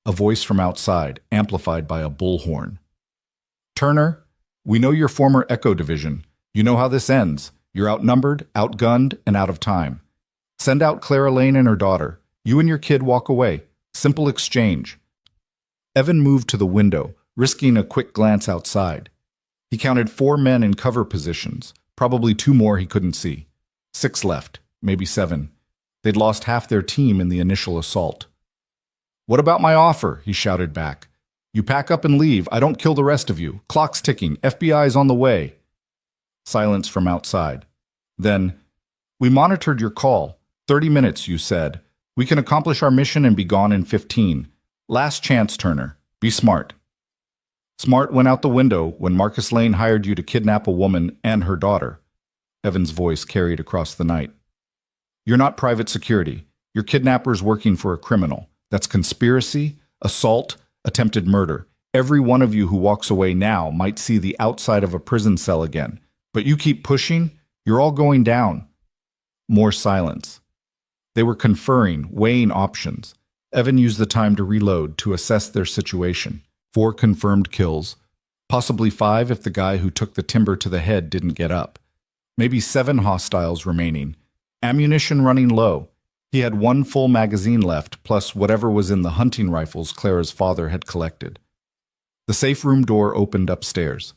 A voice from outside, amplified by a bullhorn. "Turner, we know your former Echo Division. You know how this ends. You're outnumbered, outgunned, and out of time. Send out Clara Lane and her daughter. You and your kid walk away. Simple exchange." Evan moved to the window, risking a quick glance outside. He counted 4 men in cover positions, probably 2 more he couldn't see. 6 left, maybe 7. They'd lost half their team in the initial assault. "What about my offer?" he shouted back. "You pack up and leave. I don't kill the rest of you. Clock's ticking. FBI's on the way." Silence from outside. Then, "We monitored your call. 30 minutes, you said. We can accomplish our mission and be gone in 15. Last chance, Turner. Be smart." "Smart went out the window when Marcus Lane hired you to kidnap a woman and her daughter." Evan's voice carried across the night. "You're not private security. Your kidnapper's working for a criminal. That's conspiracy, assault, attempted murder. Every one of you who walks away now might see the outside of a prison cell again. But you keep pushing, you're all going down." More silence. They were conferring, weighing options. Evan used the time to reload, to assess their situation. 4 confirmed kills. Possibly 5 if the guy who took the timber to the head didn't get up. Maybe 7 hostiles remaining. Ammunition running low. He had 1 full magazine left, plus whatever was in the hunting rifles Clara's father had collected. The safe room door opened upstairs.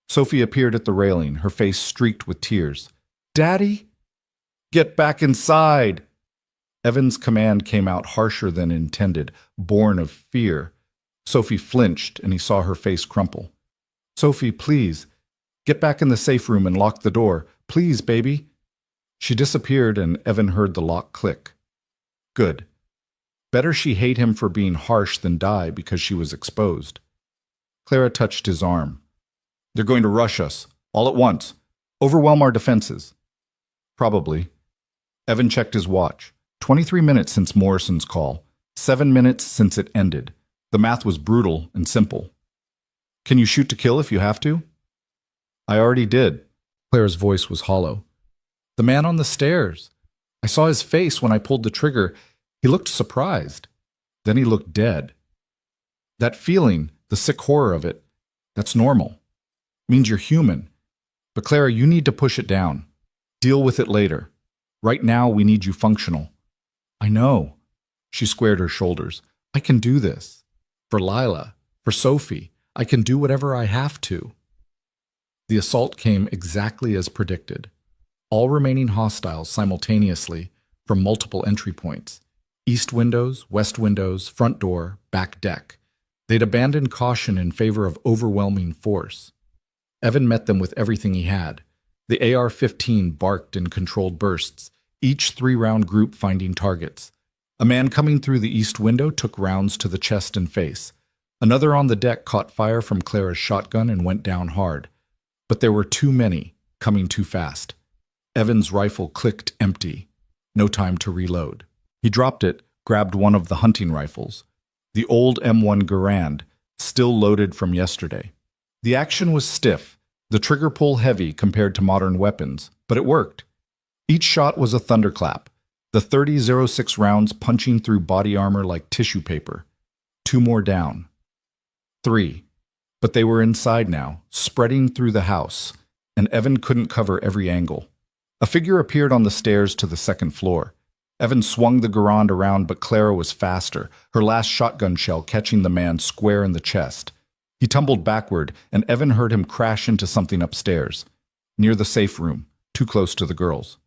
Sophie appeared at the railing, her face streaked with tears. "Daddy?" "Get back inside!" Evan's command came out harsher than intended, born of fear. Sophie flinched, and he saw her face crumple. "Sophie, please. Get back in the safe room and lock the door. Please, baby." She disappeared, and Evan heard the lock click. Good. Better she hate him for being harsh than die because she was exposed. Clara touched his arm. "They're going to rush us, all at once. Overwhelm our defenses." "Probably." Evan checked his watch. 23 minutes since Morrison's call. 7 minutes since it ended. The math was brutal and simple. "Can you shoot to kill if you have to?" "I already did." Clara's voice was hollow. "The man on the stairs. I saw his face when I pulled the trigger. He looked surprised. Then he looked dead. That feeling, the sick horror of it, that's normal. Means you're human. But Clara, you need to push it down. Deal with it later. Right now, we need you functional." "I know." She squared her shoulders. "I can do this. For Lila, for Sophie, I can do whatever I have to." The assault came exactly as predicted. All remaining hostiles simultaneously from multiple entry points. East windows, west windows, front door, back deck. They'd abandoned caution in favor of overwhelming force. Evan met them with everything he had. The AR-15 barked in controlled bursts, each 3-round group finding targets. A man coming through the east window took rounds to the chest and face. Another on the deck caught fire from Clara's shotgun and went down hard. But there were too many, coming too fast. Evan's rifle clicked empty. No time to reload. He dropped it, grabbed one of the hunting rifles. The old M1 Garand, still loaded from yesterday. The action was stiff, the trigger pull heavy compared to modern weapons, but it worked. Each shot was a thunderclap, the 30-06 rounds punching through body armor like tissue paper. 2 more down. 3. But they were inside now, spreading through the house, and Evan couldn't cover every angle. A figure appeared on the stairs to the second floor. Evan swung the Garand around, but Clara was faster, her last shotgun shell catching the man square in the chest. He tumbled backward, and Evan heard him crash into something upstairs, near the safe room, too close to the girls.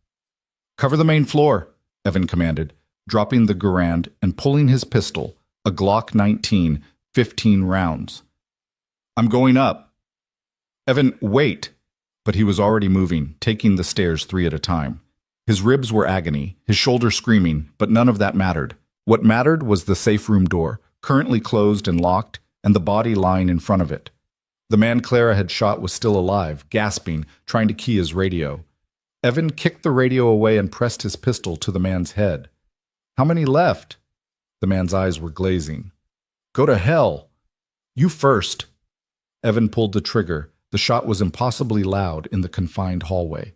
"Cover the main floor," Evan commanded, dropping the Garand and pulling his pistol, a Glock 19, 15 rounds. "I'm going up." "Evan, wait." But he was already moving, taking the stairs 3 at a time. His ribs were agony, his shoulders screaming, but none of that mattered. What mattered was the safe room door, currently closed and locked, and the body lying in front of it. The man Clara had shot was still alive, gasping, trying to key his radio. Evan kicked the radio away and pressed his pistol to the man's head. "How many left?" The man's eyes were glazing. "Go to hell. You first." Evan pulled the trigger. The shot was impossibly loud in the confined hallway.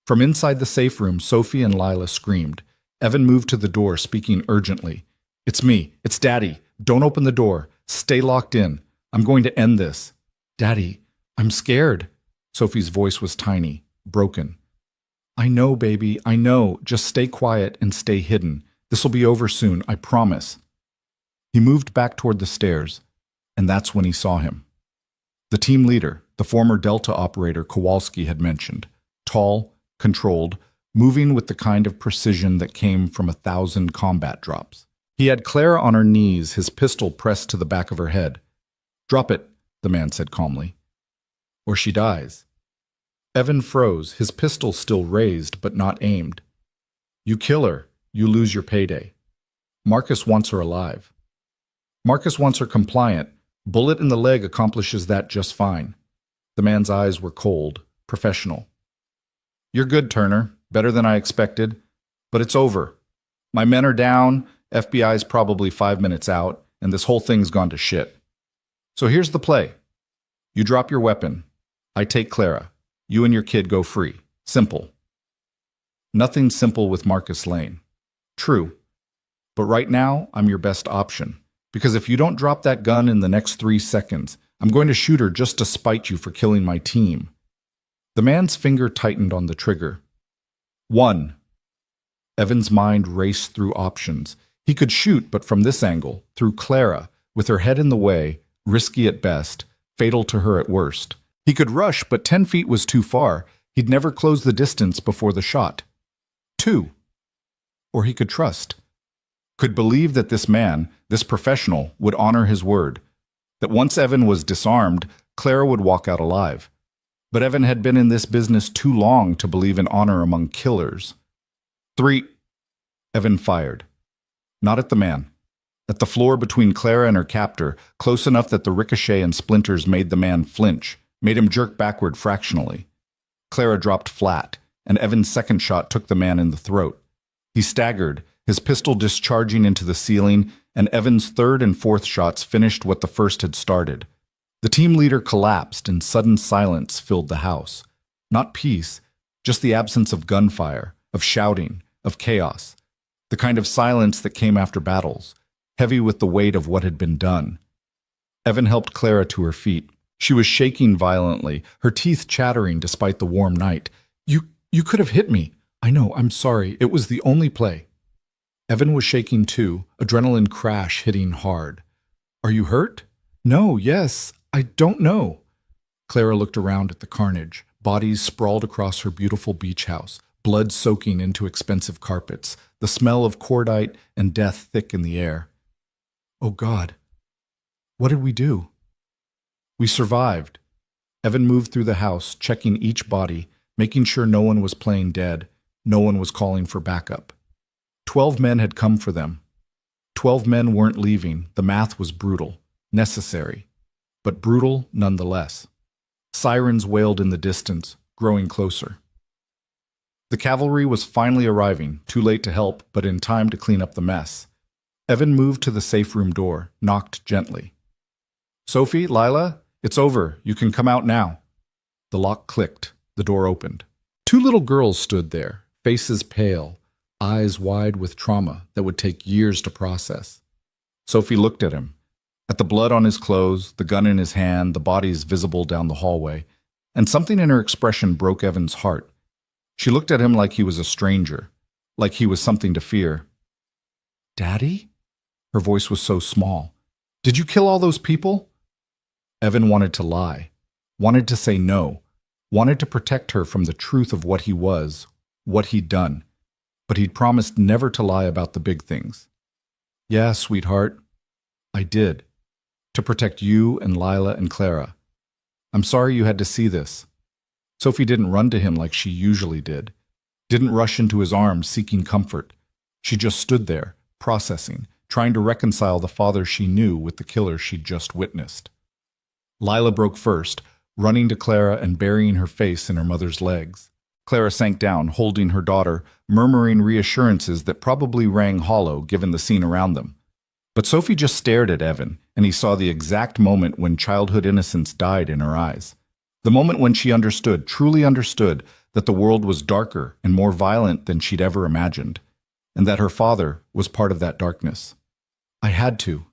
From inside the safe room, Sophie and Lila screamed. Evan moved to the door, speaking urgently. "It's me. It's Daddy. Don't open the door. Stay locked in. I'm going to end this." "Daddy, I'm scared." Sophie's voice was tiny, broken. "I know, baby. I know. Just stay quiet and stay hidden. This'll be over soon, I promise." He moved back toward the stairs, and that's when he saw him. The team leader, the former Delta operator Kowalski had mentioned. Tall, controlled, moving with the kind of precision that came from 1,000 combat drops. He had Clara on her knees, his pistol pressed to the back of her head. "Drop it," the man said calmly, "or she dies." Evan froze, his pistol still raised but not aimed. "You kill her, you lose your payday. Marcus wants her alive. Marcus wants her compliant. Bullet in the leg accomplishes that just fine." The man's eyes were cold, professional. "You're good, Turner. Better than I expected. But it's over. My men are down, FBI's probably 5 minutes out, and this whole thing's gone to shit. So here's the play. You drop your weapon. I take Clara. You and your kid go free. Simple." Nothing simple with Marcus Lane. True. But right now, I'm your best option. Because if you don't drop that gun in the next 3 seconds, I'm going to shoot her just to spite you for killing my team. The man's finger tightened on the trigger. 1. Evan's mind raced through options. He could shoot, but from this angle, through Clara, with her head in the way, risky at best, fatal to her at worst. He could rush, but 10 feet was too far. He'd never close the distance before the shot. 2. Or he could trust. could believe that this man, this professional, would honor his word, that once Evan was disarmed, Clara would walk out alive. But Evan had been in this business too long to believe in honor among killers. 3. Evan fired. Not at the man. At the floor between Clara and her captor, close enough that the ricochet and splinters made the man flinch, made him jerk backward fractionally. Clara dropped flat, and Evan's second shot took the man in the throat. He staggered, his pistol discharging into the ceiling, and Evan's third and fourth shots finished what the first had started. The team leader collapsed, and sudden silence filled the house. Not peace, just the absence of gunfire, of shouting, of chaos. The kind of silence that came after battles, heavy with the weight of what had been done. Evan helped Clara to her feet. She was shaking violently, her teeth chattering despite the warm night. You could have hit me. I know, I'm sorry. It was the only play. Evan was shaking too, adrenaline crash hitting hard. Are you hurt? No, yes, I don't know. Clara looked around at the carnage, bodies sprawled across her beautiful beach house, blood soaking into expensive carpets, the smell of cordite and death thick in the air. Oh God, what did we do? We survived. Evan moved through the house, checking each body, making sure no one was playing dead, no one was calling for backup. 12 men had come for them. 12 men weren't leaving. The math was brutal, necessary, but brutal nonetheless. Sirens wailed in the distance, growing closer. The cavalry was finally arriving, too late to help, but in time to clean up the mess. Evan moved to the safe room door, knocked gently. Sophie, Lila, it's over. You can come out now. The lock clicked. The door opened. 2 little girls stood there, faces pale, eyes wide with trauma that would take years to process. Sophie looked at him, at the blood on his clothes, the gun in his hand, the bodies visible down the hallway, and something in her expression broke Evan's heart. She looked at him like he was a stranger, like he was something to fear. Daddy? Her voice was so small. Did you kill all those people? Evan wanted to lie, wanted to say no, wanted to protect her from the truth of what he was, what he'd done. But he'd promised never to lie about the big things. Yeah, sweetheart, I did. To protect you and Lila and Clara. I'm sorry you had to see this. Sophie didn't run to him like she usually did. Didn't rush into his arms seeking comfort. She just stood there, processing, trying to reconcile the father she knew with the killer she'd just witnessed. Lila broke first, running to Clara and burying her face in her mother's legs. Clara sank down, holding her daughter, murmuring reassurances that probably rang hollow given the scene around them. But Sophie just stared at Evan, and he saw the exact moment when childhood innocence died in her eyes. The moment when she understood, truly understood, that the world was darker and more violent than she'd ever imagined, and that her father was part of that darkness. I had to,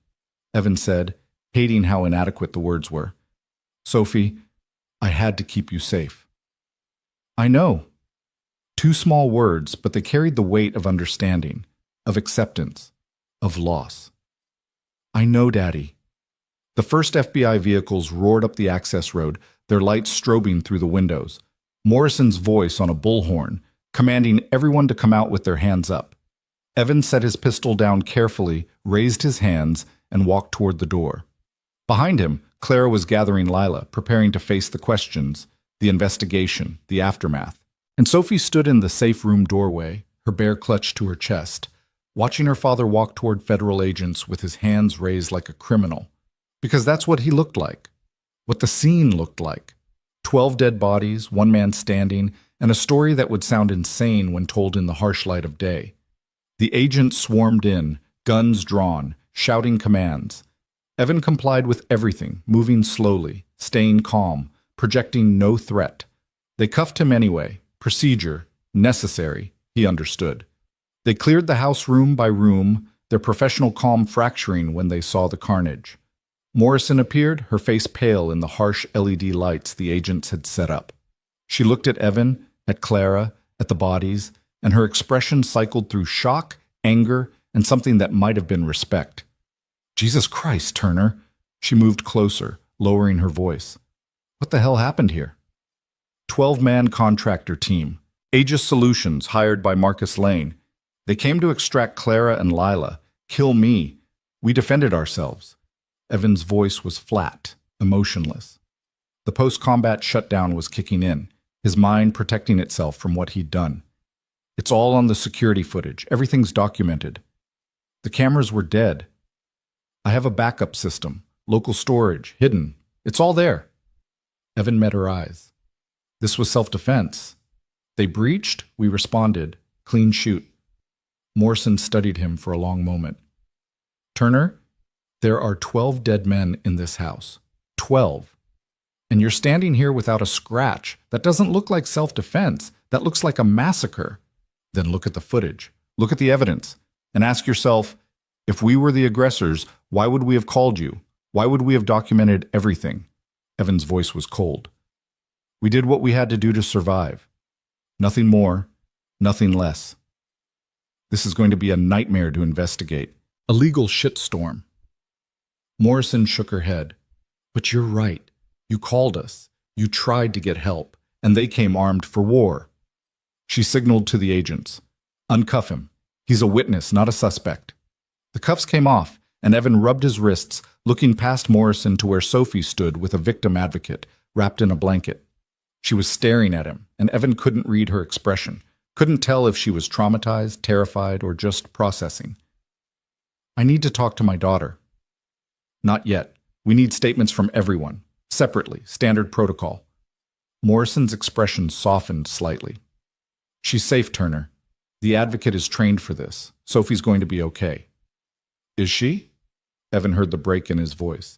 Evan said, hating how inadequate the words were. Sophie, I had to keep you safe. I know. 2 small words, but they carried the weight of understanding, of acceptance, of loss. I know, Daddy. The first FBI vehicles roared up the access road, their lights strobing through the windows. Morrison's voice on a bullhorn, commanding everyone to come out with their hands up. Evan set his pistol down carefully, raised his hands, and walked toward the door. Behind him, Clara was gathering Lila, preparing to face the questions, the investigation, the aftermath. And Sophie stood in the safe room doorway, her bear clutched to her chest, watching her father walk toward federal agents with his hands raised like a criminal. Because that's what he looked like, what the scene looked like. 12 dead bodies, 1 man standing, and a story that would sound insane when told in the harsh light of day. The agents swarmed in, guns drawn, shouting commands. Evan complied with everything, moving slowly, staying calm, projecting no threat. They cuffed him anyway. Procedure, necessary, he understood. They cleared the house room by room, their professional calm fracturing when they saw the carnage. Morrison appeared, her face pale in the harsh LED lights the agents had set up. She looked at Evan, at Clara, at the bodies, and her expression cycled through shock, anger, and something that might have been respect. Jesus Christ, Turner. She moved closer, lowering her voice. What the hell happened here? 12-man contractor team. Aegis Solutions, hired by Marcus Lane. They came to extract Clara and Lila, Kill me. We defended ourselves. Evan's voice was flat, emotionless. The post-combat shutdown was kicking in, his mind protecting itself from what he'd done. It's all on the security footage. Everything's documented. The cameras were dead. I have a backup system, local storage, hidden. It's all there. Evan met her eyes. This was self-defense. They breached, we responded. Clean shoot. Morrison studied him for a long moment. Turner, there are 12 dead men in this house. 12. And you're standing here without a scratch. That doesn't look like self-defense. That looks like a massacre. Then look at the footage. Look at the evidence. And ask yourself, if we were the aggressors, why would we have called you? Why would we have documented everything? Evan's voice was cold. We did what we had to do to survive. Nothing more, nothing less. This is going to be a nightmare to investigate. A legal shitstorm. Morrison shook her head. But you're right. You called us. You tried to get help. And they came armed for war. She signaled to the agents. Uncuff him. He's a witness, not a suspect. The cuffs came off, and Evan rubbed his wrists, looking past Morrison to where Sophie stood with a victim advocate, wrapped in a blanket. She was staring at him, and Evan couldn't read her expression, couldn't tell if she was traumatized, terrified, or just processing. I need to talk to my daughter. Not yet. We need statements from everyone, separately, standard protocol. Morrison's expression softened slightly. She's safe, Turner. The advocate is trained for this. Sophie's going to be okay. Is she? Evan heard the break in his voice.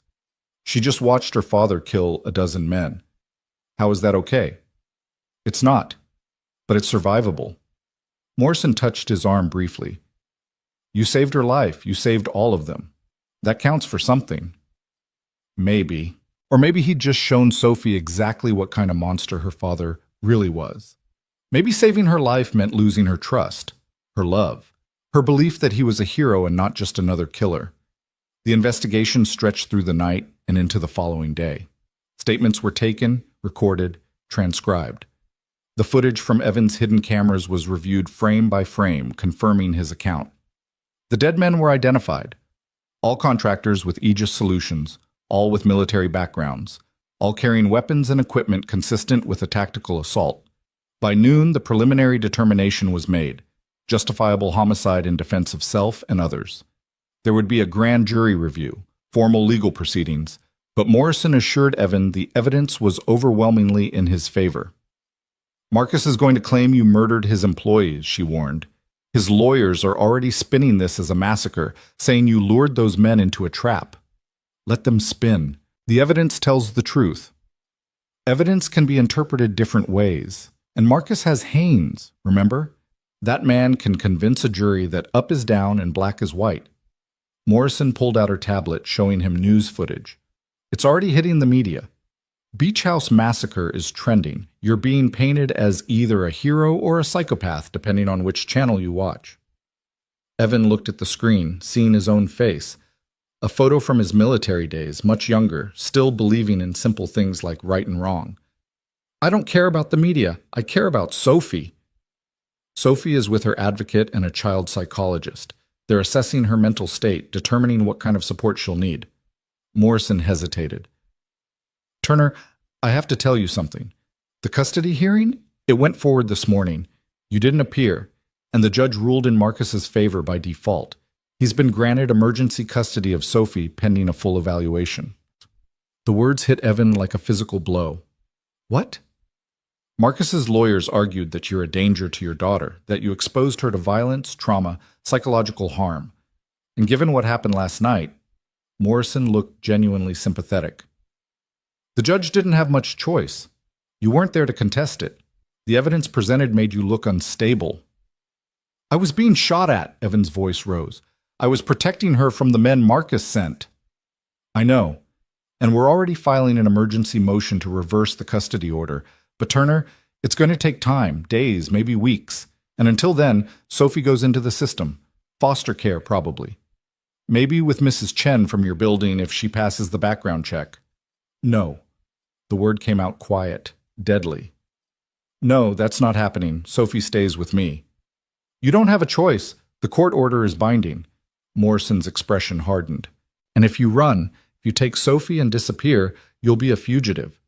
She just watched her father kill a dozen men. How is that okay? It's not, but it's survivable. Morrison touched his arm briefly. You saved her life. You saved all of them. That counts for something. Maybe. Or maybe he'd just shown Sophie exactly what kind of monster her father really was. Maybe saving her life meant losing her trust, her love, her belief that he was a hero and not just another killer. The investigation stretched through the night and into the following day. Statements were taken, recorded, transcribed. The footage from Evan's hidden cameras was reviewed frame by frame, confirming his account. The dead men were identified. All contractors with Aegis Solutions, all with military backgrounds, all carrying weapons and equipment consistent with a tactical assault. By noon, the preliminary determination was made. Justifiable homicide in defense of self and others. There would be a grand jury review, formal legal proceedings, but Morrison assured Evan the evidence was overwhelmingly in his favor. Marcus is going to claim you murdered his employees, she warned. His lawyers are already spinning this as a massacre, saying you lured those men into a trap. Let them spin. The evidence tells the truth. Evidence can be interpreted different ways. And Marcus has Haynes, remember? That man can convince a jury that up is down and black is white. Morrison pulled out her tablet, showing him news footage. It's already hitting the media. Beach House Massacre is trending. You're being painted as either a hero or a psychopath, depending on which channel you watch. Evan looked at the screen, seeing his own face. A photo from his military days, much younger, still believing in simple things like right and wrong. I don't care about the media. I care about Sophie. Sophie is with her advocate and a child psychologist. They're assessing her mental state, determining what kind of support she'll need. Morrison hesitated. Turner, I have to tell you something. The custody hearing? It went forward this morning. You didn't appear, and the judge ruled in Marcus's favor by default. He's been granted emergency custody of Sophie pending a full evaluation. The words hit Evan like a physical blow. What? Marcus's lawyers argued that you're a danger to your daughter, that you exposed her to violence, trauma, psychological harm. And given what happened last night, Morrison looked genuinely sympathetic. The judge didn't have much choice. You weren't there to contest it. The evidence presented made you look unstable. I was being shot at, Evan's voice rose. I was protecting her from the men Marcus sent. I know. And we're already filing an emergency motion to reverse the custody order. But Turner, it's going to take time, days, maybe weeks. And until then, Sophie goes into the system. Foster care, probably. Maybe with Mrs. Chen from your building if she passes the background check. No. The word came out quiet, deadly. No, that's not happening. Sophie stays with me. You don't have a choice. The court order is binding. Morrison's expression hardened. And if you run, if you take Sophie and disappear, you'll be a fugitive.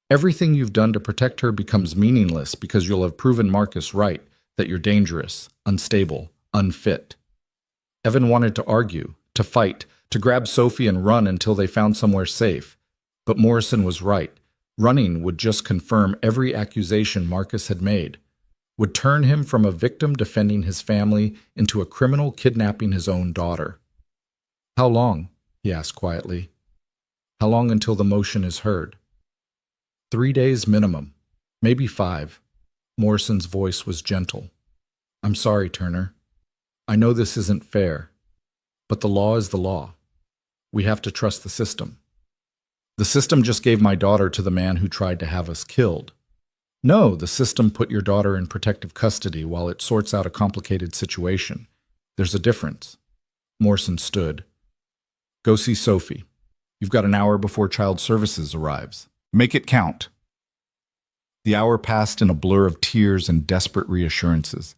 Everything you've done to protect her becomes meaningless because you'll have proven Marcus right, that you're dangerous, unstable, unfit. Evan wanted to argue, to fight, to grab Sophie and run until they found somewhere safe. But Morrison was right. Running would just confirm every accusation Marcus had made, would turn him from a victim defending his family into a criminal kidnapping his own daughter. How long? He asked quietly. How long until the motion is heard? 3 days minimum, maybe 5. Morrison's voice was gentle. I'm sorry, Turner. I know this isn't fair, but the law is the law. We have to trust the system. The system just gave my daughter to the man who tried to have us killed. No, the system put your daughter in protective custody while it sorts out a complicated situation. There's a difference. Morrison stood. Go see Sophie. You've got an hour before Child Services arrives. Make it count. The hour passed in a blur of tears and desperate reassurances.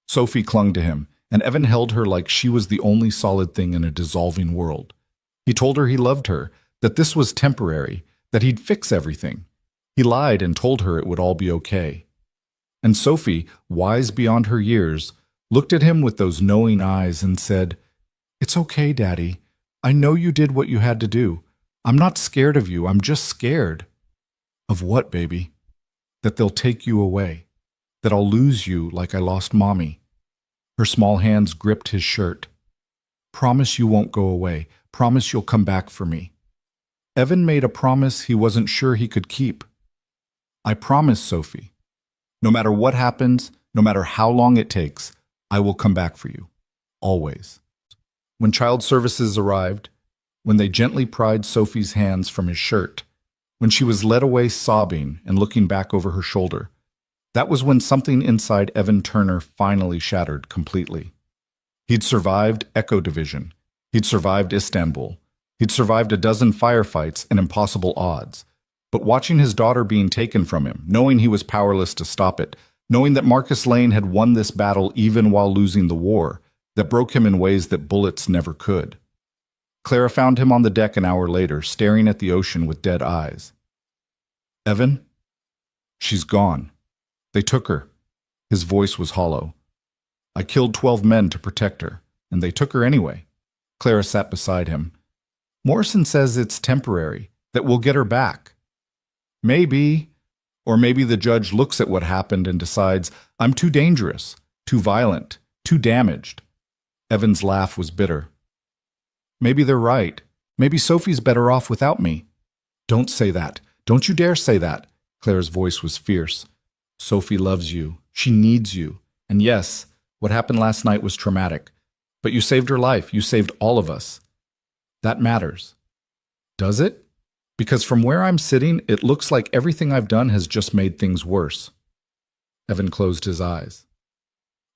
Sophie clung to him, and Evan held her like she was the only solid thing in a dissolving world. He told her he loved her, that this was temporary, that he'd fix everything. He lied and told her it would all be okay. And Sophie, wise beyond her years, looked at him with those knowing eyes and said, It's okay, Daddy. I know you did what you had to do. I'm not scared of you. I'm just scared. Of what, baby? That they'll take you away. That I'll lose you like I lost Mommy. Her small hands gripped his shirt. Promise you won't go away. Promise you'll come back for me. Evan made a promise he wasn't sure he could keep. I promise, Sophie. No matter what happens, no matter how long it takes, I will come back for you. Always. When Child Services arrived, when they gently pried Sophie's hands from his shirt, when she was led away sobbing and looking back over her shoulder, that was when something inside Evan Turner finally shattered completely. He'd survived Echo Division. He'd survived Istanbul. He'd survived a dozen firefights and impossible odds. But watching his daughter being taken from him, knowing he was powerless to stop it, knowing that Marcus Lane had won this battle even while losing the war, that broke him in ways that bullets never could. Clara found him on the deck an hour later, staring at the ocean with dead eyes. Evan? She's gone. They took her. His voice was hollow. I killed 12 men to protect her, and they took her anyway. Clara sat beside him. Morrison says it's temporary, that we'll get her back. Maybe. Or maybe the judge looks at what happened and decides, I'm too dangerous, too violent, too damaged. Evan's laugh was bitter. Maybe they're right. Maybe Sophie's better off without me. Don't say that. Don't you dare say that. Claire's voice was fierce. Sophie loves you. She needs you. And yes, what happened last night was traumatic. But you saved her life. You saved all of us. That matters. Does it? Because from where I'm sitting, it looks like everything I've done has just made things worse. Evan closed his eyes.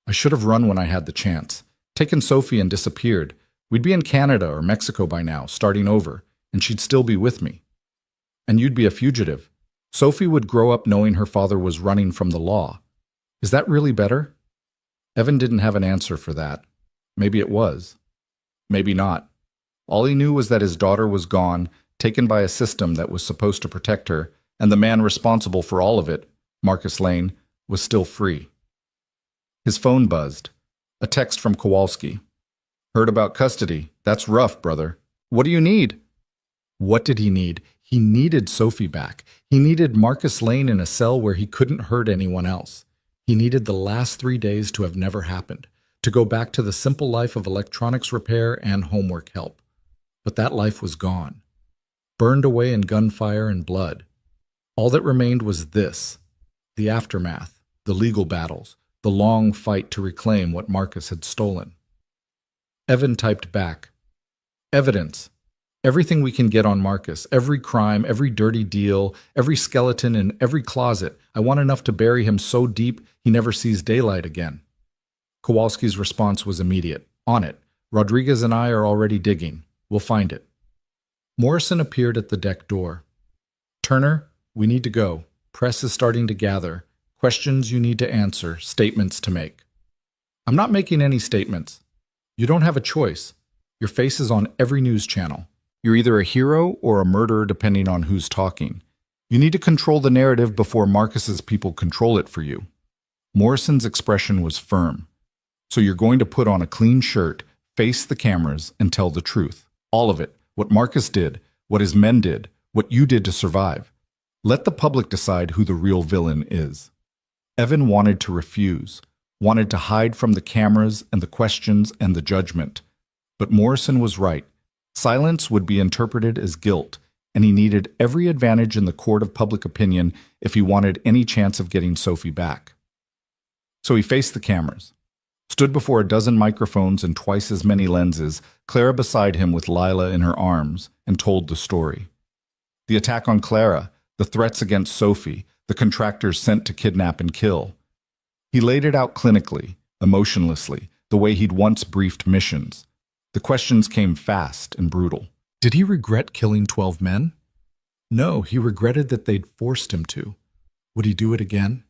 I should have run when I had the chance. Taken Sophie and disappeared. We'd be in Canada or Mexico by now, starting over, and she'd still be with me. And you'd be a fugitive. Sophie would grow up knowing her father was running from the law. Is that really better? Evan didn't have an answer for that. Maybe it was. Maybe not. All he knew was that his daughter was gone, taken by a system that was supposed to protect her, and the man responsible for all of it, Marcus Lane, was still free. His phone buzzed. A text from Kowalski. Heard about custody. That's rough, brother. What do you need? What did he need? He needed Sophie back. He needed Marcus Lane in a cell where he couldn't hurt anyone else. He needed the last 3 days to have never happened, to go back to the simple life of electronics repair and homework help. But that life was gone, burned away in gunfire and blood. All that remained was this, the aftermath, the legal battles, the long fight to reclaim what Marcus had stolen. Evan typed back, evidence. Everything we can get on Marcus, every crime, every dirty deal, every skeleton in every closet. I want enough to bury him so deep he never sees daylight again. Kowalski's response was immediate. On it. Rodriguez and I are already digging. We'll find it. Morrison appeared at the deck door. Turner, we need to go. Press is starting to gather. Questions you need to answer, statements to make. I'm not making any statements. You don't have a choice. Your face is on every news channel. You're either a hero or a murderer depending on who's talking. You need to control the narrative before Marcus's people control it for you. Morrison's expression was firm. So you're going to put on a clean shirt, face the cameras, and tell the truth. All of it. What Marcus did, what his men did, what you did to survive. Let the public decide who the real villain is. Evan wanted to refuse, wanted to hide from the cameras and the questions and the judgment. But Morrison was right. Silence would be interpreted as guilt, and he needed every advantage in the court of public opinion if he wanted any chance of getting Sophie back. So he faced the cameras, stood before a dozen microphones and twice as many lenses, Clara beside him with Lila in her arms, and told the story. The attack on Clara, the threats against Sophie, the contractors sent to kidnap and kill. He laid it out clinically, emotionlessly, the way he'd once briefed missions. The questions came fast and brutal. Did he regret killing 12 men? No, he regretted that they'd forced him to. Would he do it again?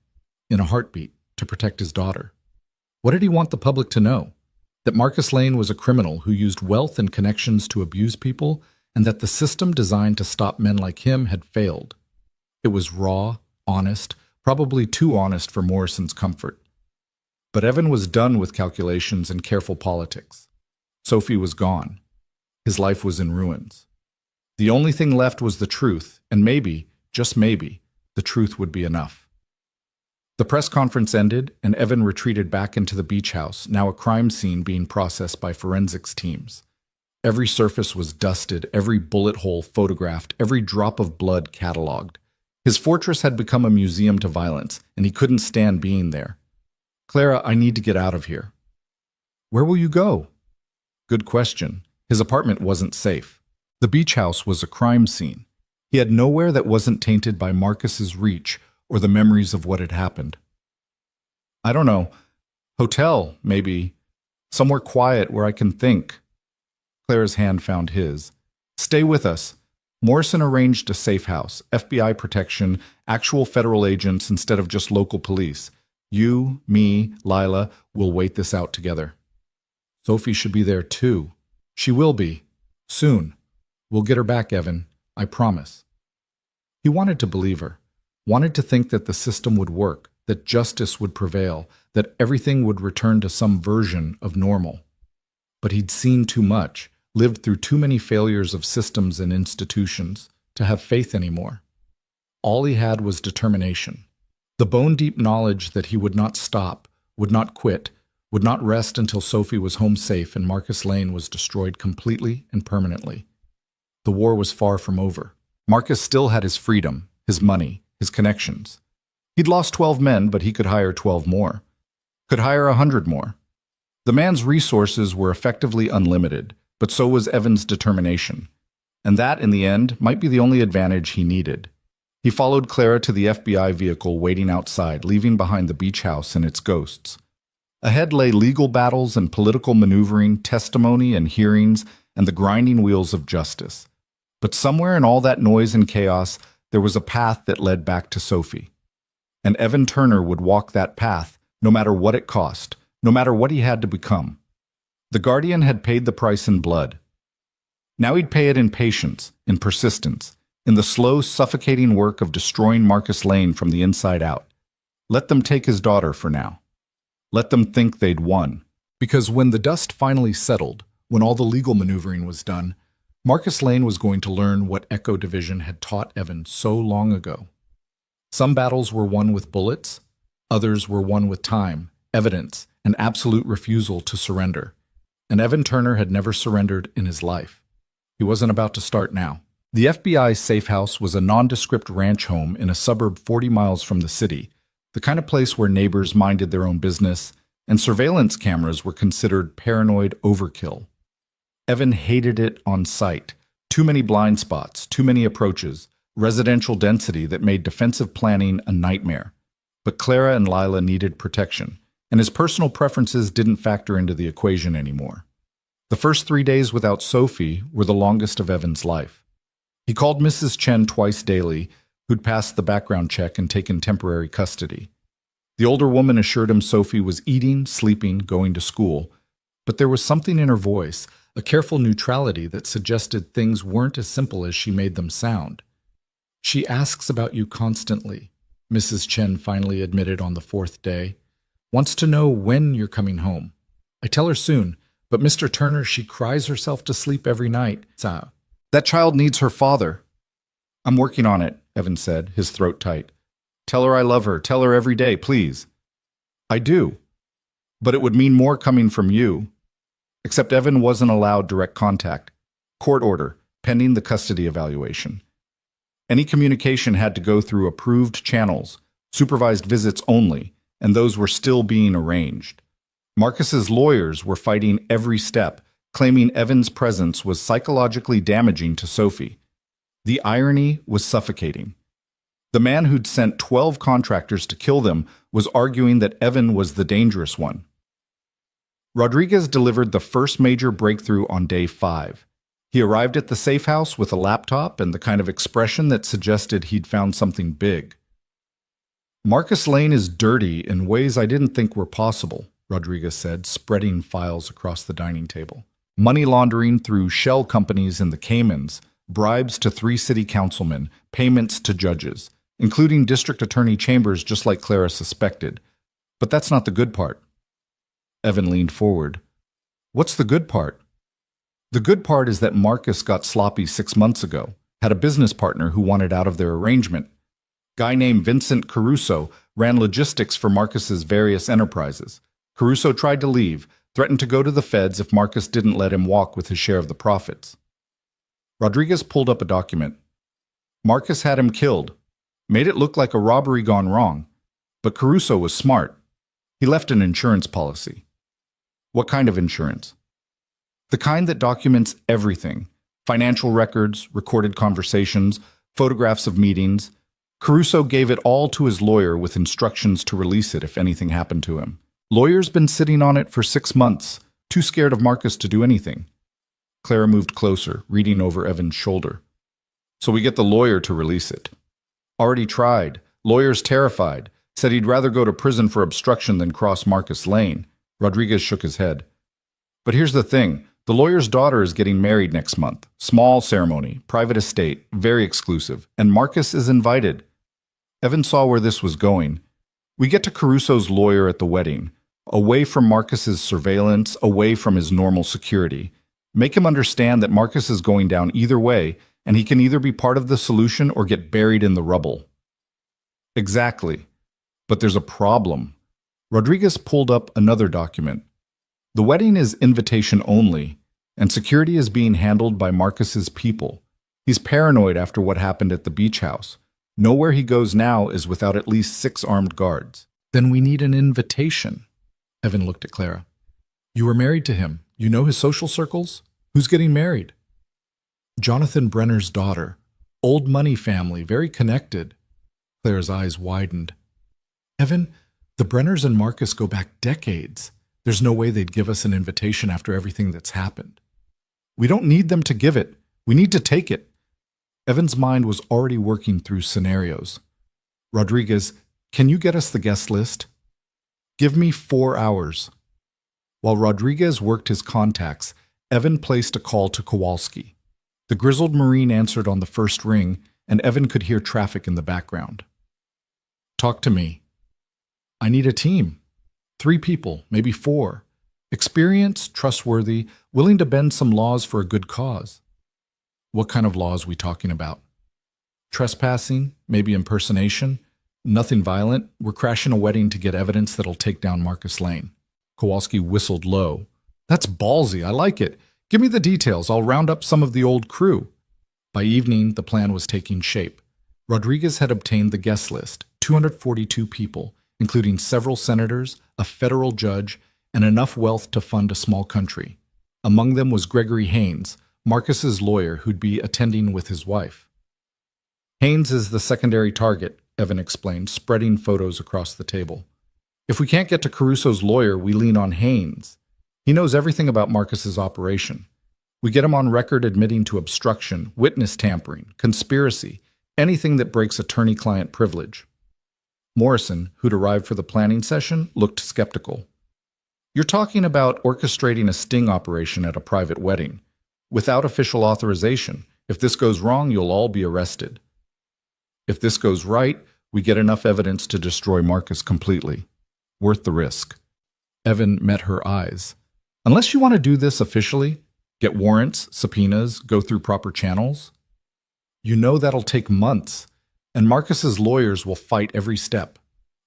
In a heartbeat, to protect his daughter. What did he want the public to know? That Marcus Lane was a criminal who used wealth and connections to abuse people, and that the system designed to stop men like him had failed. It was raw, honest, probably too honest for Morrison's comfort. But Evan was done with calculations and careful politics. Sophie was gone. His life was in ruins. The only thing left was the truth, and maybe, just maybe, the truth would be enough. The press conference ended, and Evan retreated back into the beach house, now a crime scene being processed by forensics teams. Every surface was dusted, every bullet hole photographed, every drop of blood cataloged. His fortress had become a museum to violence, and he couldn't stand being there. Clara, I need to get out of here. Where will you go? Good question. His apartment wasn't safe. The beach house was a crime scene. He had nowhere that wasn't tainted by Marcus's reach or the memories of what had happened. I don't know. Hotel, maybe. Somewhere quiet where I can think. Clara's hand found his. Stay with us. Morrison arranged a safe house, FBI protection, actual federal agents instead of just local police. You, me, Lila, will wait this out together. Sophie should be there too. She will be. Soon. We'll get her back, Evan. I promise. He wanted to believe her. Wanted to think that the system would work, that justice would prevail, that everything would return to some version of normal. But he'd seen too much, lived through too many failures of systems and institutions, to have faith anymore. All he had was determination. The bone-deep knowledge that he would not stop, would not quit, would not rest until Sophie was home safe and Marcus Lane was destroyed completely and permanently. The war was far from over. Marcus still had his freedom, his money, his connections. He'd lost 12 men, but he could hire 12 more. Could hire 100 more. The man's resources were effectively unlimited, but so was Evan's determination. And that, in the end, might be the only advantage he needed. He followed Clara to the FBI vehicle waiting outside, leaving behind the beach house and its ghosts. Ahead lay legal battles and political maneuvering, testimony and hearings, and the grinding wheels of justice. But somewhere in all that noise and chaos, there was a path that led back to Sophie. And Evan Turner would walk that path, no matter what it cost, no matter what he had to become. The Guardian had paid the price in blood. Now he'd pay it in patience, in persistence, in the slow, suffocating work of destroying Marcus Lane from the inside out. Let them take his daughter for now. Let them think they'd won. Because when the dust finally settled, when all the legal maneuvering was done, Marcus Lane was going to learn what Echo Division had taught Evan so long ago. Some battles were won with bullets, others were won with time, evidence, and absolute refusal to surrender. And Evan Turner had never surrendered in his life. He wasn't about to start now. The FBI's safe house was a nondescript ranch home in a suburb 40 miles from the city, the kind of place where neighbors minded their own business, and surveillance cameras were considered paranoid overkill. Evan hated it on sight. Too many blind spots, too many approaches, residential density that made defensive planning a nightmare. But Clara and Lila needed protection, and his personal preferences didn't factor into the equation anymore. The first 3 days without Sophie were the longest of Evan's life. He called Mrs. Chen twice daily, who'd passed the background check and taken temporary custody. The older woman assured him Sophie was eating, sleeping, going to school, but there was something in her voice, a careful neutrality that suggested things weren't as simple as she made them sound. "She asks about you constantly," Mrs. Chen finally admitted on the fourth day. "Wants to know when you're coming home. I tell her soon, but Mr. Turner, she cries herself to sleep every night. That child needs her father." "I'm working on it," Evan said, his throat tight. "Tell her I love her. Tell her every day, please." "I do. But it would mean more coming from you." Except Evan wasn't allowed direct contact. Court order, pending the custody evaluation. Any communication had to go through approved channels, supervised visits only, and those were still being arranged. Marcus's lawyers were fighting every step, claiming Evan's presence was psychologically damaging to Sophie. The irony was suffocating. The man who'd sent 12 contractors to kill them was arguing that Evan was the dangerous one. Rodriguez delivered the first major breakthrough on day 5. He arrived at the safe house with a laptop and the kind of expression that suggested he'd found something big. "Marcus Lane is dirty in ways I didn't think were possible," Rodriguez said, spreading files across the dining table. "Money laundering through shell companies in the Caymans, bribes to 3 city councilmen, payments to judges, including District Attorney Chambers just like Clara suspected. But that's not the good part." Evan leaned forward. "What's the good part?" "The good part is that Marcus got sloppy 6 months ago, had a business partner who wanted out of their arrangement. Guy named Vincent Caruso ran logistics for Marcus's various enterprises. Caruso tried to leave, threatened to go to the feds if Marcus didn't let him walk with his share of the profits." Rodriguez pulled up a document. "Marcus had him killed. Made it look like a robbery gone wrong. But Caruso was smart. He left an insurance policy." "What kind of insurance?" "The kind that documents everything. Financial records, recorded conversations, photographs of meetings. Caruso gave it all to his lawyer with instructions to release it if anything happened to him. Lawyer's been sitting on it for 6 months, too scared of Marcus to do anything." Clara moved closer, reading over Evan's shoulder. "So we get the lawyer to release it." "Already tried. Lawyer's terrified. Said he'd rather go to prison for obstruction than cross Marcus Lane." Rodriguez shook his head. "But here's the thing. The lawyer's daughter is getting married next month. Small ceremony, private estate, very exclusive, and Marcus is invited." Evan saw where this was going. "We get to Caruso's lawyer at the wedding, away from Marcus's surveillance, away from his normal security. Make him understand that Marcus is going down either way, and he can either be part of the solution or get buried in the rubble." "Exactly. But there's a problem." Rodriguez pulled up another document. "The wedding is invitation only, and security is being handled by Marcus's people. He's paranoid after what happened at the beach house. Nowhere he goes now is without at least 6 armed guards." "Then we need an invitation." Evan looked at Clara. "You were married to him. You know his social circles? Who's getting married?" "Jonathan Brenner's daughter. Old money family, very connected." Clara's eyes widened. "Evan, the Brenners and Marcus go back decades. There's no way they'd give us an invitation after everything that's happened." "We don't need them to give it. We need to take it." Evan's mind was already working through scenarios. "Rodriguez, can you get us the guest list?" "Give me 4 hours." While Rodriguez worked his contacts, Evan placed a call to Kowalski. The grizzled Marine answered on the first ring, and Evan could hear traffic in the background. "Talk to me." "I need a team. 3 people, maybe 4. Experienced, trustworthy, willing to bend some laws for a good cause." "What kind of laws we talking about?" "Trespassing, maybe impersonation. Nothing violent. We're crashing a wedding to get evidence that'll take down Marcus Lane." Kowalski whistled low. "That's ballsy. I like it. Give me the details. I'll round up some of the old crew." By evening, the plan was taking shape. Rodriguez had obtained the guest list, 242 people, including several senators, a federal judge, and enough wealth to fund a small country. Among them was Gregory Haynes, Marcus's lawyer who'd be attending with his wife. "Haynes is the secondary target," Evan explained, spreading photos across the table. "If we can't get to Caruso's lawyer, we lean on Haynes. He knows everything about Marcus's operation. We get him on record admitting to obstruction, witness tampering, conspiracy, anything that breaks attorney-client privilege." Morrison, who'd arrived for the planning session, looked skeptical. You're talking about orchestrating a sting operation at a private wedding. Without official authorization. If this goes wrong, you'll all be arrested. If this goes right, we get enough evidence to destroy Marcus completely. Worth the risk. Evan met her eyes. Unless you want to do this officially, get warrants, subpoenas, go through proper channels, you know that'll take months, and Marcus's lawyers will fight every step.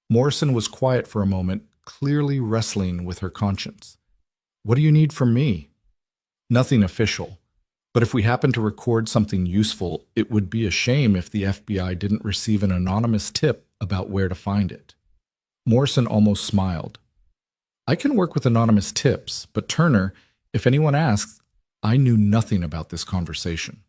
Morrison was quiet for a moment, clearly wrestling with her conscience. What do you need from me? Nothing official. But if we happen to record something useful, it would be a shame if the FBI didn't receive an anonymous tip about where to find it. Morrison almost smiled. I can work with anonymous tips, but Turner, if anyone asks, I knew nothing about this conversation.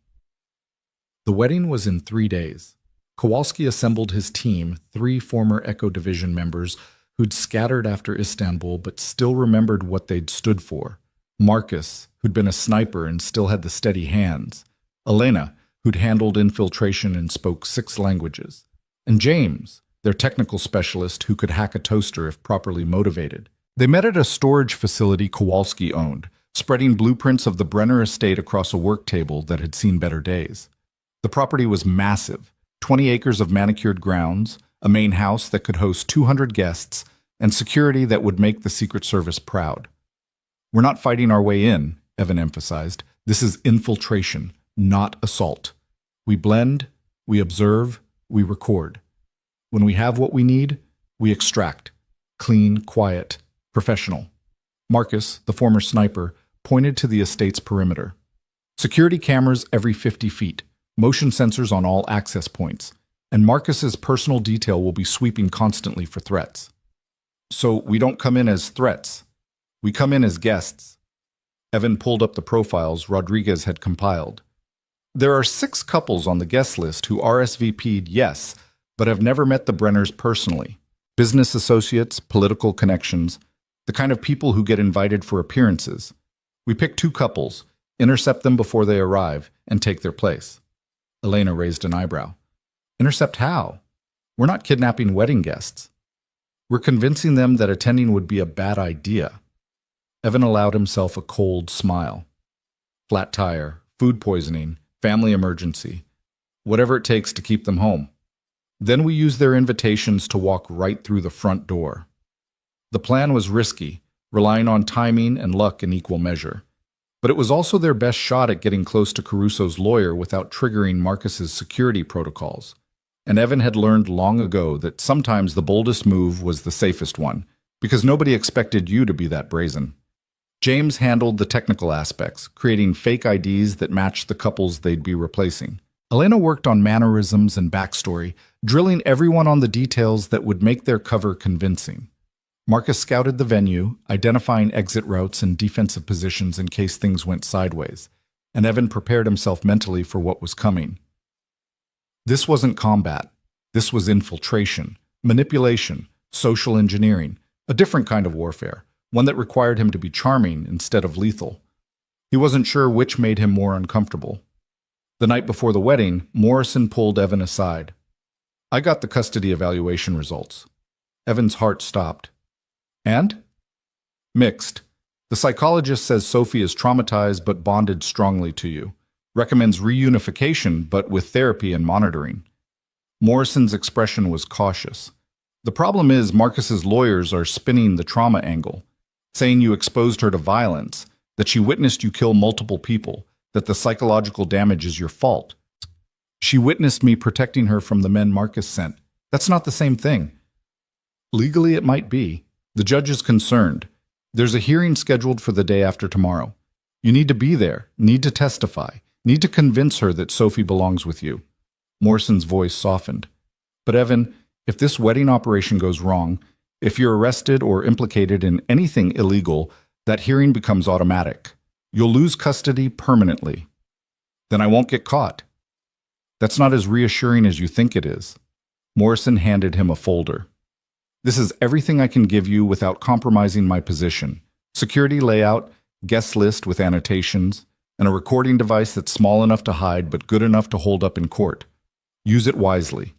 The wedding was in 3 days. Kowalski assembled his team, 3 former Echo Division members who'd scattered after Istanbul but still remembered what they'd stood for. Marcus, who'd been a sniper and still had the steady hands. Elena, who'd handled infiltration and spoke 6 languages. And James, their technical specialist who could hack a toaster if properly motivated. They met at a storage facility Kowalski owned, spreading blueprints of the Brenner estate across a work table that had seen better days. The property was massive, 20 acres of manicured grounds, a main house that could host 200 guests, and security that would make the Secret Service proud. We're not fighting our way in, Evan emphasized. This is infiltration, not assault. We blend, we observe, we record. When we have what we need, we extract. Clean, quiet, professional. Marcus, the former sniper, pointed to the estate's perimeter. Security cameras every 50 feet, motion sensors on all access points, and Marcus's personal detail will be sweeping constantly for threats. So we don't come in as threats. We come in as guests. Evan pulled up the profiles Rodriguez had compiled. There are 6 couples on the guest list who RSVP'd yes, but have never met the Brenners personally. Business associates, political connections, the kind of people who get invited for appearances. We pick 2 couples, intercept them before they arrive, and take their place. Elena raised an eyebrow. Intercept how? We're not kidnapping wedding guests. We're convincing them that attending would be a bad idea. Evan allowed himself a cold smile. Flat tire, food poisoning, family emergency. Whatever it takes to keep them home. Then we use their invitations to walk right through the front door. The plan was risky, relying on timing and luck in equal measure. But it was also their best shot at getting close to Caruso's lawyer without triggering Marcus's security protocols. And Evan had learned long ago that sometimes the boldest move was the safest one, because nobody expected you to be that brazen. James handled the technical aspects, creating fake IDs that matched the couples they'd be replacing. Elena worked on mannerisms and backstory, drilling everyone on the details that would make their cover convincing. Marcus scouted the venue, identifying exit routes and defensive positions in case things went sideways, and Evan prepared himself mentally for what was coming. This wasn't combat. This was infiltration, manipulation, social engineering, a different kind of warfare, one that required him to be charming instead of lethal. He wasn't sure which made him more uncomfortable. The night before the wedding, Morrison pulled Evan aside. I got the custody evaluation results. Evan's heart stopped. And? Mixed. The psychologist says Sophie is traumatized but bonded strongly to you. Recommends reunification but with therapy and monitoring. Morrison's expression was cautious. The problem is Marcus's lawyers are spinning the trauma angle, saying you exposed her to violence, that she witnessed you kill multiple people, that the psychological damage is your fault. She witnessed me protecting her from the men Marcus sent. That's not the same thing. Legally, it might be. The judge is concerned. There's a hearing scheduled for the day after tomorrow. You need to be there, need to testify, need to convince her that Sophie belongs with you. Morrison's voice softened. But Evan, if this wedding operation goes wrong, if you're arrested or implicated in anything illegal, that hearing becomes automatic. You'll lose custody permanently. Then I won't get caught. That's not as reassuring as you think it is. Morrison handed him a folder. This is everything I can give you without compromising my position. Security layout, guest list with annotations, and a recording device that's small enough to hide but good enough to hold up in court. Use it wisely.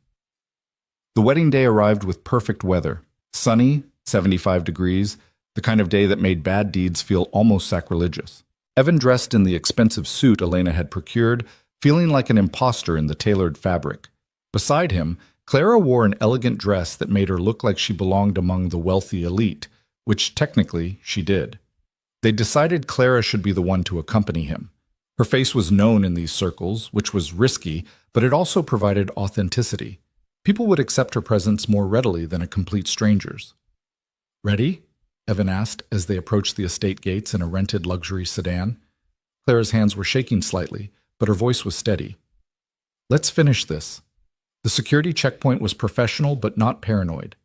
The wedding day arrived with perfect weather. Sunny, 75 degrees, the kind of day that made bad deeds feel almost sacrilegious. Evan dressed in the expensive suit Elena had procured, feeling like an imposter in the tailored fabric. Beside him, Clara wore an elegant dress that made her look like she belonged among the wealthy elite, which technically she did. They decided Clara should be the one to accompany him. Her face was known in these circles, which was risky, but it also provided authenticity. People would accept her presence more readily than a complete stranger's. "Ready?" Evan asked as they approached the estate gates in a rented luxury sedan. Clara's hands were shaking slightly, but her voice was steady. "Let's finish this." The security checkpoint was professional but not paranoid.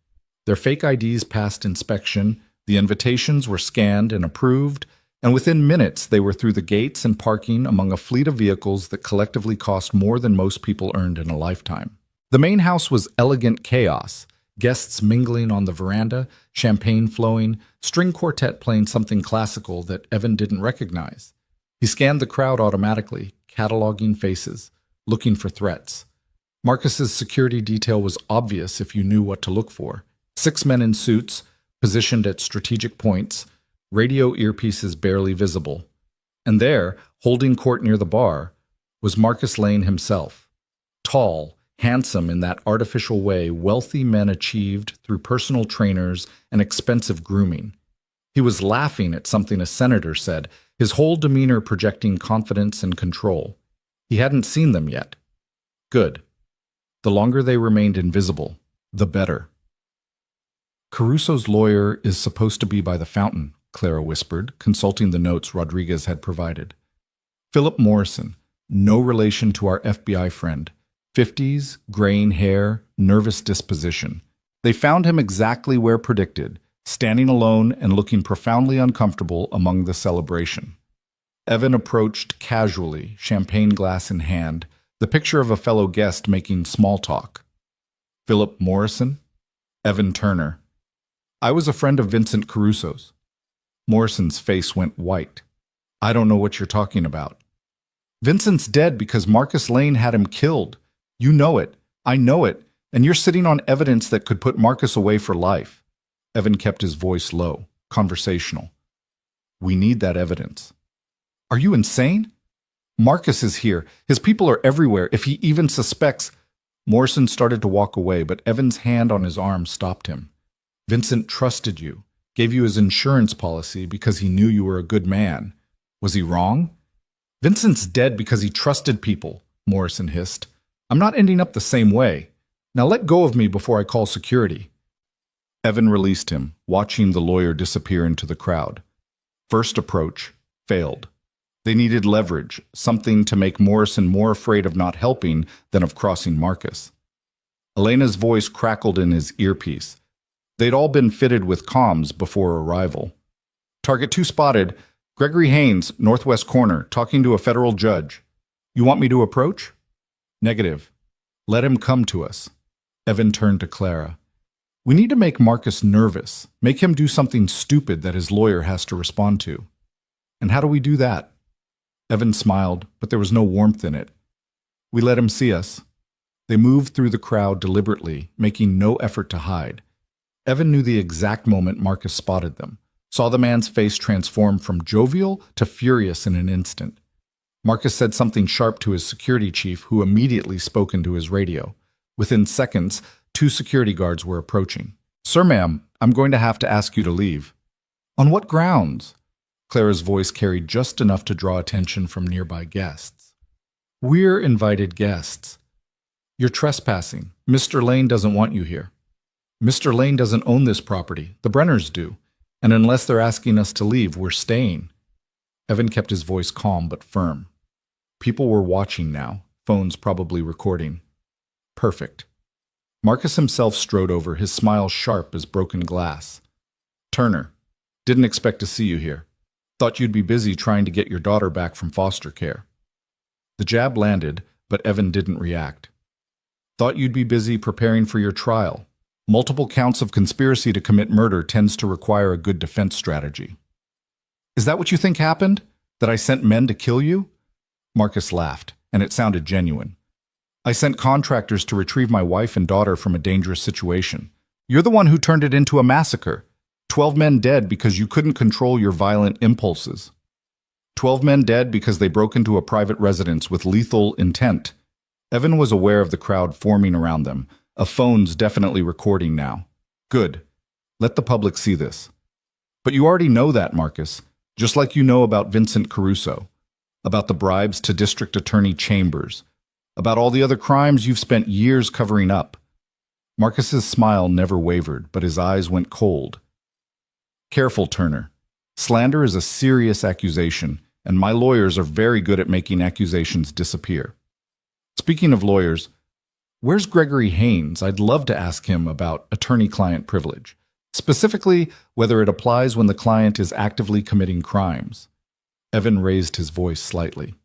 Their fake IDs passed inspection, the invitations were scanned and approved, and within minutes they were through the gates and parking among a fleet of vehicles that collectively cost more than most people earned in a lifetime. The main house was elegant chaos, guests mingling on the veranda, champagne flowing, string quartet playing something classical that Evan didn't recognize. He scanned the crowd automatically, cataloging faces, looking for threats. Marcus's security detail was obvious if you knew what to look for. 6 men in suits, positioned at strategic points, radio earpieces barely visible. And there, holding court near the bar, was Marcus Lane himself. Tall, handsome in that artificial way wealthy men achieved through personal trainers and expensive grooming. He was laughing at something a senator said, his whole demeanor projecting confidence and control. He hadn't seen them yet. Good. The longer they remained invisible, the better. "Caruso's lawyer is supposed to be by the fountain," Clara whispered, consulting the notes Rodriguez had provided. "Philip Morrison, no relation to our FBI friend. 50s, graying hair, nervous disposition. They found him exactly where predicted, standing alone and looking profoundly uncomfortable among the celebration." Evan approached casually, champagne glass in hand, the picture of a fellow guest making small talk. "Philip Morrison?" "Evan Turner. I was a friend of Vincent Caruso's." Morrison's face went white. "I don't know what you're talking about." "Vincent's dead because Marcus Lane had him killed. You know it. I know it. And you're sitting on evidence that could put Marcus away for life." Evan kept his voice low, conversational. "We need that evidence." "Are you insane? Marcus is here. His people are everywhere. If he even suspects—" Morrison started to walk away, but Evan's hand on his arm stopped him. "Vincent trusted you, gave you his insurance policy because he knew you were a good man. Was he wrong?" "Vincent's dead because he trusted people," Morrison hissed. "I'm not ending up the same way. Now let go of me before I call security." Evan released him, watching the lawyer disappear into the crowd. First approach failed. They needed leverage, something to make Morrison more afraid of not helping than of crossing Marcus. Elena's voice crackled in his earpiece. They'd all been fitted with comms before arrival. "Target 2 spotted. Gregory Haynes, northwest corner, talking to a federal judge. You want me to approach?" "Negative. Let him come to us." Evan turned to Clara. "We need to make Marcus nervous, make him do something stupid that his lawyer has to respond to." "And how do we do that?" Evan smiled, but there was no warmth in it. "We let him see us." They moved through the crowd deliberately, making no effort to hide. Evan knew the exact moment Marcus spotted them, saw the man's face transform from jovial to furious in an instant. Marcus said something sharp to his security chief, who immediately spoke into his radio. Within seconds, 2 security guards were approaching. "Sir, ma'am, I'm going to have to ask you to leave." "On what grounds?" Clara's voice carried just enough to draw attention from nearby guests. "We're invited guests." "You're trespassing. Mr. Lane doesn't want you here." "Mr. Lane doesn't own this property. The Brenners do. And unless they're asking us to leave, we're staying." Evan kept his voice calm but firm. People were watching now, phones probably recording. Perfect. Marcus himself strode over, his smile sharp as broken glass. "Turner, didn't expect to see you here. Thought you'd be busy trying to get your daughter back from foster care." The jab landed, but Evan didn't react. "Thought you'd be busy preparing for your trial. Multiple counts of conspiracy to commit murder tends to require a good defense strategy." "Is that what you think happened? That I sent men to kill you?" Marcus laughed, and it sounded genuine. "I sent contractors to retrieve my wife and daughter from a dangerous situation. You're the one who turned it into a massacre. 12 men dead because you couldn't control your violent impulses. 12 men dead because they broke into a private residence with lethal intent. Evan was aware of the crowd forming around them. A phone's definitely recording now. Good. Let the public see this. But you already know that, Marcus, just like you know about Vincent Caruso, about the bribes to District Attorney Chambers, about all the other crimes you've spent years covering up. Marcus's smile never wavered, but his eyes went cold. Careful, Turner. Slander is a serious accusation, and my lawyers are very good at making accusations disappear. Speaking of lawyers, where's Gregory Haynes? I'd love to ask him about attorney-client privilege, specifically whether it applies when the client is actively committing crimes. Evan raised his voice slightly.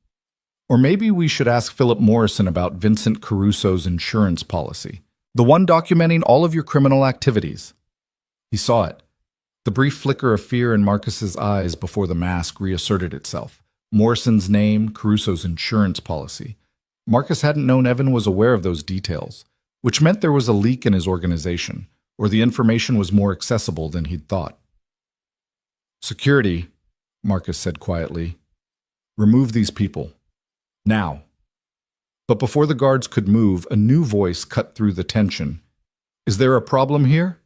Or maybe we should ask Philip Morrison about Vincent Caruso's insurance policy, the one documenting all of your criminal activities. He saw it. The brief flicker of fear in Marcus's eyes before the mask reasserted itself. Morrison's name, Caruso's insurance policy. Marcus hadn't known Evan was aware of those details, which meant there was a leak in his organization, or the information was more accessible than he'd thought. Security, Marcus said quietly. Remove these people. Now. But before the guards could move, a new voice cut through the tension. Is there a problem here?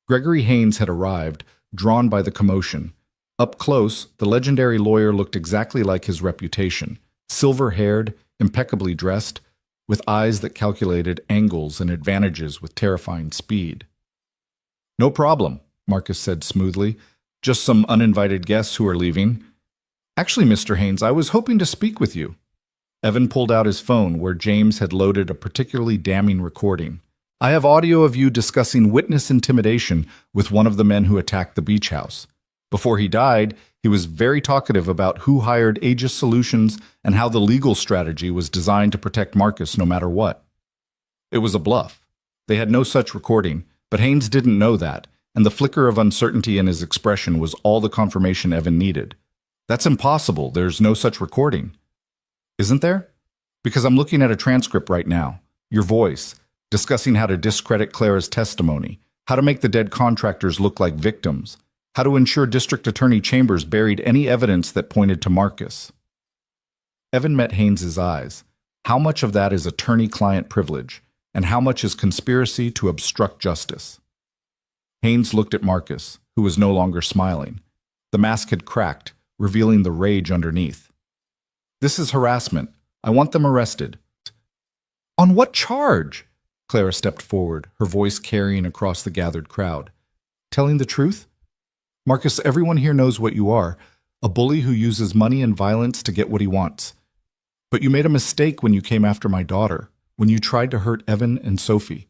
Gregory Haynes had arrived, drawn by the commotion. Up close, the legendary lawyer looked exactly like his reputation, silver-haired, impeccably dressed, with eyes that calculated angles and advantages with terrifying speed. No problem, Marcus said smoothly. Just some uninvited guests who are leaving. Actually, Mr. Haynes, I was hoping to speak with you. Evan pulled out his phone, where James had loaded a particularly damning recording. I have audio of you discussing witness intimidation with one of the men who attacked the beach house. Before he died, he was very talkative about who hired Aegis Solutions and how the legal strategy was designed to protect Marcus no matter what. It was a bluff. They had no such recording, but Haynes didn't know that, and the flicker of uncertainty in his expression was all the confirmation Evan needed. That's impossible. There's no such recording. Isn't there? Because I'm looking at a transcript right now. Your voice, discussing how to discredit Clara's testimony, how to make the dead contractors look like victims, how to ensure District Attorney Chambers buried any evidence that pointed to Marcus. Evan met Haynes's eyes. How much of that is attorney-client privilege, and how much is conspiracy to obstruct justice? Haynes looked at Marcus, who was no longer smiling. The mask had cracked, revealing the rage underneath. This is harassment. I want them arrested. On what charge? Clara stepped forward, her voice carrying across the gathered crowd. Telling the truth? Marcus, everyone here knows what you are, a bully who uses money and violence to get what he wants. But you made a mistake when you came after my daughter, when you tried to hurt Evan and Sophie.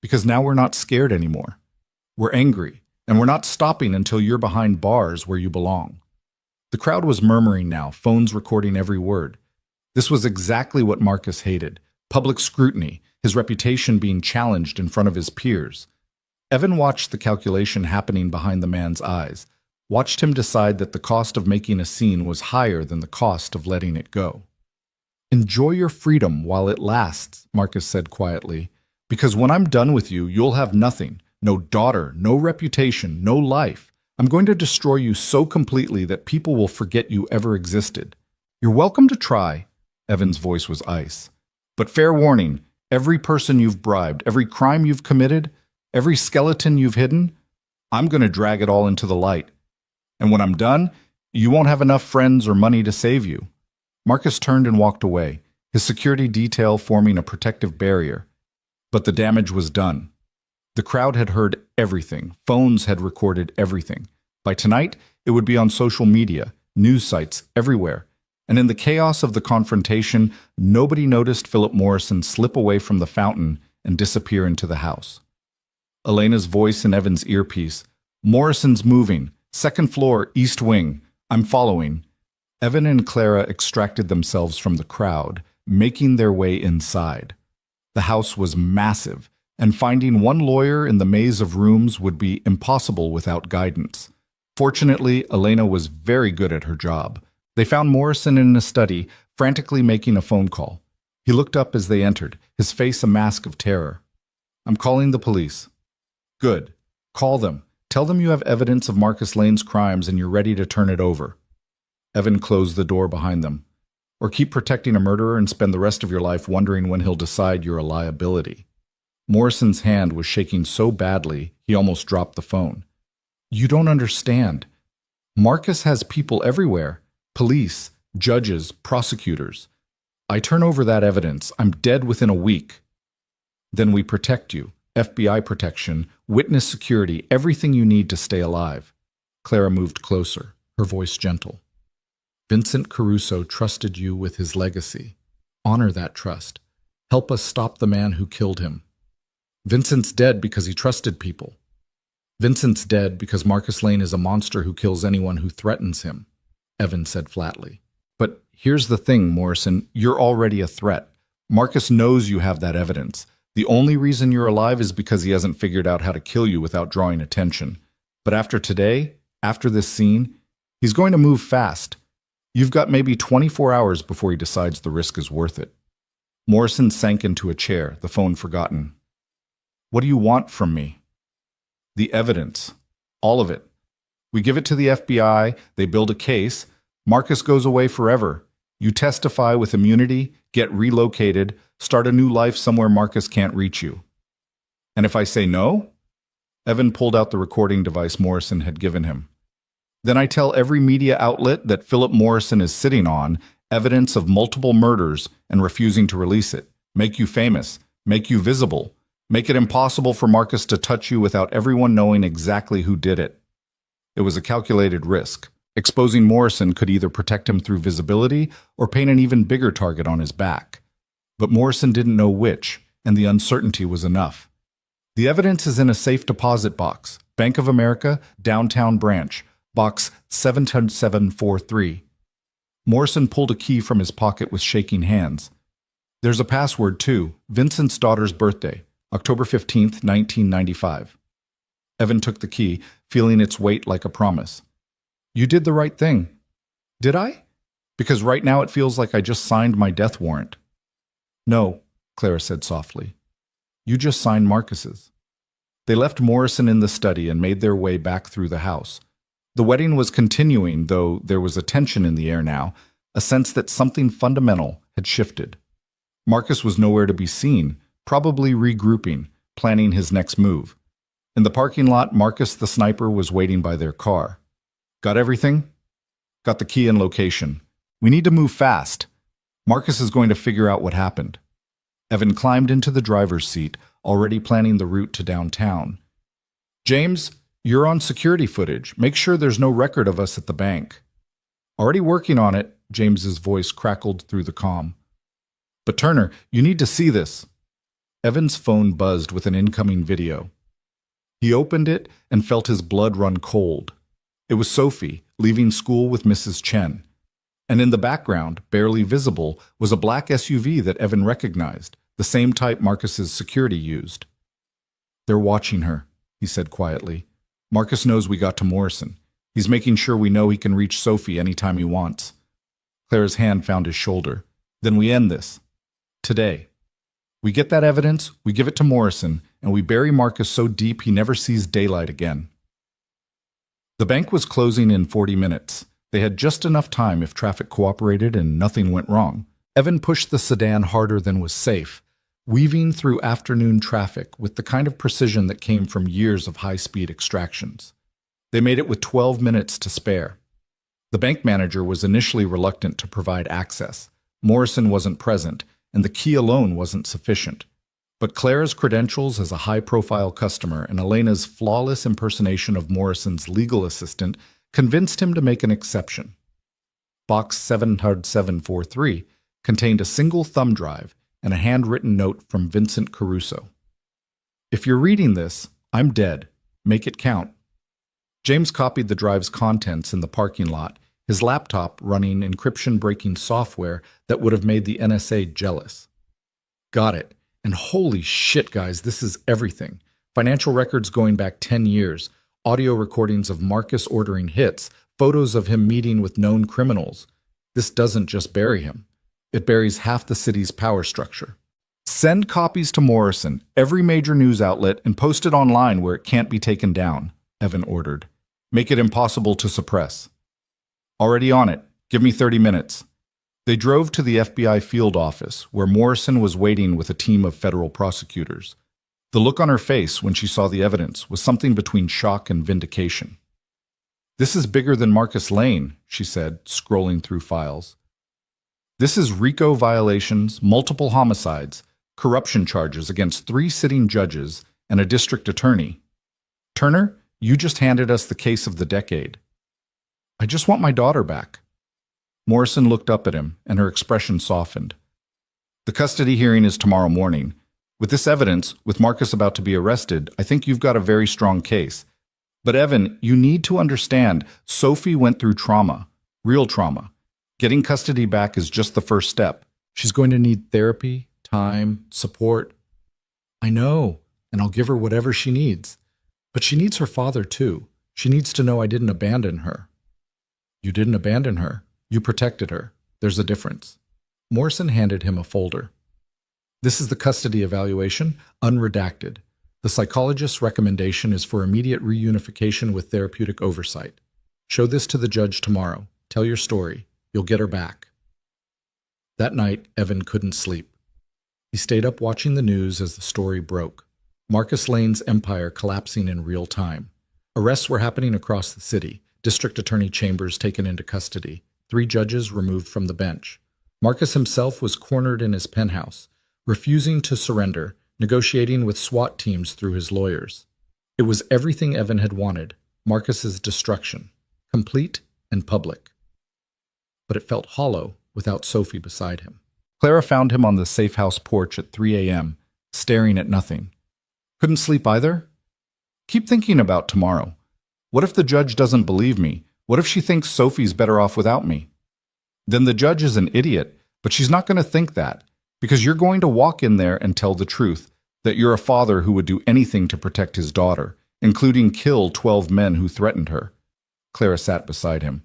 Because now we're not scared anymore. We're angry, and we're not stopping until you're behind bars where you belong. The crowd was murmuring now, phones recording every word. This was exactly what Marcus hated. Public scrutiny, his reputation being challenged in front of his peers. Evan watched the calculation happening behind the man's eyes, watched him decide that the cost of making a scene was higher than the cost of letting it go. Enjoy your freedom while it lasts, Marcus said quietly, because when I'm done with you, you'll have nothing. No daughter, no reputation, no life. I'm going to destroy you so completely that people will forget you ever existed. You're welcome to try. Evan's voice was ice. But fair warning, every person you've bribed, every crime you've committed, every skeleton you've hidden, I'm going to drag it all into the light. And when I'm done, you won't have enough friends or money to save you. Marcus turned and walked away, his security detail forming a protective barrier. But the damage was done. The crowd had heard everything. Phones had recorded everything. By tonight, it would be on social media, news sites, everywhere. And in the chaos of the confrontation, nobody noticed Philip Morrison slip away from the fountain and disappear into the house. Elena's voice in Evan's earpiece. Morrison's moving. Second floor, east wing. I'm following. Evan and Clara extracted themselves from the crowd, making their way inside. The house was massive, and finding one lawyer in the maze of rooms would be impossible without guidance. Fortunately, Elena was very good at her job. They found Morrison in a study, frantically making a phone call. He looked up as they entered, his face a mask of terror. I'm calling the police. Good. Call them. Tell them you have evidence of Marcus Lane's crimes and you're ready to turn it over. Evan closed the door behind them. Or keep protecting a murderer and spend the rest of your life wondering when he'll decide you're a liability. Morrison's hand was shaking so badly, he almost dropped the phone. You don't understand. Marcus has people everywhere. Police, judges, prosecutors. I turn over that evidence. I'm dead within a week. Then we protect you. FBI protection, witness security, everything you need to stay alive. Clara moved closer, her voice gentle. Vincent Caruso trusted you with his legacy. Honor that trust. Help us stop the man who killed him. Vincent's dead because he trusted people. Vincent's dead because Marcus Lane is a monster who kills anyone who threatens him, Evan said flatly. But here's the thing, Morrison, you're already a threat. Marcus knows you have that evidence. The only reason you're alive is because he hasn't figured out how to kill you without drawing attention. But after today, after this scene, he's going to move fast. You've got maybe 24 hours before he decides the risk is worth it. Morrison sank into a chair, the phone forgotten. What do you want from me? The evidence. All of it. We give it to the FBI, they build a case, Marcus goes away forever. You testify with immunity, get relocated, start a new life somewhere Marcus can't reach you. And if I say no? Evan pulled out the recording device Morrison had given him. Then I tell every media outlet that Philip Morrison is sitting on evidence of multiple murders and refusing to release it. Make you famous. Make you visible. Make it impossible for Marcus to touch you without everyone knowing exactly who did it. It was a calculated risk. Exposing Morrison could either protect him through visibility or paint an even bigger target on his back. But Morrison didn't know which, and the uncertainty was enough. The evidence is in a safe deposit box. Bank of America, downtown branch. Box 77743. Morrison pulled a key from his pocket with shaking hands. There's a password, too. Vincent's daughter's birthday, October 15th, 1995. Evan took the key, feeling its weight like a promise. You did the right thing. Did I? Because right now it feels like I just signed my death warrant. No, Clara said softly. You just signed Marcus's. They left Morrison in the study and made their way back through the house. The wedding was continuing, though there was a tension in the air now, a sense that something fundamental had shifted. Marcus was nowhere to be seen, probably regrouping, planning his next move. In the parking lot, Marcus the sniper was waiting by their car. Got everything? Got the key and location. We need to move fast. Marcus is going to figure out what happened. Evan climbed into the driver's seat, already planning the route to downtown. James, you're on security footage. Make sure there's no record of us at the bank. Already working on it, James's voice crackled through the comm. But Turner, you need to see this. Evan's phone buzzed with an incoming video. He opened it and felt his blood run cold. It was Sophie, leaving school with Mrs. Chen. And in the background, barely visible, was a black SUV that Evan recognized, the same type Marcus's security used. They're watching her, he said quietly. Marcus knows we got to Morrison. He's making sure we know he can reach Sophie anytime he wants. Clara's hand found his shoulder. Then we end this. Today. We get that evidence, we give it to Morrison, and we bury Marcus so deep he never sees daylight again. The bank was closing in 40 minutes. They had just enough time if traffic cooperated and nothing went wrong. Evan pushed the sedan harder than was safe, weaving through afternoon traffic with the kind of precision that came from years of high-speed extractions. They made it with 12 minutes to spare. The bank manager was initially reluctant to provide access. Morrison wasn't present, and the key alone wasn't sufficient. But Clara's credentials as a high-profile customer and Elena's flawless impersonation of Morrison's legal assistant convinced him to make an exception. Box 77743 contained a single thumb drive and a handwritten note from Vincent Caruso. If you're reading this, I'm dead. Make it count. James copied the drive's contents in the parking lot, his laptop running encryption-breaking software that would have made the NSA jealous. Got it. And holy shit, guys, this is everything. Financial records going back 10 years, audio recordings of Marcus ordering hits, photos of him meeting with known criminals. This doesn't just bury him. It buries half the city's power structure. Send copies to Morrison, every major news outlet, and post it online where it can't be taken down. Evan ordered. Make it impossible to suppress. Already on it. Give me 30 minutes. They drove to the FBI field office, where Morrison was waiting with a team of federal prosecutors. The look on her face when she saw the evidence was something between shock and vindication. This is bigger than Marcus Lane, she said, scrolling through files. This is RICO violations, multiple homicides, corruption charges against 3 sitting judges and a district attorney. Turner, you just handed us the case of the decade. I just want my daughter back. Morrison looked up at him, and her expression softened. The custody hearing is tomorrow morning. With this evidence, with Marcus about to be arrested, I think you've got a very strong case. But Evan, you need to understand, Sophie went through trauma, real trauma. Getting custody back is just the first step. She's going to need therapy, time, support. I know, and I'll give her whatever she needs. But she needs her father, too. She needs to know I didn't abandon her. You didn't abandon her. You protected her. There's a difference. Morrison handed him a folder. This is the custody evaluation, unredacted. The psychologist's recommendation is for immediate reunification with therapeutic oversight. Show this to the judge tomorrow. Tell your story. You'll get her back. That night, Evan couldn't sleep. He stayed up watching the news as the story broke. Marcus Lane's empire collapsing in real time. Arrests were happening across the city. District Attorney Chambers taken into custody. 3 judges removed from the bench. Marcus himself was cornered in his penthouse, refusing to surrender, negotiating with SWAT teams through his lawyers. It was everything Evan had wanted, Marcus's destruction, complete and public. But it felt hollow without Sophie beside him. Clara found him on the safe house porch at 3 a.m., staring at nothing. Couldn't sleep either? Keep thinking about tomorrow. What if the judge doesn't believe me? What if she thinks Sophie's better off without me? Then the judge is an idiot, but she's not going to think that, because you're going to walk in there and tell the truth, that you're a father who would do anything to protect his daughter, including kill 12 men who threatened her. Clara sat beside him.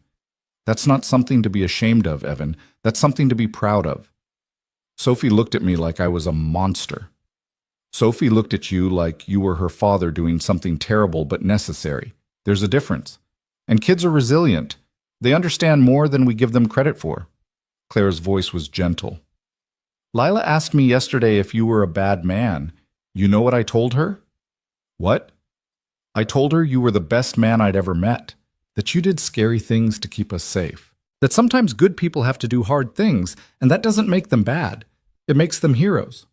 That's not something to be ashamed of, Evan. That's something to be proud of. Sophie looked at me like I was a monster. Sophie looked at you like you were her father doing something terrible but necessary. There's a difference. And kids are resilient. They understand more than we give them credit for. Claire's voice was gentle. Lila asked me yesterday if you were a bad man. You know what I told her? What? I told her you were the best man I'd ever met, that you did scary things to keep us safe, that sometimes good people have to do hard things, and that doesn't make them bad. It makes them heroes.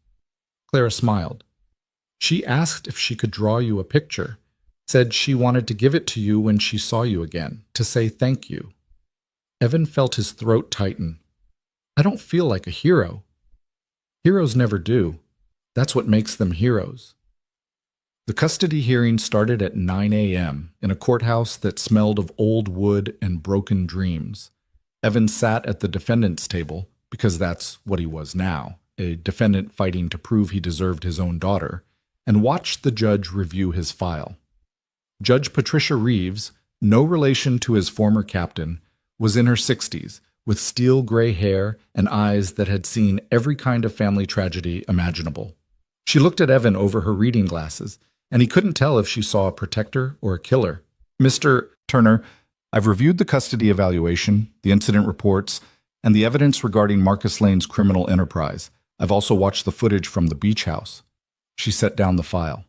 Clara smiled. She asked if she could draw you a picture, said she wanted to give it to you when she saw you again, to say thank you. Evan felt his throat tighten. I don't feel like a hero. Heroes never do. That's what makes them heroes. The custody hearing started at 9 a.m. in a courthouse that smelled of old wood and broken dreams. Evan sat at the defendant's table, because that's what he was now, a defendant fighting to prove he deserved his own daughter, and watched the judge review his file. Judge Patricia Reeves, no relation to his former captain, was in her 60s, with steel gray hair and eyes that had seen every kind of family tragedy imaginable. She looked at Evan over her reading glasses, and he couldn't tell if she saw a protector or a killer. Mr. Turner, I've reviewed the custody evaluation, the incident reports, and the evidence regarding Marcus Lane's criminal enterprise. I've also watched the footage from the beach house. She set down the file.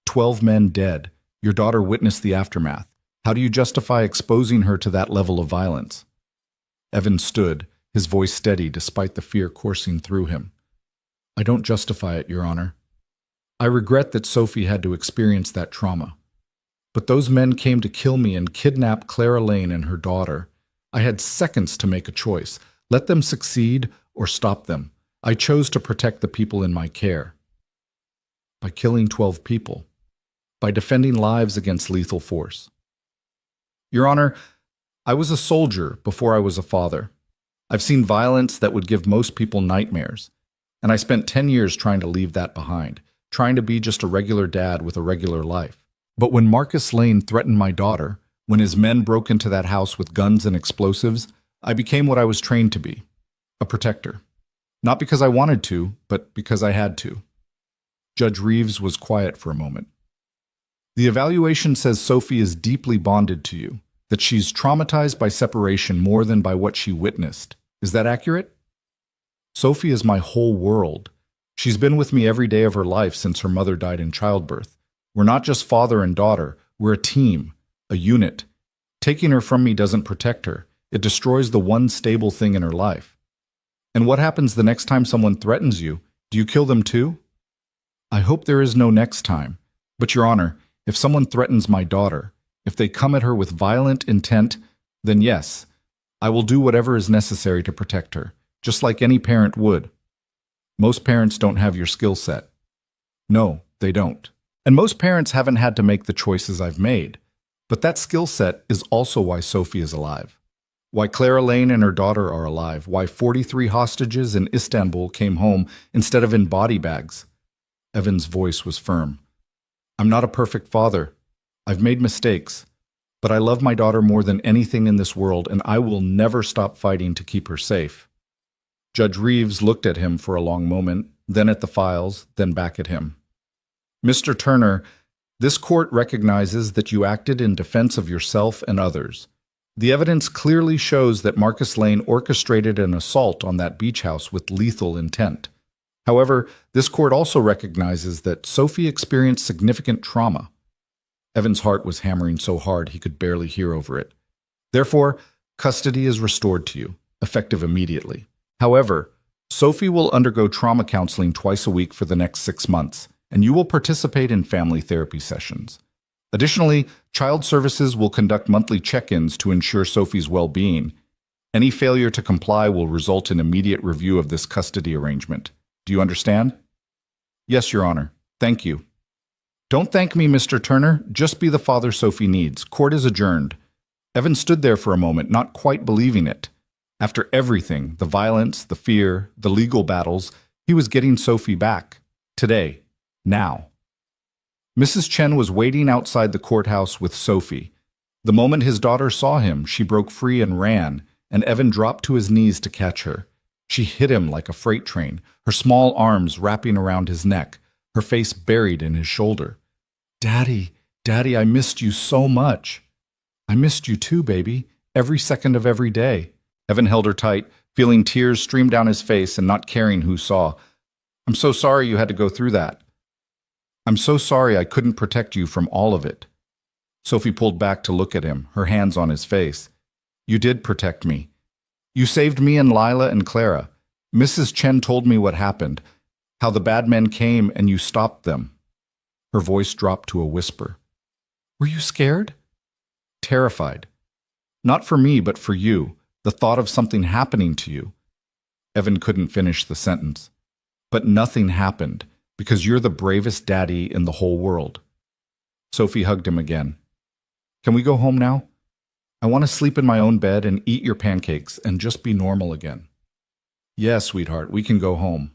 12 men dead. Your daughter witnessed the aftermath. How do you justify exposing her to that level of violence? Evan stood, his voice steady despite the fear coursing through him. I don't justify it, Your Honor. I regret that Sophie had to experience that trauma. But those men came to kill me and kidnap Clara Lane and her daughter. I had seconds to make a choice. Let them succeed or stop them. I chose to protect the people in my care. By killing 12 people. By defending lives against lethal force. Your Honor, I was a soldier before I was a father. I've seen violence that would give most people nightmares. And I spent 10 years trying to leave that behind, trying to be just a regular dad with a regular life. But when Marcus Lane threatened my daughter, when his men broke into that house with guns and explosives, I became what I was trained to be, a protector. Not because I wanted to, but because I had to. Judge Reeves was quiet for a moment. The evaluation says Sophie is deeply bonded to you, that she's traumatized by separation more than by what she witnessed. Is that accurate? Sophie is my whole world. She's been with me every day of her life since her mother died in childbirth. We're not just father and daughter, we're a team, a unit. Taking her from me doesn't protect her. It destroys the one stable thing in her life. And what happens the next time someone threatens you? Do you kill them too? I hope there is no next time. But Your Honor, if someone threatens my daughter, if they come at her with violent intent, then yes, I will do whatever is necessary to protect her, just like any parent would. Most parents don't have your skill set. No, they don't. And most parents haven't had to make the choices I've made. But that skill set is also why Sophie is alive. Why Clara Lane and her daughter are alive. Why 43 hostages in Istanbul came home instead of in body bags. Evan's voice was firm. I'm not a perfect father. I've made mistakes. But I love my daughter more than anything in this world, and I will never stop fighting to keep her safe. Judge Reeves looked at him for a long moment, then at the files, then back at him. Mr. Turner, this court recognizes that you acted in defense of yourself and others. The evidence clearly shows that Marcus Lane orchestrated an assault on that beach house with lethal intent. However, this court also recognizes that Sophie experienced significant trauma. Evan's heart was hammering so hard he could barely hear over it. Therefore, custody is restored to you, effective immediately. However, Sophie will undergo trauma counseling twice a week for the next 6 months, and you will participate in family therapy sessions. Additionally, Child Services will conduct monthly check-ins to ensure Sophie's well-being. Any failure to comply will result in immediate review of this custody arrangement. Do you understand? Yes, Your Honor. Thank you. Don't thank me, Mr. Turner. Just be the father Sophie needs. Court is adjourned. Evan stood there for a moment, not quite believing it. After everything, the violence, the fear, the legal battles, he was getting Sophie back. Today. Now. Mrs. Chen was waiting outside the courthouse with Sophie. The moment his daughter saw him, she broke free and ran, and Evan dropped to his knees to catch her. She hit him like a freight train, her small arms wrapping around his neck, her face buried in his shoulder. Daddy, Daddy, I missed you so much. I missed you too, baby, every second of every day. Evan held her tight, feeling tears stream down his face and not caring who saw. I'm so sorry you had to go through that. I'm so sorry I couldn't protect you from all of it. Sophie pulled back to look at him, her hands on his face. You did protect me. You saved me and Lila and Clara. Mrs. Chen told me what happened, how the bad men came and you stopped them. Her voice dropped to a whisper. Were you scared? Terrified. Not for me, but for you, the thought of something happening to you. Evan couldn't finish the sentence. But nothing happened, because you're the bravest daddy in the whole world. Sophie hugged him again. Can we go home now? I want to sleep in my own bed and eat your pancakes and just be normal again. Yes, sweetheart, we can go home.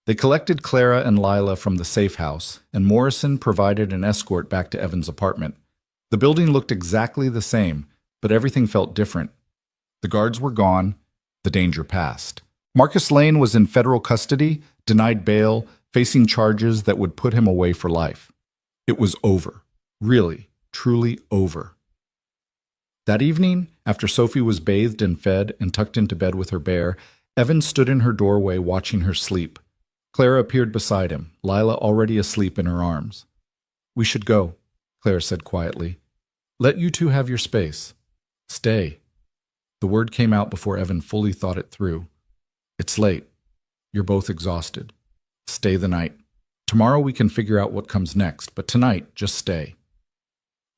They collected Clara and Lila from the safe house, and Morrison provided an escort back to Evan's apartment. The building looked exactly the same, but everything felt different. The guards were gone, the danger passed. Marcus Lane was in federal custody, denied bail, facing charges that would put him away for life. It was over. Really, truly over. That evening, after Sophie was bathed and fed and tucked into bed with her bear, Evan stood in her doorway watching her sleep. Clara appeared beside him, Lila already asleep in her arms. We should go, Clara said quietly. Let you two have your space. Stay. The word came out before Evan fully thought it through. It's late. You're both exhausted. Stay the night. Tomorrow we can figure out what comes next, but tonight, just stay.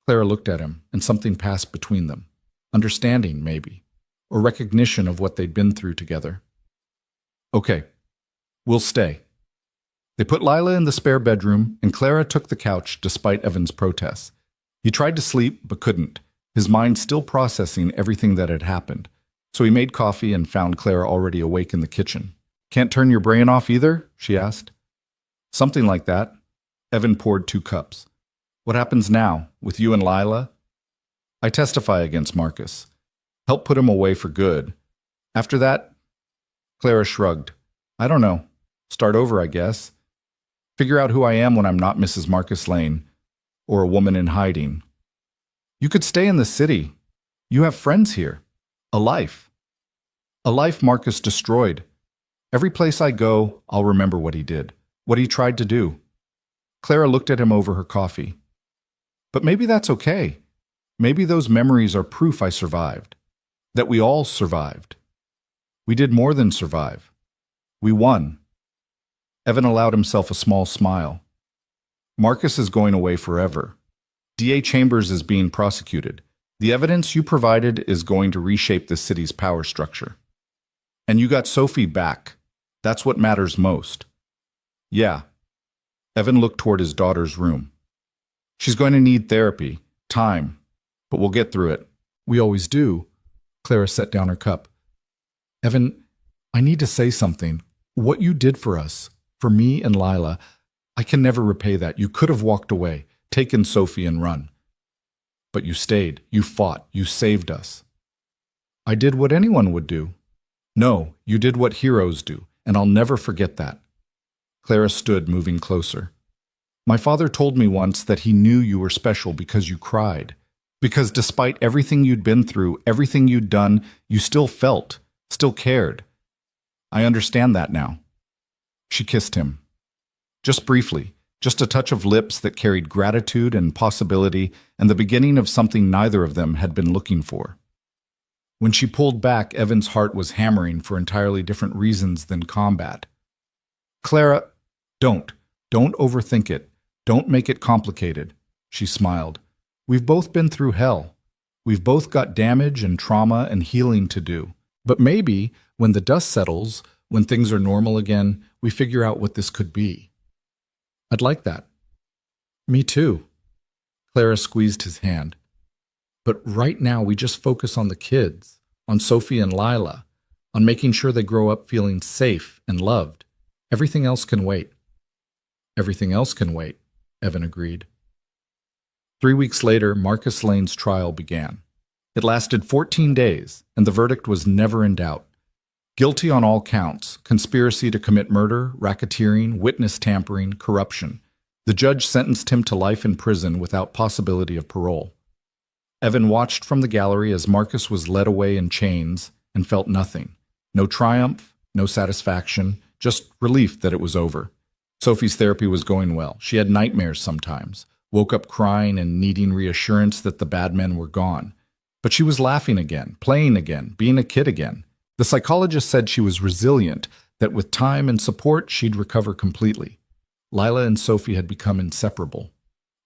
Clara looked at him, and something passed between them. Understanding, maybe, or recognition of what they'd been through together. Okay, we'll stay. They put Lila in the spare bedroom, and Clara took the couch despite Evan's protests. He tried to sleep, but couldn't, his mind still processing everything that had happened. So he made coffee and found Clara already awake in the kitchen. Can't turn your brain off either? She asked. Something like that. Evan poured 2 cups. What happens now, with you and Lila? I testify against Marcus. Help put him away for good. After that, Clara shrugged. I don't know. Start over, I guess. Figure out who I am when I'm not Mrs. Marcus Lane. or a woman in hiding. You could stay in the city. You have friends here. A life. A life Marcus destroyed. Every place I go, I'll remember what he did, what he tried to do. Clara looked at him over her coffee. But maybe that's okay. Maybe those memories are proof I survived. That we all survived. We did more than survive. We won. Evan allowed himself a small smile. Marcus is going away forever. D.A. Chambers is being prosecuted. The evidence you provided is going to reshape the city's power structure. And you got Sophie back. That's what matters most. Yeah. Evan looked toward his daughter's room. She's going to need therapy, time, but we'll get through it. We always do. Clara set down her cup. Evan, I need to say something. What you did for us, for me and Lila, I can never repay that. You could have walked away, taken Sophie and run. But you stayed, you fought, you saved us. I did what anyone would do. No, you did what heroes do, and I'll never forget that. Clara stood, moving closer. My father told me once that he knew you were special because you cried. Because despite everything you'd been through, everything you'd done, you still felt, still cared. I understand that now. She kissed him. Just briefly, just a touch of lips that carried gratitude and possibility and the beginning of something neither of them had been looking for. When she pulled back, Evan's heart was hammering for entirely different reasons than combat. Clara, don't overthink it. Don't make it complicated, she smiled. We've both been through hell. We've both got damage and trauma and healing to do. But maybe, when the dust settles, when things are normal again, we figure out what this could be. I'd like that. Me too. Clara squeezed his hand. But right now we just focus on the kids, on Sophie and Lila, on making sure they grow up feeling safe and loved. Everything else can wait. Everything else can wait, Evan agreed. 3 weeks later, Marcus Lane's trial began. It lasted 14 days, and the verdict was never in doubt. Guilty on all counts: conspiracy to commit murder, racketeering, witness tampering, corruption. The judge sentenced him to life in prison without possibility of parole. Evan watched from the gallery as Marcus was led away in chains and felt nothing. No triumph, no satisfaction, just relief that it was over. Sophie's therapy was going well. She had nightmares sometimes, woke up crying and needing reassurance that the bad men were gone. But she was laughing again, playing again, being a kid again. The psychologist said she was resilient, that with time and support she'd recover completely. Lila and Sophie had become inseparable.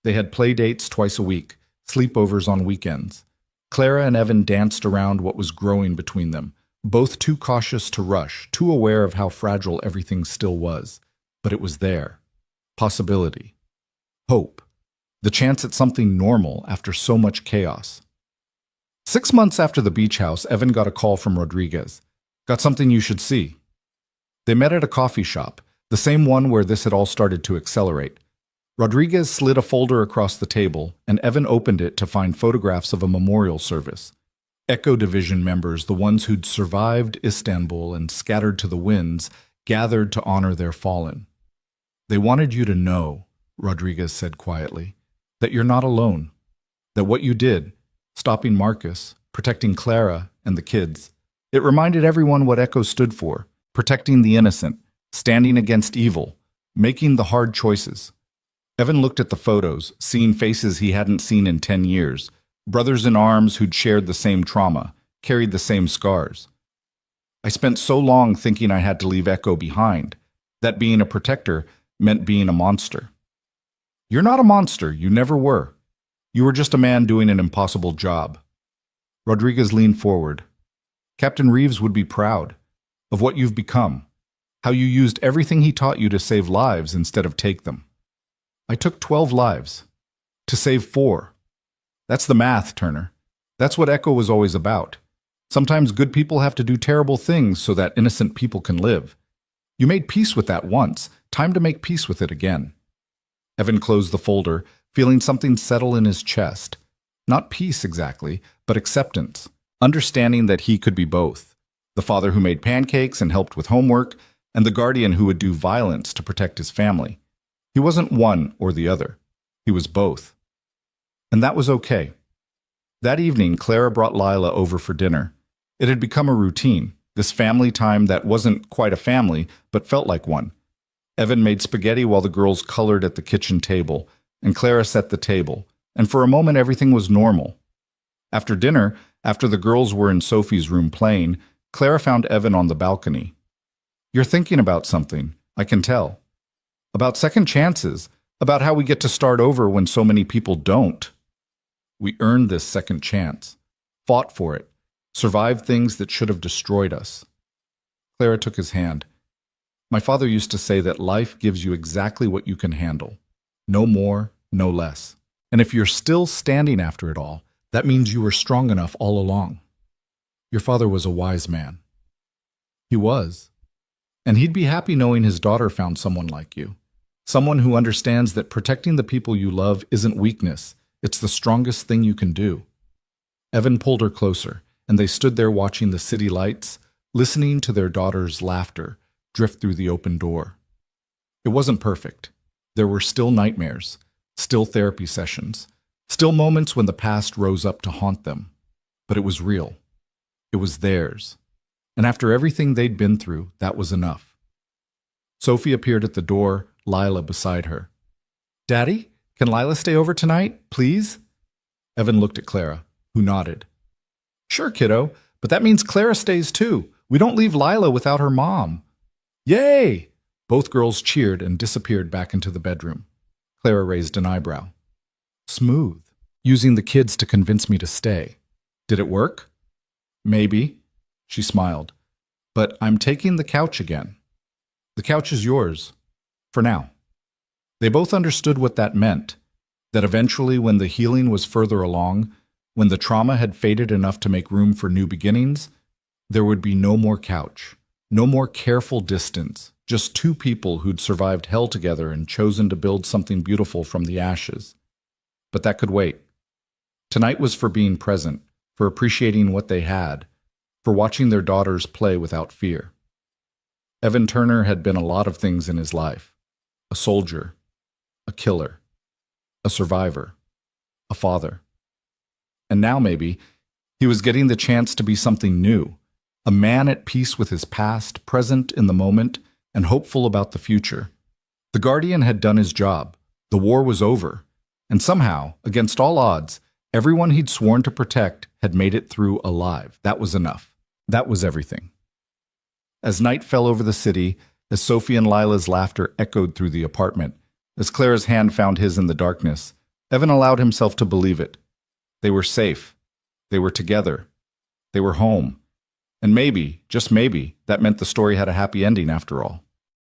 They had play dates twice a week, sleepovers on weekends. Clara and Evan danced around what was growing between them, both too cautious to rush, too aware of how fragile everything still was. But it was there. Possibility. Hope. The chance at something normal after so much chaos. 6 months after the beach house, Evan got a call from Rodriguez. Got something you should see. They met at a coffee shop, the same one where this had all started to accelerate. Rodriguez slid a folder across the table, and Evan opened it to find photographs of a memorial service. Echo Division members, the ones who'd survived Istanbul and scattered to the winds, gathered to honor their fallen. They wanted you to know, Rodriguez said quietly, that you're not alone, that what you did, stopping Marcus, protecting Clara and the kids, it reminded everyone what Echo stood for, protecting the innocent, standing against evil, making the hard choices. Evan looked at the photos, seeing faces he hadn't seen in 10 years, brothers in arms who'd shared the same trauma, carried the same scars. I spent so long thinking I had to leave Echo behind, that being a protector meant being a monster. You're not a monster, you never were. You were just a man doing an impossible job. Rodriguez leaned forward. Captain Reeves would be proud of what you've become, how you used everything he taught you to save lives instead of take them. I took 12 lives, to save 4. That's the math, Turner. That's what Echo was always about. Sometimes good people have to do terrible things so that innocent people can live. You made peace with that once. Time to make peace with it again. Evan closed the folder, feeling something settle in his chest. Not peace exactly, but acceptance. Understanding that he could be both. The father who made pancakes and helped with homework, and the guardian who would do violence to protect his family. He wasn't one or the other. He was both. And that was okay. That evening, Clara brought Lila over for dinner. It had become a routine, this family time that wasn't quite a family, but felt like one. Evan made spaghetti while the girls colored at the kitchen table, and Clara set the table, and for a moment everything was normal. After dinner, after the girls were in Sophie's room playing, Clara found Evan on the balcony. "You're thinking about something, I can tell. About second chances, about how we get to start over when so many people don't. We earned this second chance, fought for it, survived things that should have destroyed us." Clara took his hand. "My father used to say that life gives you exactly what you can handle. No more, no less. And if you're still standing after it all, that means you were strong enough all along. Your father was a wise man." "He was. And he'd be happy knowing his daughter found someone like you. Someone who understands that protecting the people you love isn't weakness. It's the strongest thing you can do." Evan pulled her closer, and they stood there watching the city lights, listening to their daughter's laughter drift through the open door. It wasn't perfect. There were still nightmares, still therapy sessions, still moments when the past rose up to haunt them. But it was real. It was theirs. And after everything they'd been through, that was enough. Sophie appeared at the door, Lila beside her. "Daddy, can Lila stay over tonight, please?" Evan looked at Clara, who nodded. "Sure, kiddo, but that means Clara stays too. We don't leave Lila without her mom." "Yay!" Both girls cheered and disappeared back into the bedroom. Clara raised an eyebrow. "Smooth. Using the kids to convince me to stay. Did it work?" "Maybe." She smiled. "But I'm taking the couch again." "The couch is yours. For now." They both understood what that meant, that eventually when the healing was further along, when the trauma had faded enough to make room for new beginnings, there would be no more couch, no more careful distance, just two people who'd survived hell together and chosen to build something beautiful from the ashes. But that could wait. Tonight was for being present, for appreciating what they had, for watching their daughters play without fear. Evan Turner had been a lot of things in his life. A soldier, a killer, a survivor, a father. And now maybe he was getting the chance to be something new, a man at peace with his past, present in the moment, and hopeful about the future. The Guardian had done his job. The war was over. And somehow, against all odds, everyone he'd sworn to protect had made it through alive. That was enough. That was everything. As night fell over the city, as Sophie and Lila's laughter echoed through the apartment, as Clara's hand found his in the darkness, Evan allowed himself to believe it. They were safe. They were together. They were home. And maybe, just maybe, that meant the story had a happy ending after all.